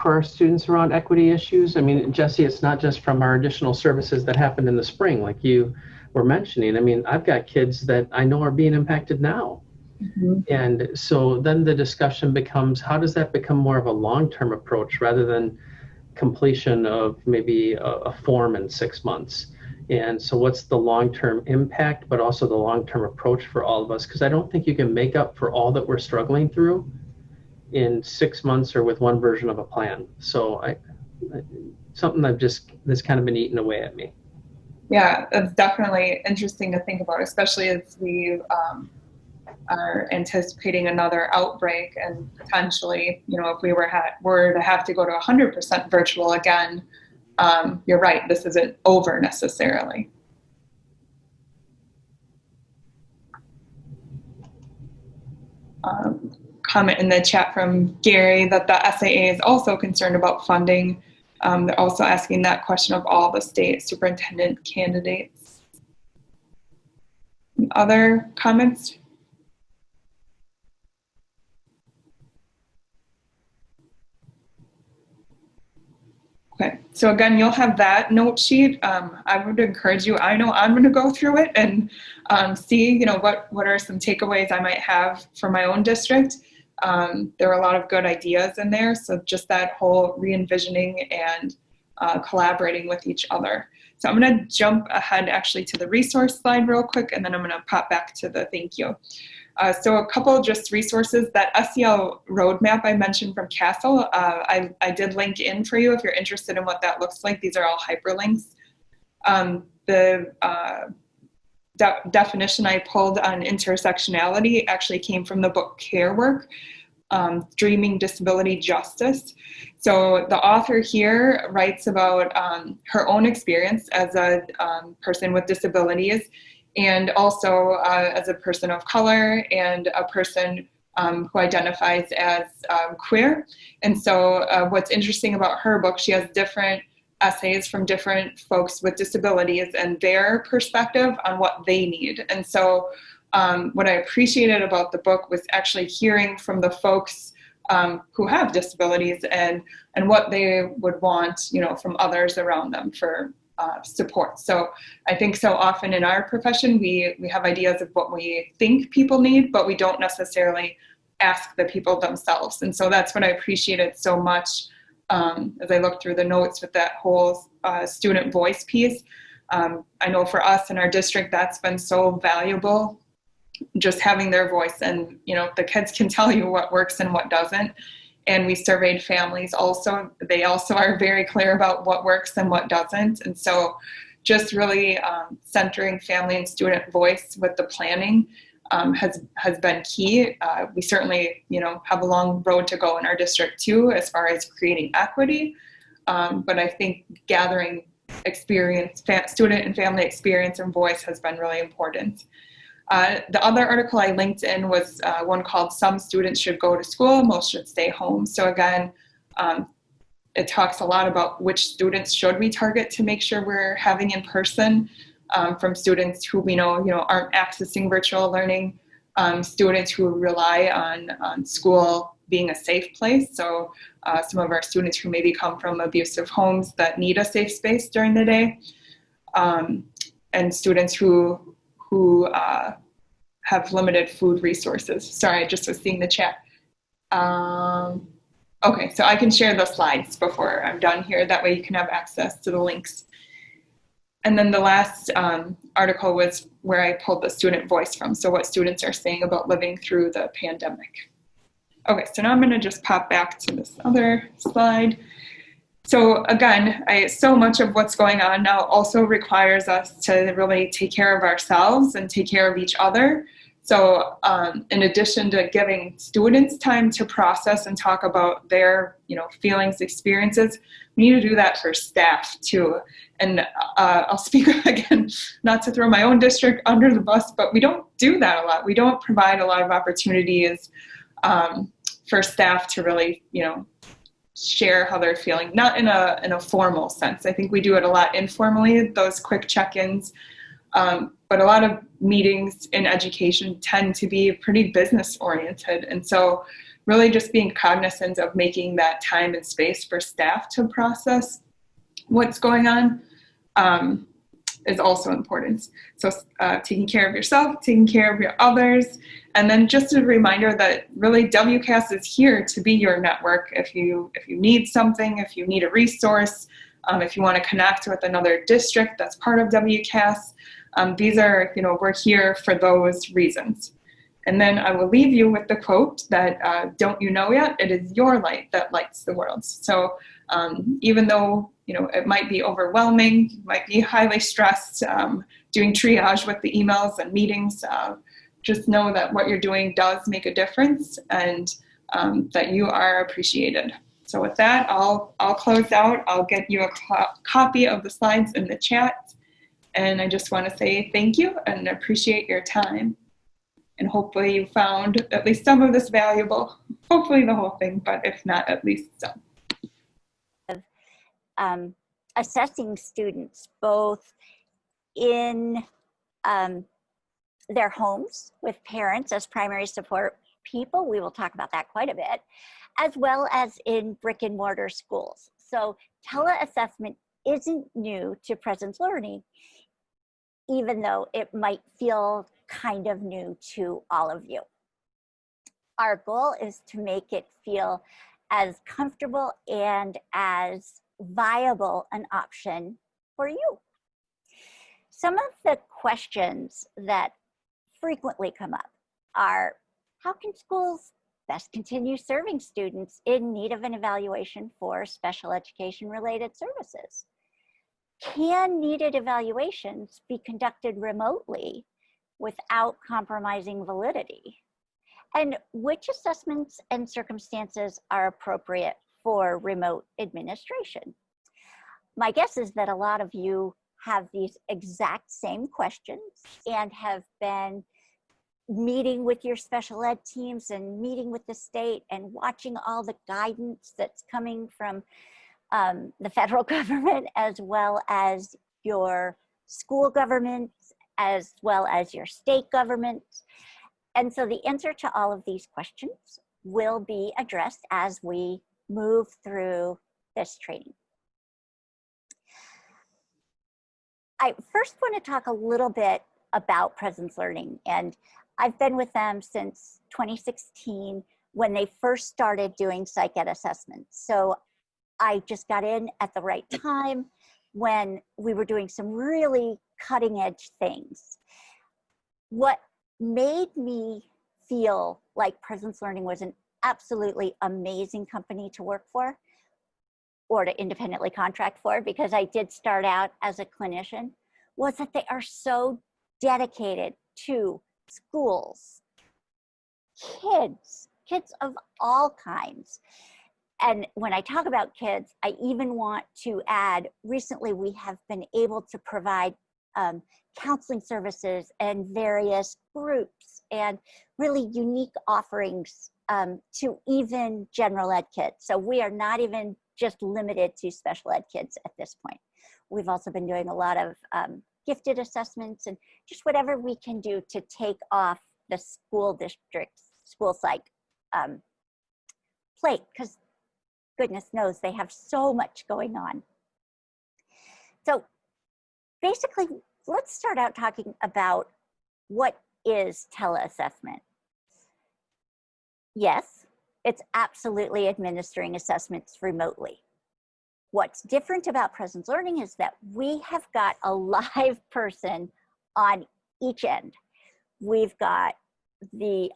for our students around equity issues. I mean, Jesse, it's not just from our additional services that happened in the spring, like you were mentioning. I mean, I've got kids that I know are being impacted now. Mm-hmm. And so then the discussion becomes, how does that become more of a long-term approach rather than completion of maybe a form in 6 months? And so what's the long-term impact, but also the long-term approach for all of us? Because I don't think you can make up for all that we're struggling through in 6 months or with one version of a plan. So something that's kind of been eating away at me. Yeah, that's definitely interesting to think about, especially as we are anticipating another outbreak and potentially, if we were to have to go to 100% virtual again. You're right, this isn't over necessarily. Comment in the chat from Gary that the SAA is also concerned about funding. They're also asking that question of all the state superintendent candidates. Other comments? Okay, so again, you'll have that note sheet. I would encourage you, I know I'm gonna go through it and see, what are some takeaways I might have for my own district. There are a lot of good ideas in there. So just that whole re-envisioning and collaborating with each other. So I'm gonna jump ahead actually to the resource slide real quick, and then I'm gonna pop back to the thank you. So a couple just resources, that SEL roadmap I mentioned from Castle, I did link in for you if you're interested in what that looks like. These are all hyperlinks. The definition I pulled on intersectionality actually came from the book Care Work, Dreaming Disability Justice. So the author here writes about her own experience as a person with disabilities, and also as a person of color and a person who identifies as queer. And so what's interesting about her book, she has different essays from different folks with disabilities and their perspective on what they need. And so what I appreciated about the book was actually hearing from the folks who have disabilities and what they would want, from others around them for support. So I think so often in our profession, we have ideas of what we think people need, but we don't necessarily ask the people themselves. And so that's what I appreciated so much as I looked through the notes with that whole student voice piece. I know for us in our district, that's been so valuable, just having their voice, and the kids can tell you what works and what doesn't. And we surveyed families also. They also are very clear about what works and what doesn't. And so just really centering family and student voice with the planning has been key. We certainly, have a long road to go in our district too, as far as creating equity. But I think gathering experience, student and family experience and voice has been really important. The other article I linked in was one called "Some Students Should Go to School, Most Should Stay Home." So again, it talks a lot about which students should we target to make sure we're having in person, from students who we know, aren't accessing virtual learning, students who rely on school being a safe place. So some of our students who maybe come from abusive homes that need a safe space during the day, and students who have limited food resources. Sorry, I just was seeing the chat. Okay, so I can share the slides before I'm done here. That way you can have access to the links. And then the last article was where I pulled the student voice from. So what students are saying about living through the pandemic. Okay, so now I'm gonna just pop back to this other slide. So again, so much of what's going on now also requires us to really take care of ourselves and take care of each other. So in addition to giving students time to process and talk about their feelings, experiences, we need to do that for staff too. And I'll speak again, not to throw my own district under the bus, but we don't do that a lot. We don't provide a lot of opportunities for staff to really, share how they're feeling, not in a formal sense. I think we do it a lot informally, those quick check-ins. But a lot of meetings in education tend to be pretty business oriented. And so really just being cognizant of making that time and space for staff to process what's going on is also important. So taking care of yourself, taking care of your others, and then just a reminder that really WCASS is here to be your network. If you need something, if you need a resource, if you want to connect with another district that's part of WCASS, these are, we're here for those reasons. And then I will leave you with the quote that, don't you know yet? It is your light that lights the world. So even though, it might be overwhelming, you might be highly stressed, doing triage with the emails and meetings, just know that what you're doing does make a difference, and that you are appreciated. So with that, I'll close out. I'll get you a copy of the slides in the chat. And I just want to say thank you and appreciate your time. And hopefully you found at least some of this valuable, hopefully the whole thing, but if not, at least some. Assessing students both in their homes with parents as primary support people, we will talk about that quite a bit, as well as in brick and mortar schools. So tele-assessment isn't new to presence learning, even though it might feel kind of new to all of you. Our goal is to make it feel as comfortable and as viable an option for you. Some of the questions that frequently come up are, how can schools best continue serving students in need of an evaluation for special education related services? Can needed evaluations be conducted remotely without compromising validity? And which assessments and circumstances are appropriate for remote administration? My guess is that a lot of you have these exact same questions and have been meeting with your special ed teams and meeting with the state and watching all the guidance that's coming from the federal government, as well as your school governments, as well as your state governments. And so the answer to all of these questions will be addressed as we move through this training. I first want to talk a little bit about presence learning, and I've been with them since 2016 when they first started doing psych ed assessments. So I just got in at the right time when we were doing some really cutting edge things. What made me feel like Presence Learning was an absolutely amazing company to work for or to independently contract for, because I did start out as a clinician, was that they are so dedicated to schools, kids of all kinds. And when I talk about kids, I even want to add, recently we have been able to provide counseling services and various groups and really unique offerings to even general ed kids. So we are not even just limited to special ed kids at this point. We've also been doing a lot of gifted assessments and just whatever we can do to take off the school district's school psych plate, because goodness knows they have so much going on. So basically, let's start out talking about what is Tele-Assessment. Yes, it's absolutely administering assessments remotely. What's different about Presence Learning is that we have got a live person on each end. We've got the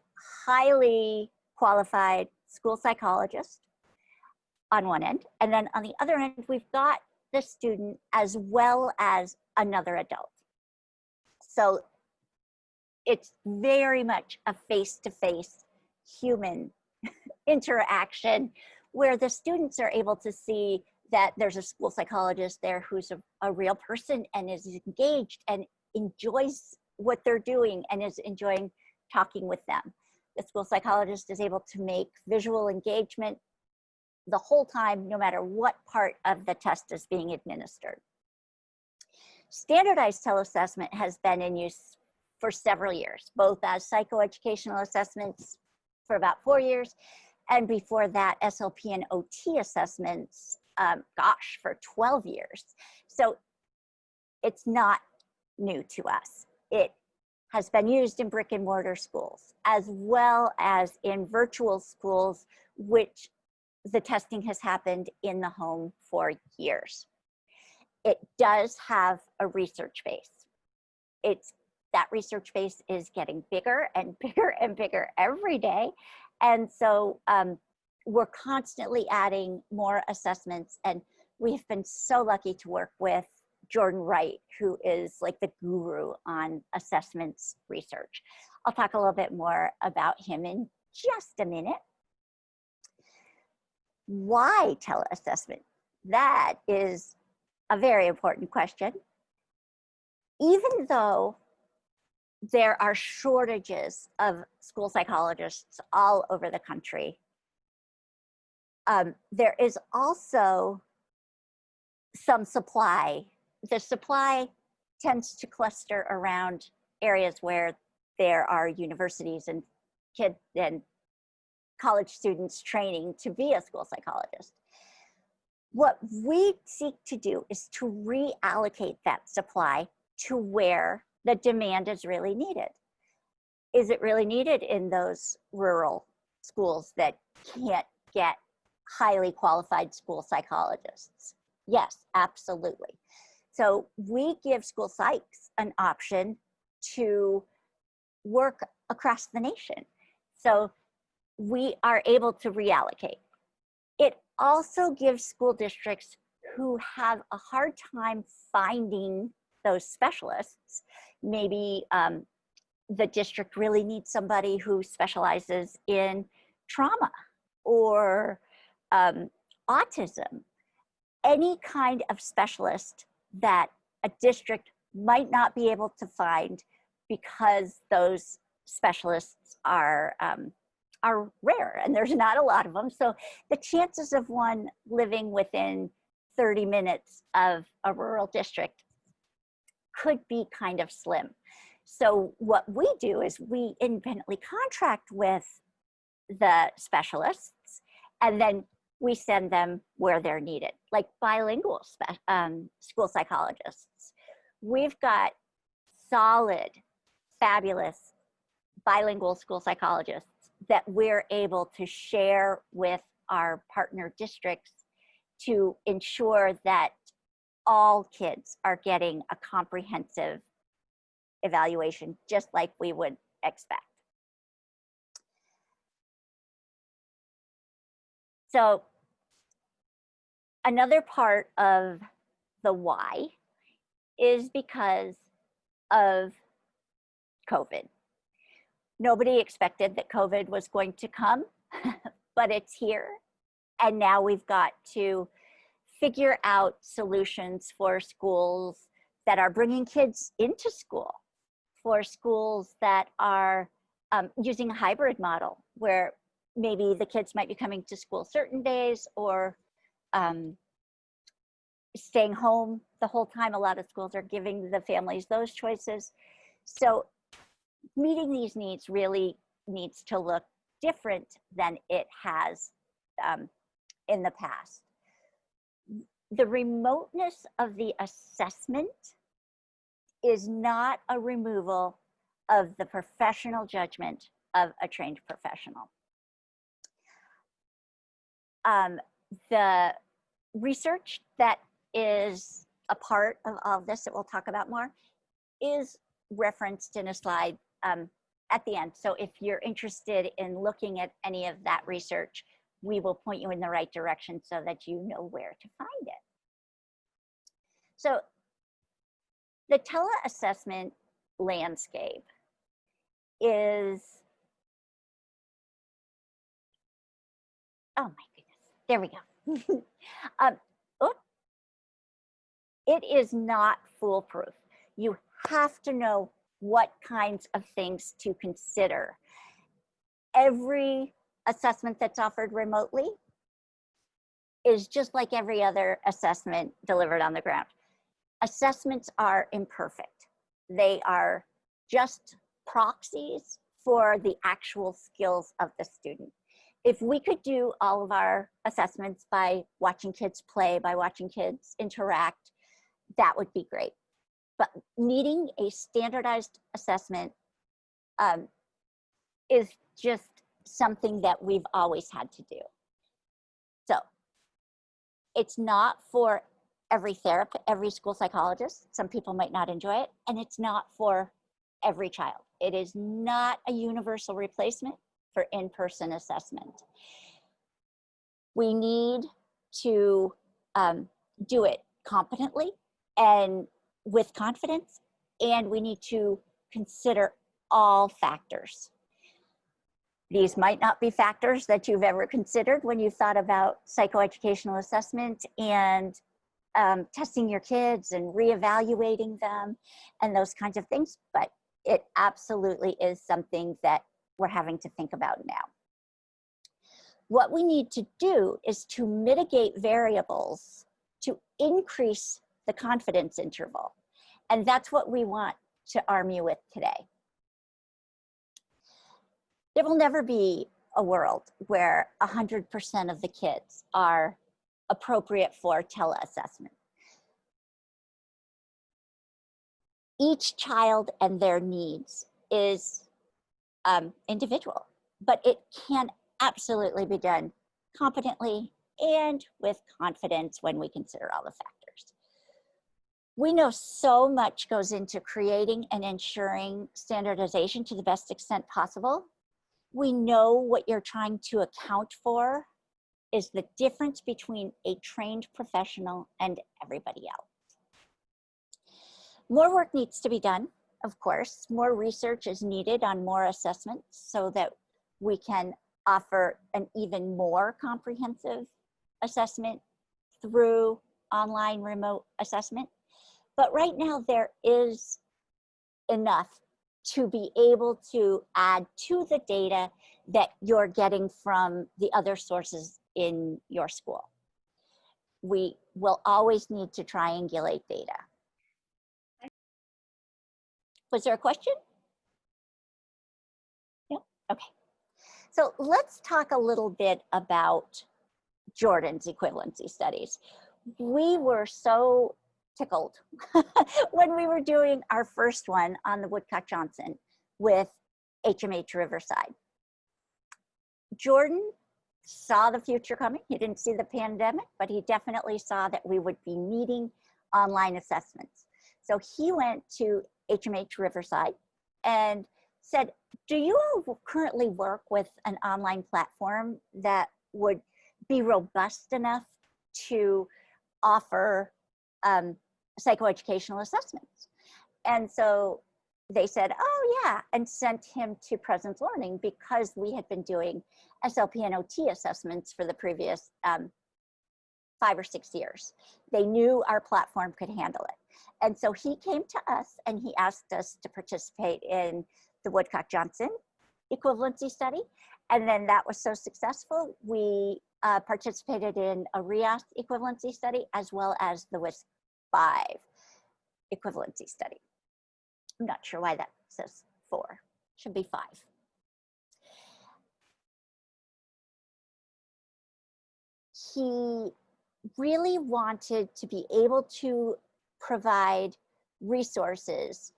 highly qualified school psychologist on one end, and then on the other end, we've got the student as well as another adult. So it's very much a face-to-face human interaction where the students are able to see that there's a school psychologist there who's a real person and is engaged and enjoys what they're doing and is enjoying talking with them. The school psychologist is able to make visual engagement the whole time, no matter what part of the test is being administered. Standardized tele-assessment has been in use for several years, both as psychoeducational assessments for about 4 years, and before that, SLP and OT assessments, for 12 years. So it's not new to us. It has been used in brick and mortar schools, as well as in virtual schools, which the testing has happened in the home for years. It does have a research base. That research base is getting bigger and bigger and bigger every day. And so we're constantly adding more assessments, and we've been so lucky to work with Jordan Wright, who is like the guru on assessments research. I'll talk a little bit more about him in just a minute. Why tele-assessment? That is a very important question. Even though there are shortages of school psychologists all over the country, there is also some supply. The supply tends to cluster around areas where there are universities and kids and college students training to be a school psychologist. What we seek to do is to reallocate that supply to where the demand is really needed. Is it really needed in those rural schools that can't get highly qualified school psychologists? Yes, absolutely. So we give school psychs an option to work across the nation. So we are able to reallocate. It also gives school districts who have a hard time finding those specialists. Maybe the district really needs somebody who specializes in trauma or autism, any kind of specialist that a district might not be able to find because those specialists are rare and there's not a lot of them. So the chances of one living within 30 minutes of a rural district could be kind of slim. So what we do is we independently contract with the specialists, and then we send them where they're needed, like bilingual school psychologists. We've got solid, fabulous bilingual school psychologists that we're able to share with our partner districts to ensure that all kids are getting a comprehensive evaluation, just like we would expect. So another part of the why is because of COVID. Nobody expected that COVID was going to come, but it's here. And now we've got to figure out solutions for schools that are bringing kids into school, for schools that are using a hybrid model where maybe the kids might be coming to school certain days or staying home the whole time. A lot of schools are giving the families those choices. So meeting these needs really needs to look different than it has in the past. The remoteness of the assessment is not a removal of the professional judgment of a trained professional. The research that is a part of all of this that we'll talk about more is referenced in a slide at the end. So if you're interested in looking at any of that research, we will point you in the right direction so that you know where to find it. So the tele-assessment landscape is, oh my goodness, there we go. It is not foolproof. You have to know what kinds of things to consider. Every assessment that's offered remotely is just like every other assessment delivered on the ground. Assessments are imperfect. They are just proxies for the actual skills of the student. If we could do all of our assessments by watching kids play, by watching kids interact, that would be great. But needing a standardized assessment is just something that we've always had to do. So it's not for every therapist, every school psychologist. Some people might not enjoy it, and it's not for every child. It is not a universal replacement for in-person assessment. We need to do it competently and with confidence, and we need to consider all factors. These might not be factors that you've ever considered when you thought about psychoeducational assessment and testing your kids and reevaluating them and those kinds of things, but it absolutely is something that we're having to think about now. What we need to do is to mitigate variables to increase the confidence interval. And that's what we want to arm you with today. There will never be a world where 100% of the kids are appropriate for tele-assessment. Each child and their needs is individual, but it can absolutely be done competently and with confidence when we consider all the factors. We know so much goes into creating and ensuring standardization to the best extent possible. We know what you're trying to account for is the difference between a trained professional and everybody else. More work needs to be done, of course. More research is needed on more assessments so that we can offer an even more comprehensive assessment through online remote assessment. But right now there is enough to be able to add to the data that you're getting from the other sources in your school. We will always need to triangulate data. Was there a question? No? Okay. So let's talk a little bit about Jordan's equivalency studies. We were so tickled when we were doing our first one on the Woodcock-Johnson with HMH Riverside. Jordan saw the future coming. He didn't see the pandemic, but he definitely saw that we would be needing online assessments. So he went to HMH Riverside and said, do you all currently work with an online platform that would be robust enough to offer psychoeducational assessments? And so they said, oh yeah, and sent him to Presence Learning because we had been doing SLP and OT assessments for the previous 5 or 6 years. They knew our platform could handle it. And so he came to us and he asked us to participate in the Woodcock-Johnson equivalency study. And then that was so successful, we participated in a RIAS equivalency study as well as the WCASS 5 equivalency study. I'm not sure why that says 4, should be 5. He really wanted to be able to provide resources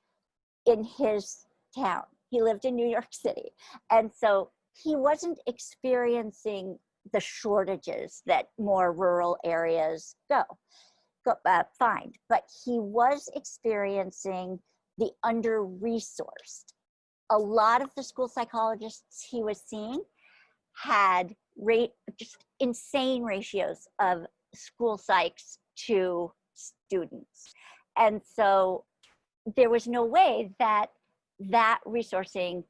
in his town. He lived in New York City. And so he wasn't experiencing the shortages that more rural areas find, but he was experiencing the under-resourced. A lot of the school psychologists he was seeing had just insane ratios of school psychs to students. And so there was no way that that resourcing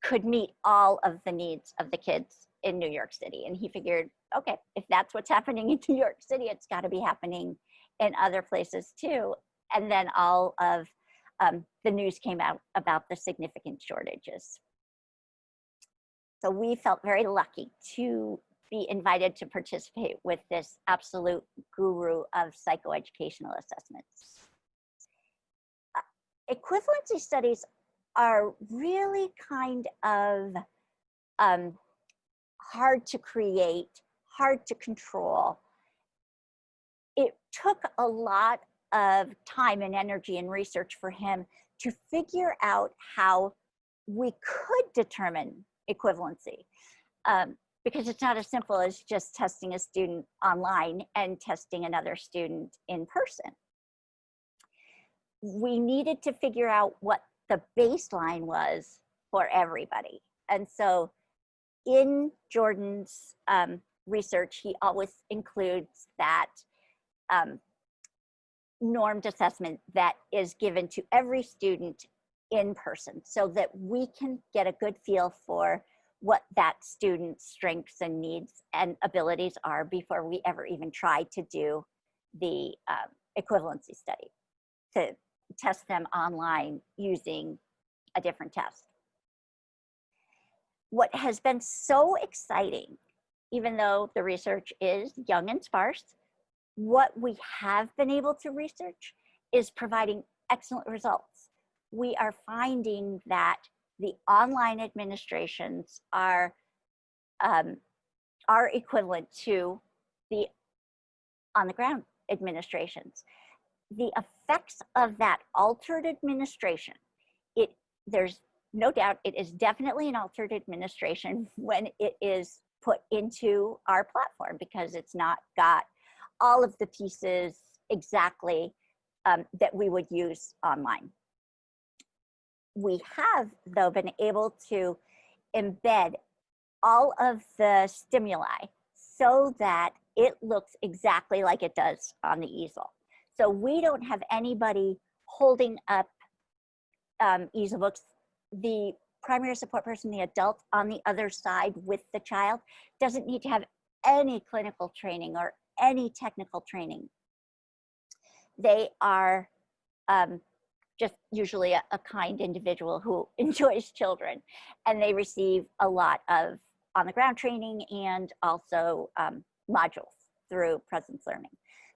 could meet all of the needs of the kids in New York City. And he figured, okay, if that's what's happening in New York City, it's got to be happening in other places too. And then all of the news came out about the significant shortages. So we felt very lucky to be invited to participate with this absolute guru of psychoeducational assessments. Equivalency studies are really kind of hard to create, hard to control. It took a lot of time and energy and research for him to figure out how we could determine equivalency, because it's not as simple as just testing a student online and testing another student in person. We needed to figure out what the baseline was for everybody. And so in Jordan's research, he always includes that normed assessment that is given to every student in person so that we can get a good feel for what that student's strengths and needs and abilities are before we ever even try to do the equivalency study, to test them online using a different test. What has been so exciting, even though the research is young and sparse, what we have been able to research is providing excellent results. We are finding that the online administrations are equivalent to the on-the-ground administrations. The effects of that altered administration, there's no doubt it is definitely an altered administration when it is put into our platform because it's not got all of the pieces exactly that we would use online. We have, though, been able to embed all of the stimuli so that it looks exactly like it does on the easel. So we don't have anybody holding up easel books. The primary support person, the adult on the other side with the child, doesn't need to have any clinical training or any technical training. They are just usually a kind individual who enjoys children, and they receive a lot of on-the-ground training and also modules through Presence Learning.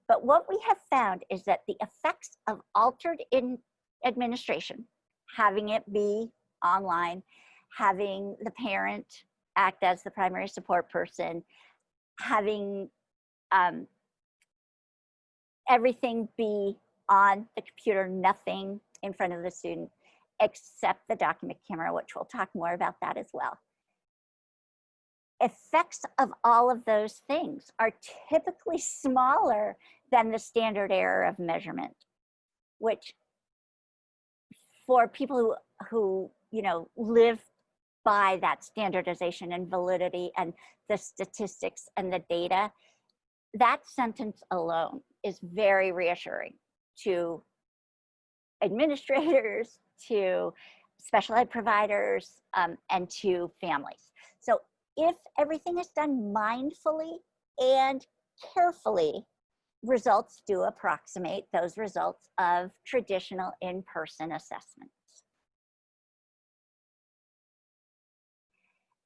But what we have found is that the effects of altered administration, having it be online, having the parent act as the primary support person, having everything be on the computer, nothing in front of the student except the document camera, which we'll talk more about that as well. Effects of all of those things are typically smaller than the standard error of measurement, which for people who live by that standardization and validity and the statistics and the data, that sentence alone is very reassuring to administrators, to special ed providers, and to families. So if everything is done mindfully and carefully, results do approximate those results of traditional in-person assessments.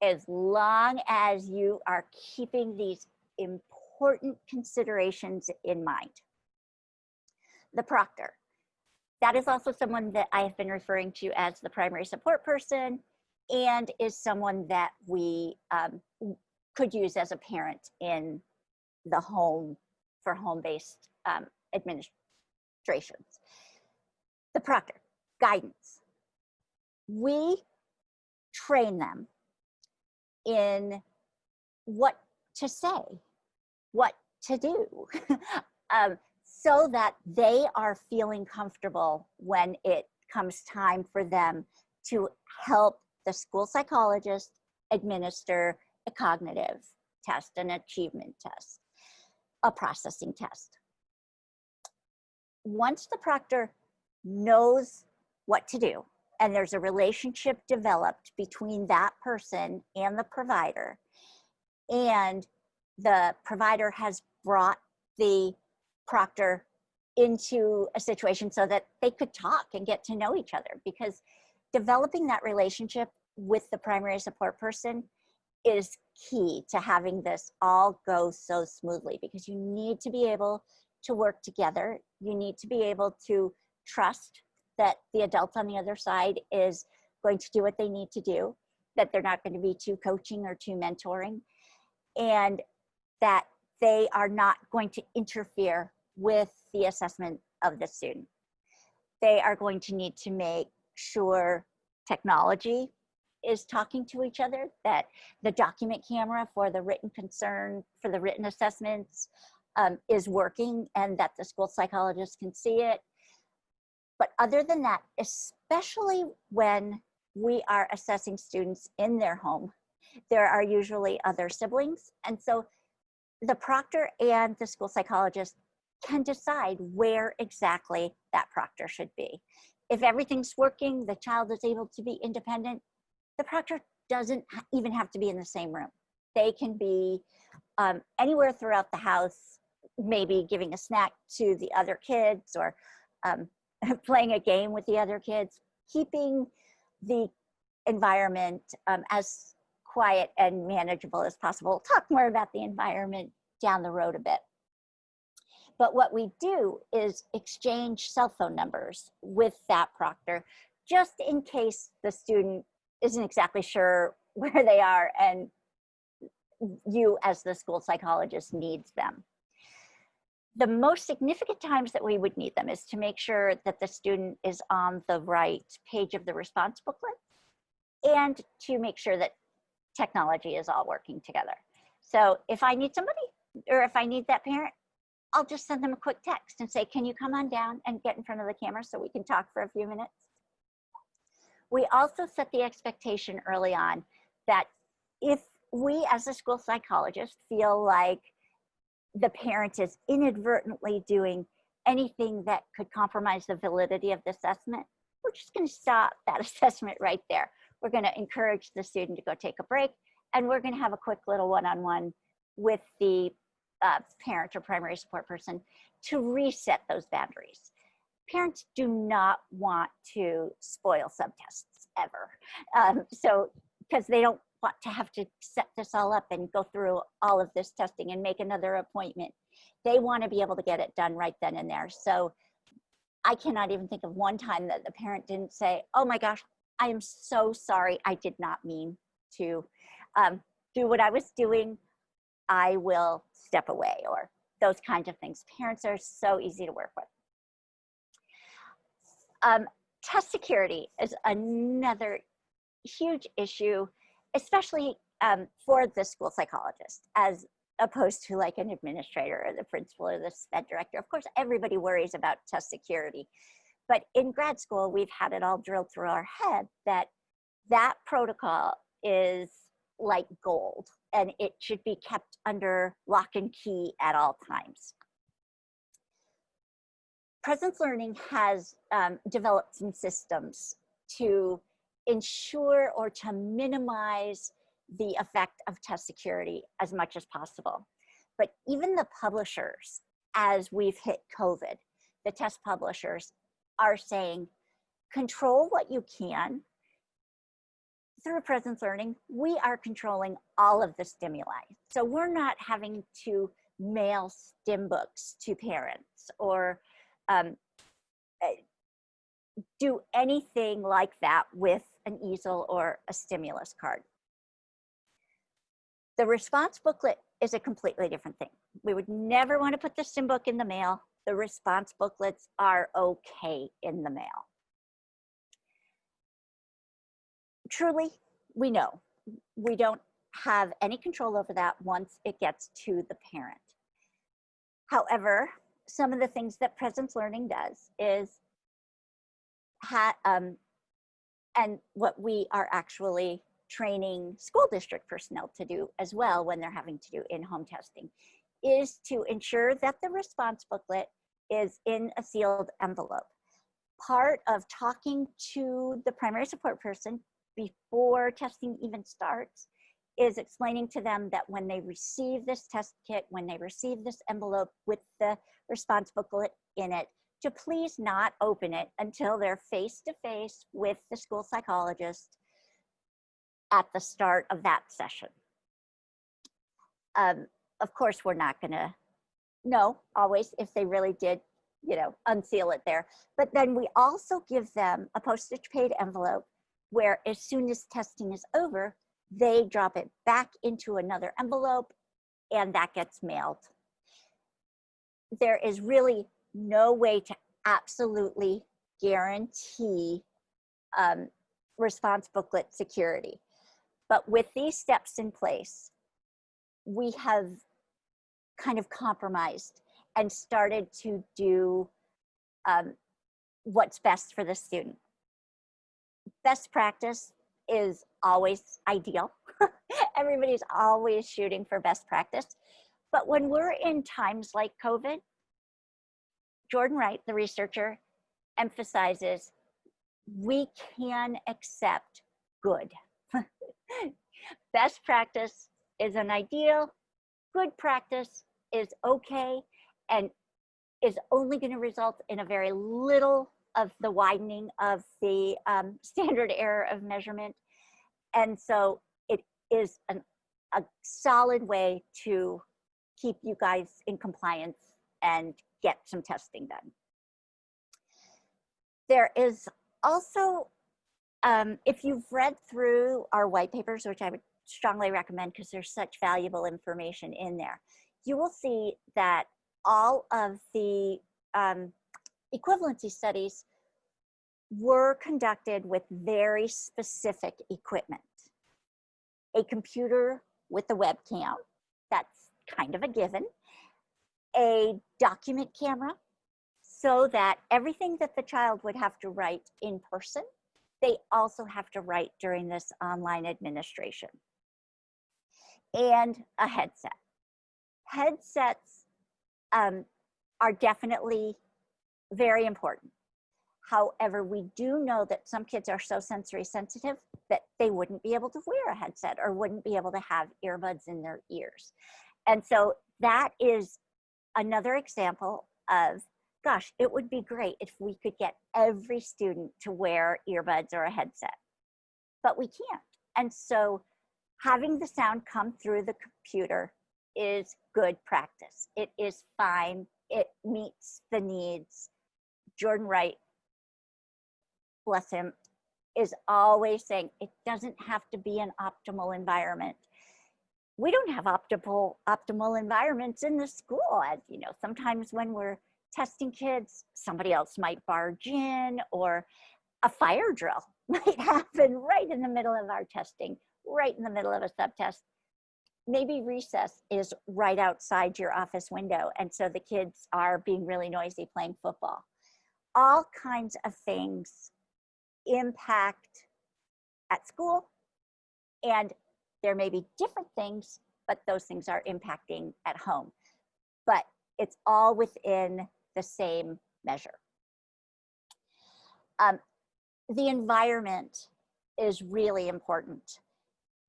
As long as you are keeping these important considerations in mind. The proctor. That is also someone that I have been referring to as the primary support person, and is someone that we could use as a parent in the home for home-based administrations. The proctor, guidance. We train them in what to say, what to do, so that they are feeling comfortable when it comes time for them to help the school psychologist administer a cognitive test, an achievement test, a processing test. Once the proctor knows what to do, and there's a relationship developed between that person and the provider, and the provider has brought the proctor into a situation so that they could talk and get to know each other, because developing that relationship with the primary support person is key to having this all go so smoothly, because you need to be able to work together. You need to be able to trust that the adult on the other side is going to do what they need to do, that they're not going to be too coaching or too mentoring, and that they are not going to interfere with the assessment of the student. They are going to need to make sure technology is talking to each other, that the document camera for the written concern, for the written assessments is working, and that the school psychologist can see it. But other than that, especially when we are assessing students in their home, there are usually other siblings. And so the proctor and the school psychologist can decide where exactly that proctor should be. If everything's working, the child is able to be independent, the proctor doesn't even have to be in the same room. They can be anywhere throughout the house, maybe giving a snack to the other kids, or playing a game with the other kids, keeping the environment as quiet and manageable as possible. We'll talk more about the environment down the road a bit. But what we do is exchange cell phone numbers with that proctor, just in case the student isn't exactly sure where they are and you as the school psychologist needs them. The most significant times that we would need them is to make sure that the student is on the right page of the response booklet, and to make sure that technology is all working together. So if I need somebody, or if I need that parent, I'll just send them a quick text and say, can you come on down and get in front of the camera so we can talk for a few minutes? We also set the expectation early on that if we as a school psychologist feel like the parent is inadvertently doing anything that could compromise the validity of the assessment, we're just going to stop that assessment right there. We're going to encourage the student to go take a break, and we're going to have a quick little one-on-one with the parent or primary support person to reset those boundaries. Parents do not want to spoil subtests ever. Because they don't want to have to set this all up and go through all of this testing and make another appointment. They want to be able to get it done right then and there. So I cannot even think of one time that the parent didn't say, oh my gosh, I am so sorry. I did not mean to do what I was doing. I will step away, or those kinds of things. Parents are so easy to work with. Test security is another huge issue, especially for the school psychologist, as opposed to like an administrator or the principal or the SPED director. Of course, everybody worries about test security, but in grad school, we've had it all drilled through our head that that protocol is like gold, and it should be kept under lock and key at all times. Presence Learning has developed some systems to ensure or to minimize the effect of test security as much as possible. But even the publishers, as we've hit COVID, the test publishers are saying, control what you can. Through Presence Learning, we are controlling all of the stimuli. So we're not having to mail stim books to parents or do anything like that with an easel or a stimulus card. The response booklet is a completely different thing. We would never want to put the stim book in the mail. The response booklets are okay in the mail. Truly, we know we don't have any control over that once it gets to the parent. However, some of the things that Presence Learning does is, and what we are actually training school district personnel to do as well when they're having to do in-home testing, is to ensure that the response booklet is in a sealed envelope. Part of talking to the primary support person before testing even starts is explaining to them that when they receive this test kit, when they receive this envelope with the response booklet in it, to please not open it until they're face-to-face with the school psychologist at the start of that session. Of course, we're not gonna know always if they really did, unseal it there. But then we also give them a postage paid envelope where as soon as testing is over, they drop it back into another envelope and that gets mailed. There is really no way to absolutely guarantee response booklet security. But with these steps in place, we have kind of compromised and started to do what's best for the student. Best practice is always ideal. Everybody's always shooting for best practice. But when we're in times like COVID, Jordan Wright, the researcher, emphasizes we can accept good. Best practice is an ideal, good practice is okay, and is only going to result in a very little of the widening of the standard error of measurement. And so it is a solid way to keep you guys in compliance and get some testing done. There is also, if you've read through our white papers, which I would strongly recommend because there's such valuable information in there, you will see that all of the equivalency studies were conducted with very specific equipment. A computer with a webcam, that's kind of a given. A document camera, so that everything that the child would have to write in person, they also have to write during this online administration. And a headset. Headsets are definitely very important. However, we do know that some kids are so sensory sensitive that they wouldn't be able to wear a headset or wouldn't be able to have earbuds in their ears. And so that is another example of, gosh, it would be great if we could get every student to wear earbuds or a headset, but we can't. And so having the sound come through the computer is good practice. It is fine. It meets the needs. Jordan Wright, bless him, is always saying it doesn't have to be an optimal environment. We don't have optimal environments in the school. As you know, sometimes when we're testing kids, somebody else might barge in, or a fire drill might happen right in the middle of our testing, right in the middle of a subtest. Maybe recess is right outside your office window, and so the kids are being really noisy playing football. All kinds of things impact at school, and there may be different things, but those things are impacting at home. But it's all within the same measure. The environment is really important.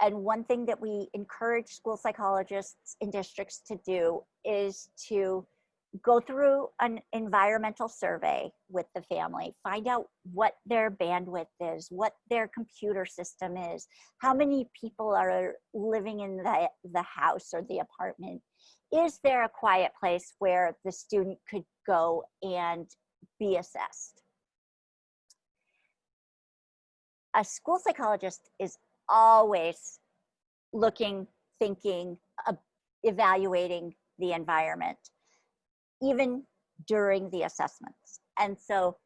And one thing that we encourage school psychologists in districts to do is to go through an environmental survey with the family, find out what their bandwidth is, what their computer system is, how many people are living in the house or the apartment. Is there a quiet place where the student could go and be assessed? A school psychologist is always looking, thinking, evaluating the environment, even during the assessments. And so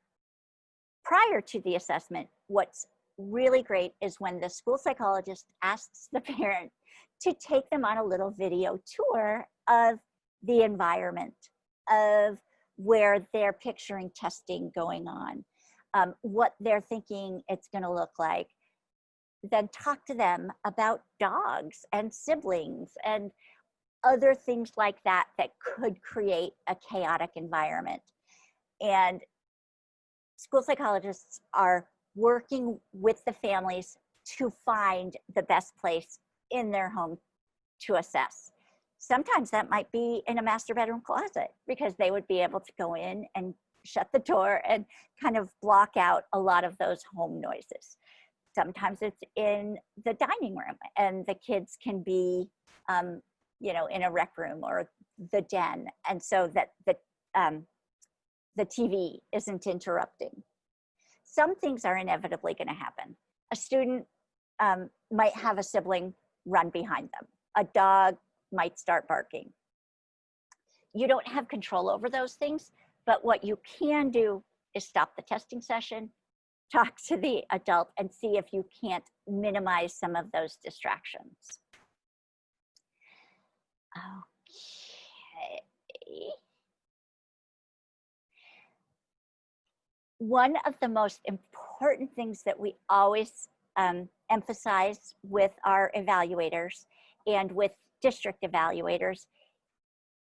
prior to the assessment, what's really great is when the school psychologist asks the parent to take them on a little video tour of the environment, of where they're picturing testing going on, what they're thinking it's going to look like. Then talk to them about dogs and siblings and other things like that that could create a chaotic environment. And school psychologists are working with the families to find the best place in their home to assess. Sometimes that might be in a master bedroom closet, because they would be able to go in and shut the door and kind of block out a lot of those home noises. Sometimes it's in the dining room and the kids can be, you know, in a rec room or the den. And so that the TV isn't interrupting. Some things are inevitably going to happen. A student might have a sibling run behind them. A dog might start barking. You don't have control over those things, but what you can do is stop the testing session, talk to the adult, and see if you can't minimize some of those distractions. Okay. One of the most important things that we always emphasize with our evaluators and with district evaluators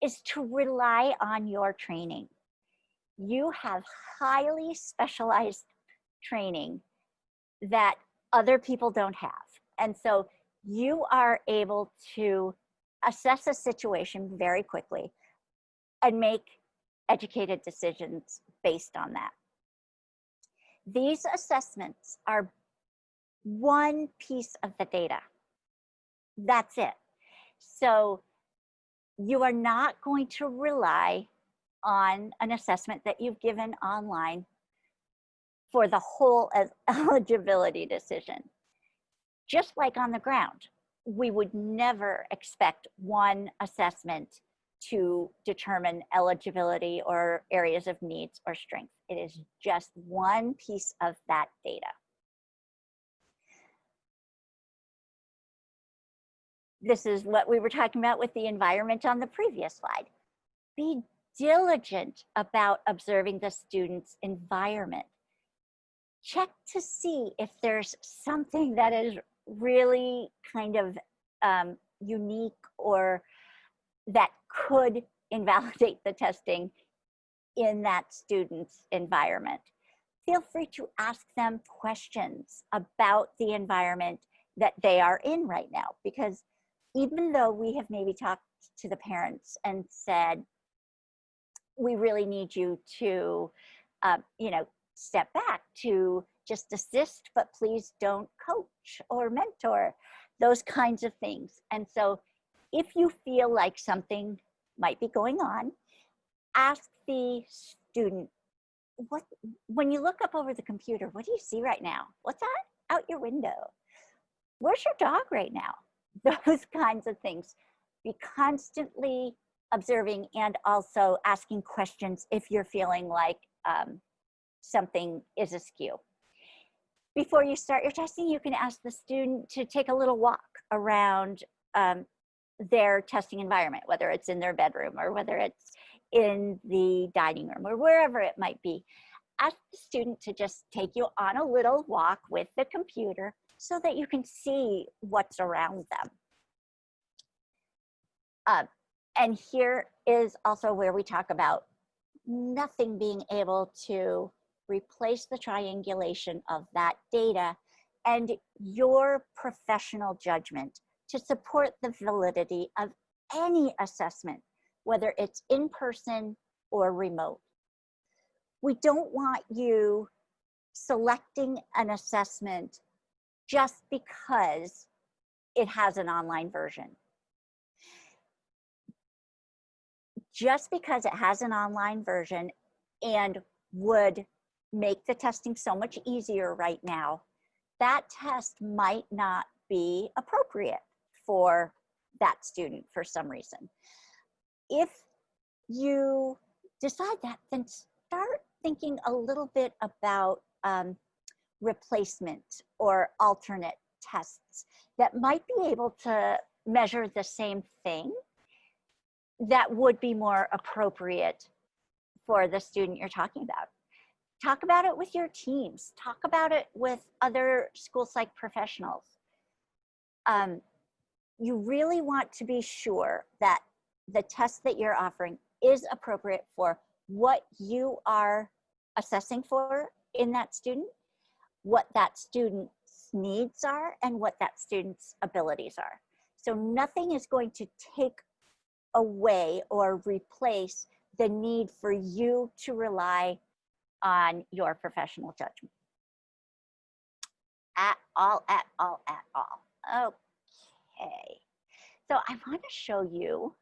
is to rely on your training. You have highly specialized training that other people don't have. And so you are able to assess a situation very quickly and make educated decisions based on that. These assessments are one piece of the data. That's it. So you are not going to rely on an assessment that you've given online for the whole eligibility decision. Just like on the ground, we would never expect one assessment to determine eligibility or areas of needs or strength. It is just one piece of that data. This is what we were talking about with the environment on the previous slide. Be diligent about observing the student's environment. Check to see if there's something that is really kind of unique or that could invalidate the testing in that student's environment. Feel free to ask them questions about the environment that they are in right now, because even though we have maybe talked to the parents and said, we really need you to, you know, step back to just assist, but please don't coach or mentor, those kinds of things. And so if you feel like something might be going on, ask the student, when you look up over the computer, what do you see right now? What's that out your window? Where's your dog right now? Those kinds of things. Be constantly observing and also asking questions if you're feeling like something is askew. Before you start your testing, you can ask the student to take a little walk around their testing environment, whether it's in their bedroom or whether it's in the dining room or wherever it might be. Ask the student to just take you on a little walk with the computer so that you can see what's around them. And here is also where we talk about nothing being able to replace the triangulation of that data and your professional judgment to support the validity of any assessment, whether it's in person or remote. We don't want you selecting an assessment just because it has an online version. Just because it has an online version and would make the testing so much easier right now, that test might not be appropriate for that student for some reason. If you decide that, then start thinking a little bit about replacement or alternate tests that might be able to measure the same thing that would be more appropriate for the student you're talking about. Talk about it with your teams. Talk about it with other school psych professionals. You really want to be sure that the test that you're offering is appropriate for what you are assessing for in that student, what that student's needs are, and what that student's abilities are. So nothing is going to take away or replace the need for you to rely on your professional judgment. At all. Okay. So I want to show you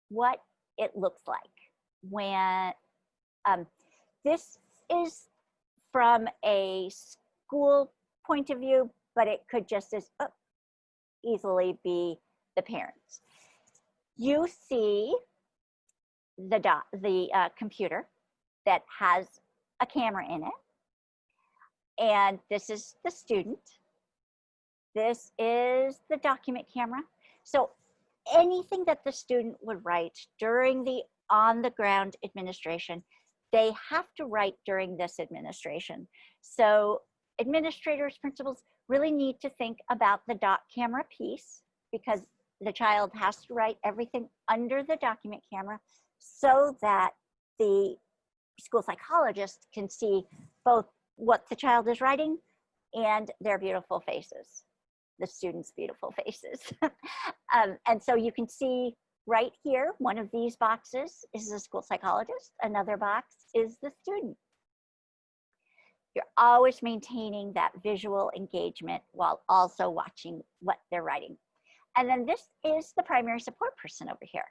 what it looks like when this is from a school point of view, but it could just as easily be the parents. You see the computer that has a camera in it, and this is the student. This is the document camera. So anything that the student would write during the on-the-ground administration, they have to write during this administration. So administrators, principals really need to think about the dot camera piece, because the child has to write everything under the document camera so that the school psychologist can see both what the child is writing and their beautiful faces, the students' beautiful faces. And so you can see right here, one of these boxes is the school psychologist, another box is the student. You're always maintaining that visual engagement while also watching what they're writing. And then this is the primary support person over here.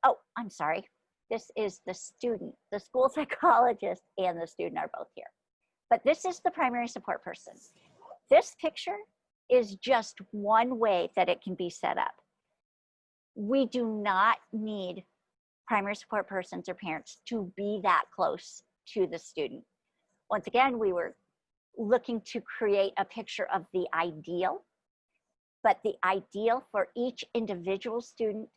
Oh, I'm sorry. This is the student. The school psychologist and the student are both here. But this is the primary support person. This picture is just one way that it can be set up. We do not need primary support persons or parents to be that close to the student. Once again, we were looking to create a picture of the ideal, but the ideal for each individual student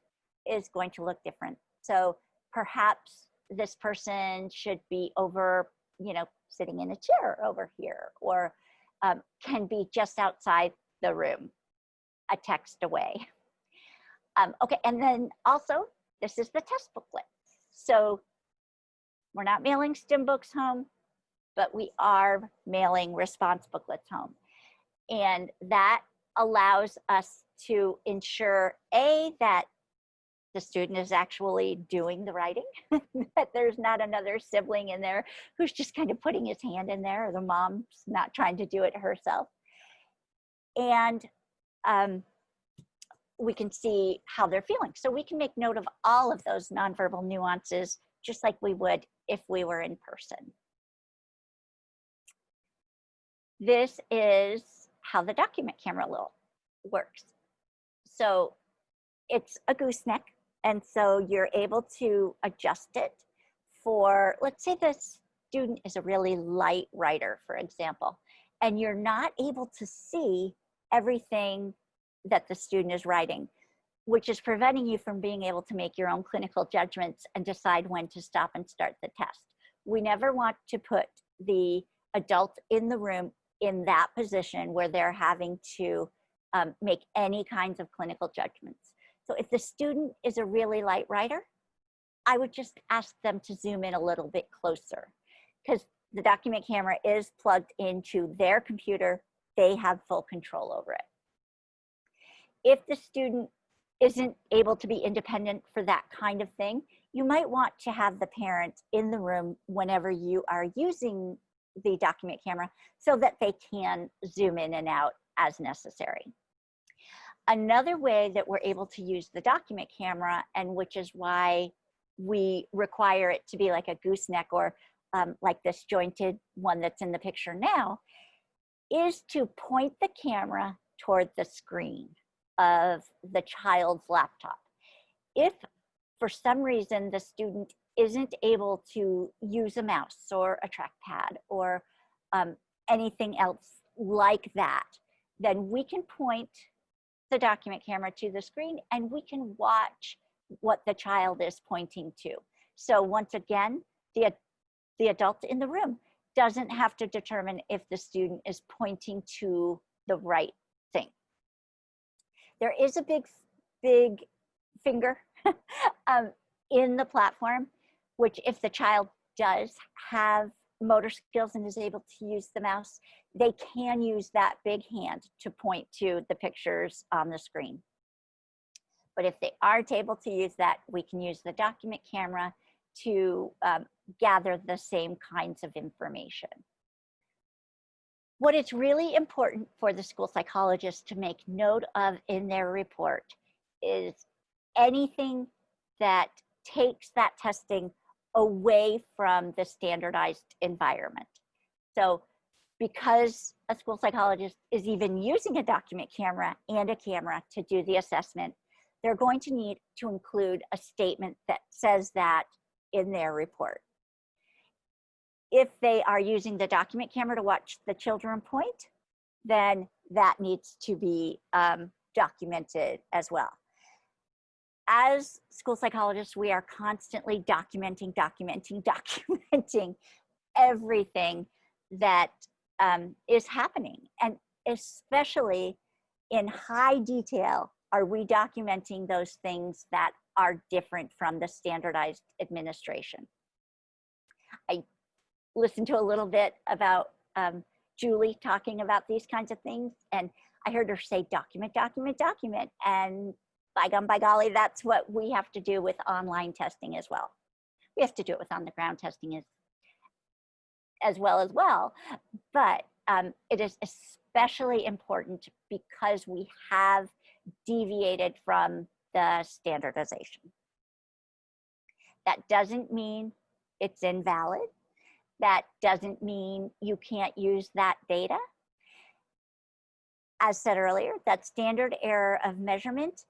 is going to look different. So perhaps this person should be over, sitting in a chair over here, or can be just outside the room, a text away. Okay, and then also, this is the test booklet. So we're not mailing STEM books home, but we are mailing response booklets home. And that allows us to ensure, A, that the student is actually doing the writing, that there's not another sibling in there who's just kind of putting his hand in there, or the mom's not trying to do it herself. And we can see how they're feeling. So we can make note of all of those nonverbal nuances, just like we would if we were in person. This is how the document camera works. So it's a gooseneck, and so you're able to adjust it for, let's say the student is a really light writer, for example, and you're not able to see everything that the student is writing, which is preventing you from being able to make your own clinical judgments and decide when to stop and start the test. We never want to put the adult in the room in that position where they're having to make any kinds of clinical judgments. So if the student is a really light writer, I would just ask them to zoom in a little bit closer, because the document camera is plugged into their computer. They have full control over it. If the student isn't able to be independent for that kind of thing, you might want to have the parent in the room whenever you are using the document camera so that they can zoom in and out as necessary. Another way that we're able to use the document camera, and which is why we require it to be like a gooseneck or like this jointed one that's in the picture now, is to point the camera toward the screen of the child's laptop. If for some reason the student isn't able to use a mouse or a trackpad or anything else like that, then we can point the document camera to the screen and we can watch what the child is pointing to. So once again, the adult in the room doesn't have to determine if the student is pointing to the right thing. There is a big finger in the platform, which if the child does have motor skills and is able to use the mouse, they can use that big hand to point to the pictures on the screen. But if they aren't able to use that, we can use the document camera to gather the same kinds of information. What is really important for the school psychologist to make note of in their report is anything that takes that testing away from the standardized environment. So because a school psychologist is even using a document camera and a camera to do the assessment, they're going to need to include a statement that says that in their report. If they are using the document camera to watch the children point, then that needs to be documented as well. As school psychologists, we are constantly documenting everything that is happening. And especially in high detail, are we documenting those things that are different from the standardized administration. I listened to a little bit about Julie talking about these kinds of things, and I heard her say document, document, document, and by gum, by golly, that's what we have to do with online testing as well. We have to do it with on-the-ground testing as well, but it is especially important because we have deviated from the standardization. That doesn't mean it's invalid. That doesn't mean you can't use that data. As said earlier, that standard error of measurement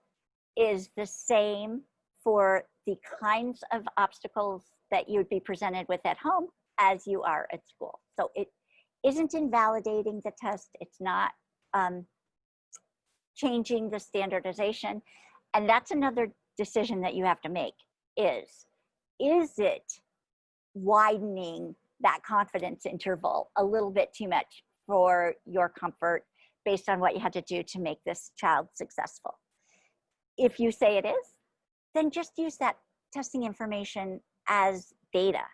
is the same for the kinds of obstacles that you'd be presented with at home as you are at school. So it isn't invalidating the test. It's not changing the standardization. And that's another decision that you have to make is it widening that confidence interval a little bit too much for your comfort based on what you had to do to make this child successful? If you say it is, then just use that testing information as data.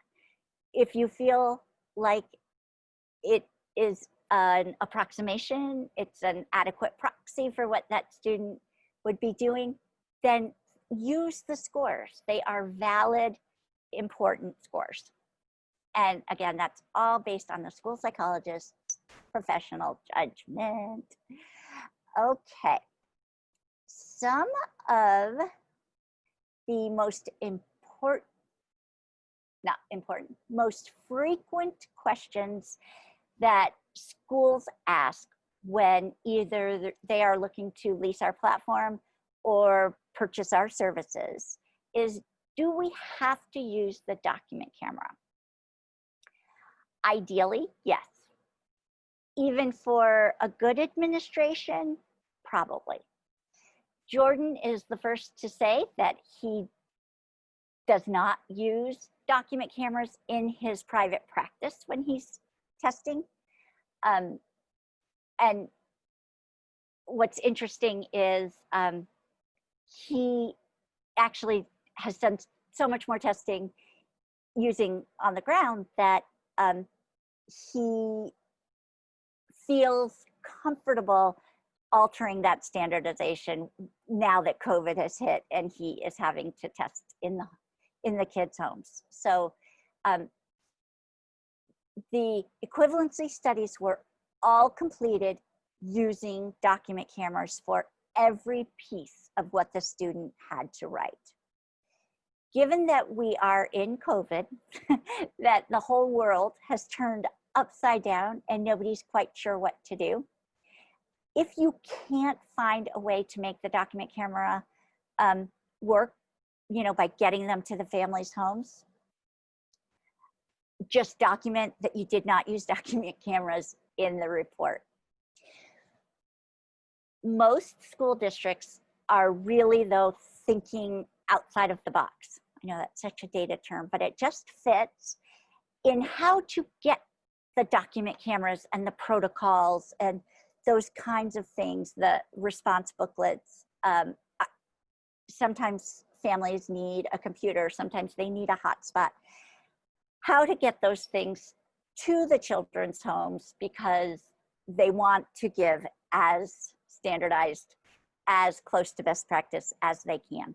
If you feel like it is an approximation, it's an adequate proxy for what that student would be doing, then use the scores. They are valid, important scores. And again, that's all based on the school psychologist's professional judgment. Okay. Some of the most most frequent questions that schools ask when either they are looking to lease our platform or purchase our services is, do we have to use the document camera? Ideally, yes. Even for a good administration, probably. Jordan is the first to say that he does not use document cameras in his private practice when he's testing. And what's interesting is he actually has done so much more testing using on the ground that he feels comfortable altering that standardization now that COVID has hit and he is having to test in the kids' homes. So the equivalency studies were all completed using document cameras for every piece of what the student had to write. Given that we are in COVID, that the whole world has turned upside down and nobody's quite sure what to do, if you can't find a way to make the document camera work, by getting them to the families' homes, just document that you did not use document cameras in the report. Most school districts are really, though, thinking outside of the box. I know that's such a dated term, but it just fits in how to get the document cameras and the protocols and those kinds of things, the response booklets. Sometimes families need a computer, sometimes they need a hotspot. How to get those things to the children's homes because they want to give as standardized, as close to best practice as they can.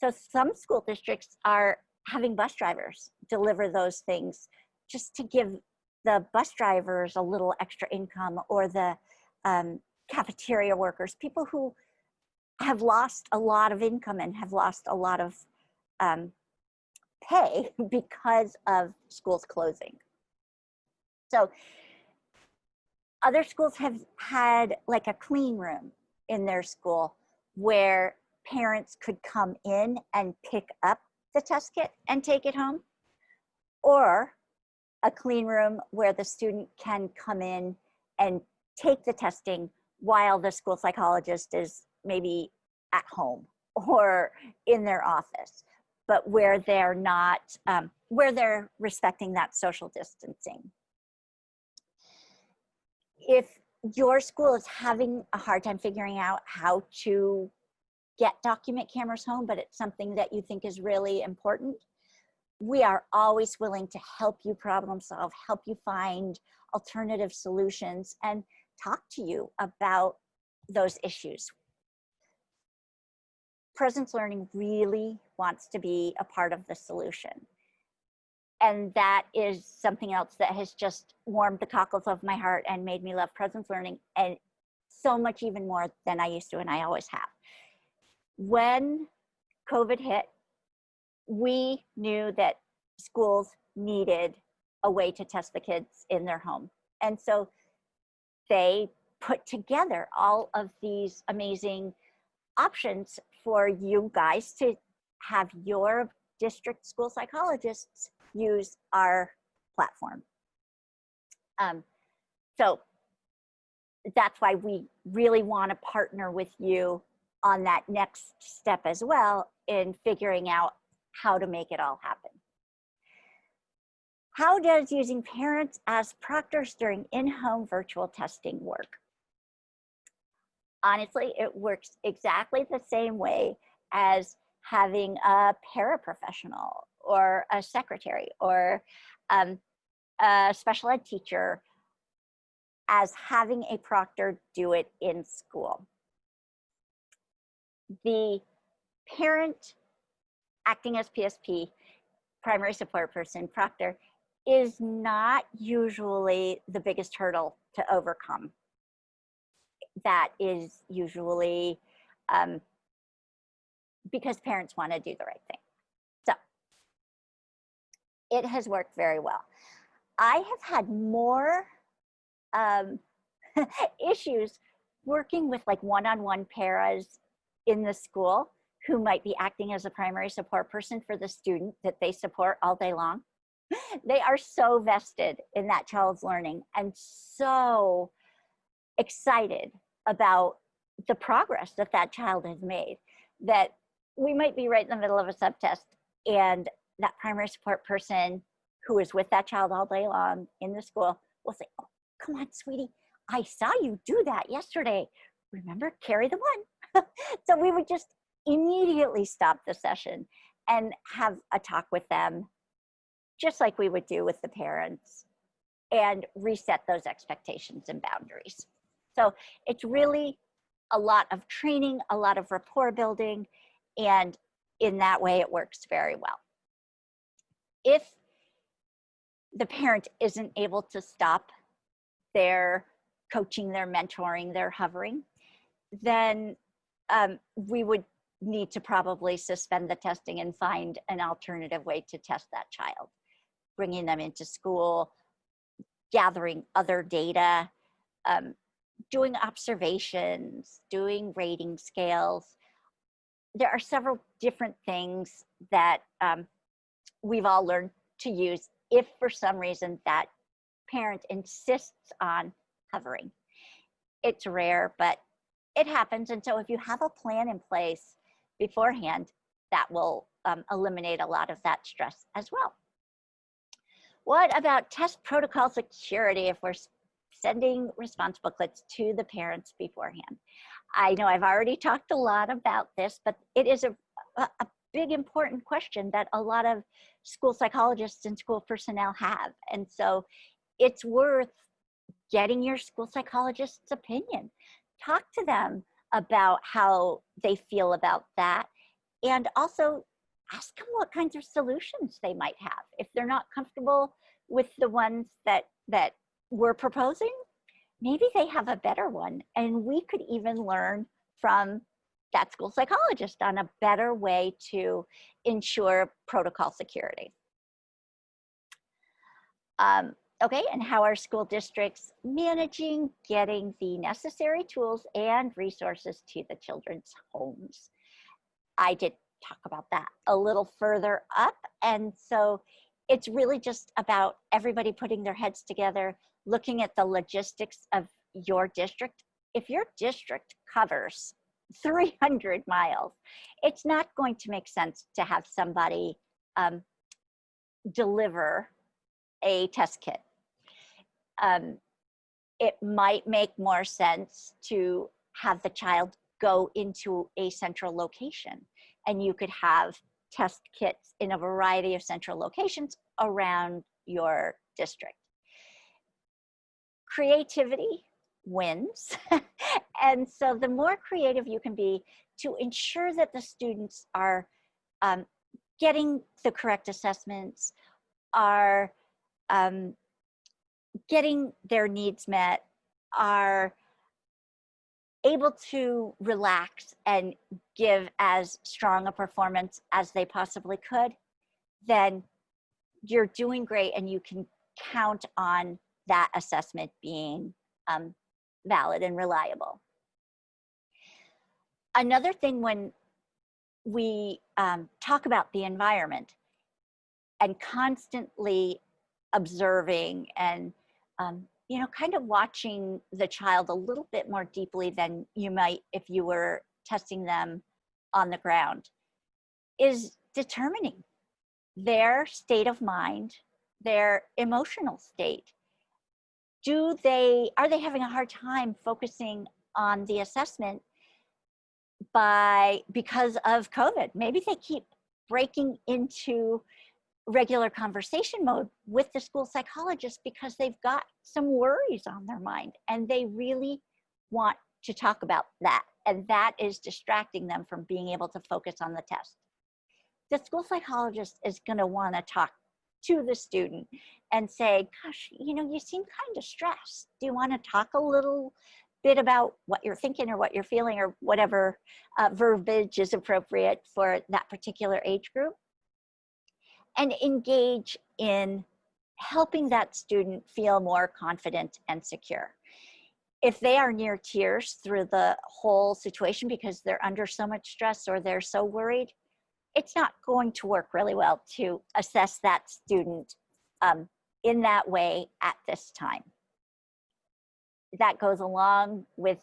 So some school districts are having bus drivers deliver those things just to give the bus drivers a little extra income, or the cafeteria workers, people who have lost a lot of income and have lost a lot of pay because of schools closing. So other schools have had like a clean room in their school where parents could come in and pick up the test kit and take it home, or a clean room where the student can come in and take the testing while the school psychologist is maybe at home or in their office, but where they're not, where they're respecting that social distancing. If your school is having a hard time figuring out how to get document cameras home, but it's something that you think is really important, we are always willing to help you problem solve, help you find alternative solutions, and talk to you about those issues. Presence learning really wants to be a part of the solution. And that is something else that has just warmed the cockles of my heart and made me love presence learning, and so much even more than I used to, and I always have. When COVID hit, we knew that schools needed a way to test the kids in their home. And so they put together all of these amazing options for you guys to have your district school psychologists use our platform. So that's why we really want to partner with you on that next step as well in figuring out how to make it all happen. How does using parents as proctors during in-home virtual testing work? Honestly, it works exactly the same way as having a paraprofessional or a secretary or a special ed teacher, as having a proctor do it in school. The parent acting as PSP, primary support person, proctor, is not usually the biggest hurdle to overcome. That is usually because parents want to do the right thing. So it has worked very well. I have had more issues working with like one-on-one paras in the school who might be acting as a primary support person for the student that they support all day long. They are so vested in that child's learning and so excited about the progress that that child has made, that we might be right in the middle of a subtest and that primary support person who is with that child all day long in the school will say, "Oh, come on, sweetie, I saw you do that yesterday. Remember, carry the one." So we would just immediately stop the session and have a talk with them, just like we would do with the parents, and reset those expectations and boundaries. So it's really a lot of training, a lot of rapport building, and in that way it works very well. If the parent isn't able to stop their coaching, their mentoring, their hovering, then we would need to probably suspend the testing and find an alternative way to test that child. Bringing them into school, gathering other data, doing observations, doing rating scales. There are several different things that we've all learned to use if for some reason that parent insists on hovering. It's rare, but it happens. And so if you have a plan in place beforehand, that will eliminate a lot of that stress as well. What about test protocol security if we're sending response booklets to the parents beforehand? I know I've already talked a lot about this, but it is a big important question that a lot of school psychologists and school personnel have. And so it's worth getting your school psychologist's opinion. Talk to them about how they feel about that, and also ask them what kinds of solutions they might have. If they're not comfortable with the ones that we're proposing, maybe they have a better one, and we could even learn from that school psychologist on a better way to ensure protocol security. Okay, and how are school districts managing getting the necessary tools and resources to the children's homes? I did talk about that a little further up, and so it's really just about everybody putting their heads together, looking at the logistics of your district. If your district covers 300 miles, it's not going to make sense to have somebody deliver a test kit. It might make more sense to have the child go into a central location, and you could have test kits in a variety of central locations around your district. Creativity wins. And so the more creative you can be to ensure that the students are getting the correct assessments, are getting their needs met, are able to relax and give as strong a performance as they possibly could, then you're doing great, and you can count on that assessment being valid and reliable. Another thing, when we talk about the environment and constantly observing and kind of watching the child a little bit more deeply than you might if you were testing them on the ground, is determining their state of mind, their emotional state. Are they having a hard time focusing on the assessment because of COVID? Maybe they keep breaking into regular conversation mode with the school psychologist because they've got some worries on their mind, and they really want to talk about that, and that is distracting them from being able to focus on the test. The school psychologist is going to want to talk to the student and say, gosh, you seem kind of stressed. Do you want to talk a little bit about what you're thinking or what you're feeling, or whatever verbiage is appropriate for that particular age group? And engage in helping that student feel more confident and secure. If they are near tears through the whole situation because they're under so much stress or they're so worried, it's not going to work really well to assess that student in that way at this time. That goes along with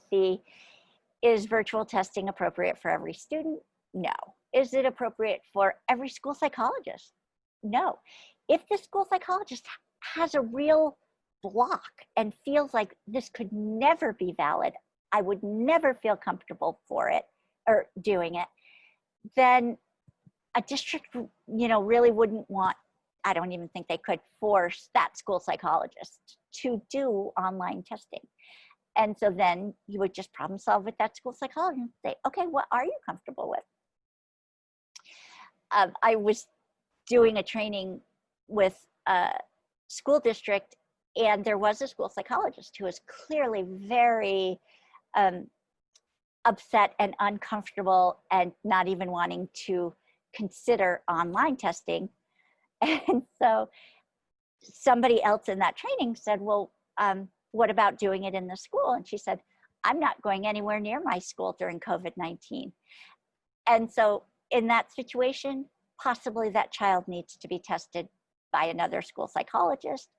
is virtual testing appropriate for every student? No. Is it appropriate for every school psychologist? No. If the school psychologist has a real block and feels like this could never be valid, I would never feel comfortable for it or doing it, then a district, really wouldn't want, I don't even think they could force that school psychologist to do online testing. And so then you would just problem solve with that school psychologist and say, okay, what are you comfortable with? I was doing a training with a school district, and there was a school psychologist who was clearly very upset and uncomfortable and not even wanting to consider online testing. And so somebody else in that training said, well, what about doing it in the school? And she said, I'm not going anywhere near my school during COVID-19. And so in that situation, possibly that child needs to be tested by another school psychologist,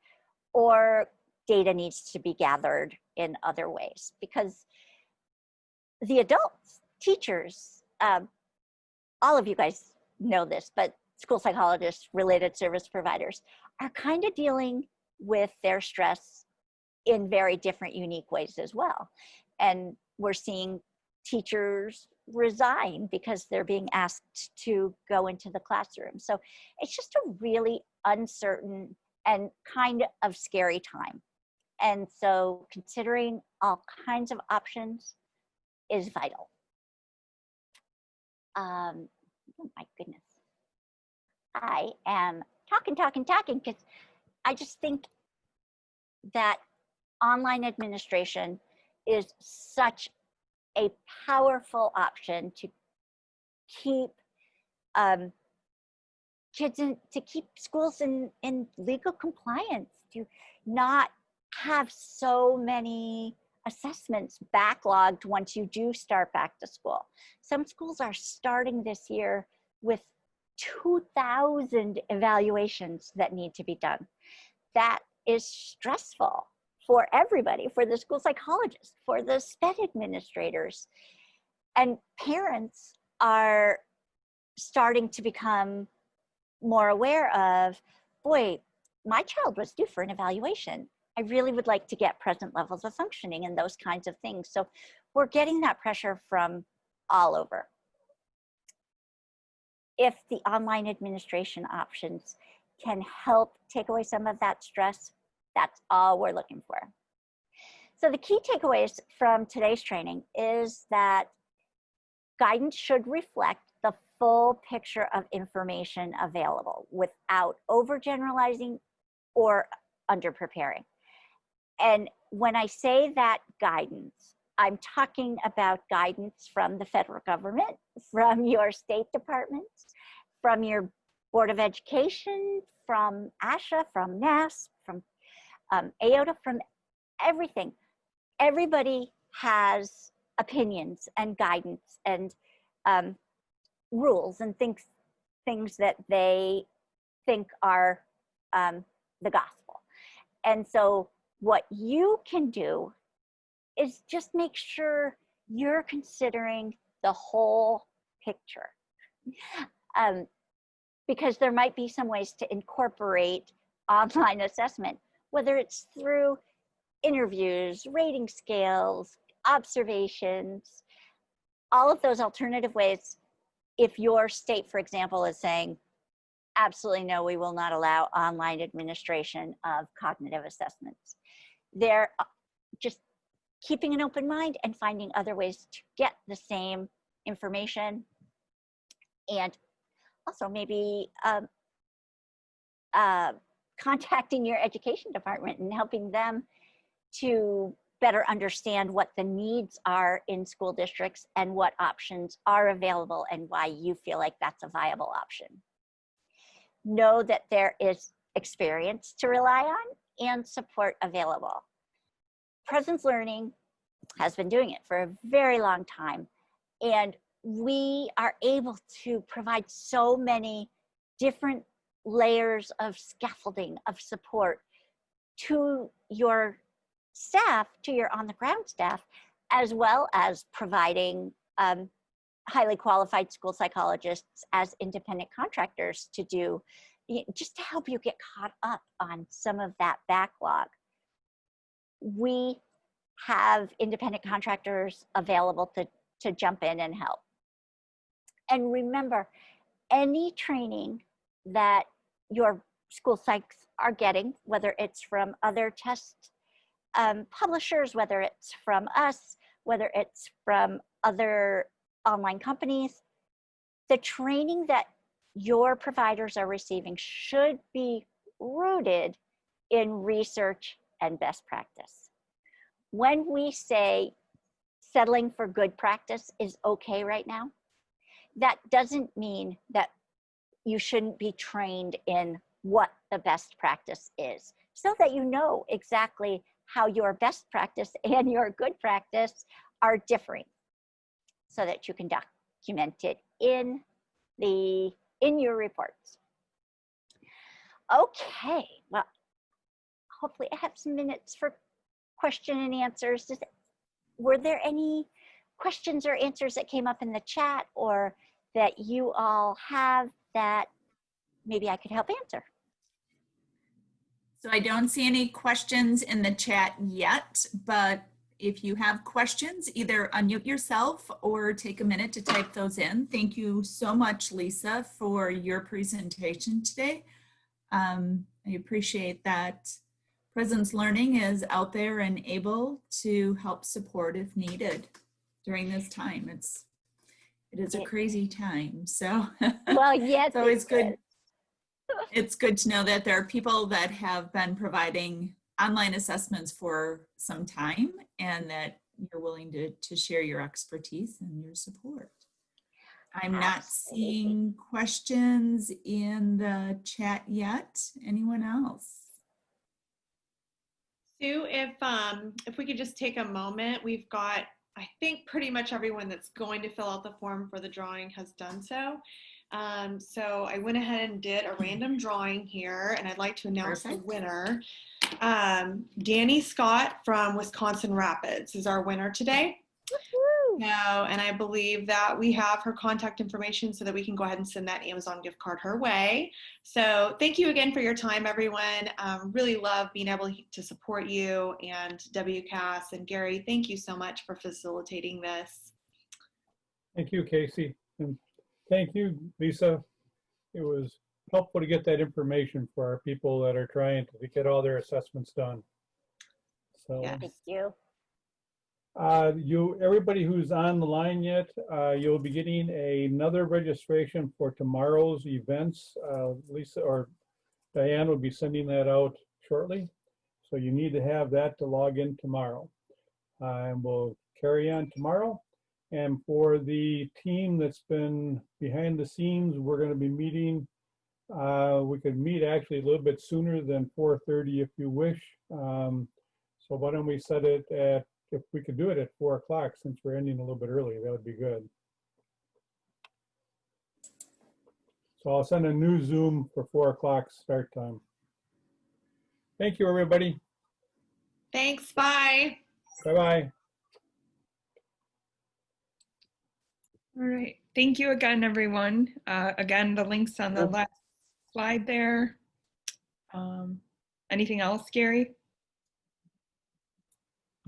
or data needs to be gathered in other ways, because the adults, teachers, all of you guys know this, but school psychologists, related service providers are kind of dealing with their stress in very different, unique ways as well. And we're seeing teachers resign because they're being asked to go into the classroom. So it's just a really uncertain and kind of scary time. And so considering all kinds of options is vital. Oh my goodness. I am talking because I just think that online administration is such a powerful option to keep kids to keep schools in legal compliance, to not have so many assessments backlogged once you do start back to school. Some schools are starting this year with 2,000 evaluations that need to be done. That is stressful for everybody, for the school psychologists, for the SPED administrators. And parents are starting to become more aware of, boy, my child was due for an evaluation. I really would like to get present levels of functioning and those kinds of things. So we're getting that pressure from all over. If the online administration options can help take away some of that stress, that's all we're looking for. So the key takeaways from today's training is that guidance should reflect the full picture of information available without overgeneralizing or underpreparing. And when I say that guidance, I'm talking about guidance from the federal government, from your state departments, from your Board of Education, from ASHA, from NASS, from AOTA, from everything. Everybody has opinions and guidance and rules and things that they think are the gospel. And so what you can do is just make sure you're considering the whole picture. Because there might be some ways to incorporate online assessment, whether it's through interviews, rating scales, observations, all of those alternative ways. If your state, for example, is saying, absolutely no, we will not allow online administration of cognitive assessments, they're just keeping an open mind and finding other ways to get the same information, and also maybe contacting your education department and helping them to better understand what the needs are in school districts and what options are available and why you feel like that's a viable option. Know that there is experience to rely on and support available. Presence Learning has been doing it for a very long time, and we are able to provide so many different layers of scaffolding, of support to your staff, to your on-the-ground staff, as well as providing highly qualified school psychologists as independent contractors to do, just to help you get caught up on some of that backlog. We have independent contractors available to jump in and help. And remember, any training that your school sites are getting, whether it's from other test publishers, whether it's from us, whether it's from other online companies, the training that your providers are receiving should be rooted in research and best practice. When we say settling for good practice is okay right now, that doesn't mean that you shouldn't be trained in what the best practice is, so that you know exactly how your best practice and your good practice are differing, so that you can document it in your reports. Okay, well, hopefully I have some minutes for question and answers. Were there any questions or answers that came up in the chat or that you all have that maybe I could help answer? So I don't see any questions in the chat yet, but if you have questions, either unmute yourself or take a minute to type those in. Thank you so much, Lisa, for your presentation today. I appreciate that Presence Learning is out there and able to help support if needed during this time. It is a crazy time, so well, yes, it's always good. It's good to know that there are people that have been providing online assessments for some time and that you're willing to share your expertise and your support. I'm not seeing questions in the chat yet. Anyone else? Sue, if we could just take a moment, we've got, I think, pretty much everyone that's going to fill out the form for the drawing has done so. So I went ahead and did a random drawing here, and I'd like to announce the winner. Danny Scott from Wisconsin Rapids is our winner today. Now, and I believe that we have her contact information so that we can go ahead and send that Amazon gift card her way. So thank you again for your time, everyone. Really love being able to support you and WCASS. And Gary, thank you so much for facilitating this. Thank you, Casey. And thank you, Lisa. It was helpful to get that information for our people that are trying to get all their assessments done. So yeah. Thank you. Everybody who's on the line yet, you'll be getting another registration for tomorrow's events. Lisa or Diane will be sending that out shortly. So you need to have that to log in tomorrow. And we'll carry on tomorrow. And for the team that's been behind the scenes, we're going to be meeting. We could meet actually a little bit sooner than 4:30 if you wish. So why don't we set it at, if we could do it at 4 o'clock, since we're ending a little bit early, that would be good. So I'll send a new Zoom for 4 o'clock start time. Thank you, everybody. Thanks, bye. Bye-bye. All right, thank you again, everyone. Again, the link's on the last slide there. Anything else, Gary?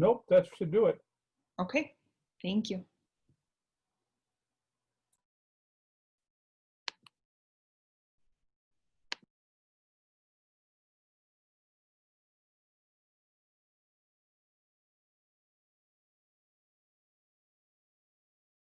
Nope, that should do it. Okay, thank you.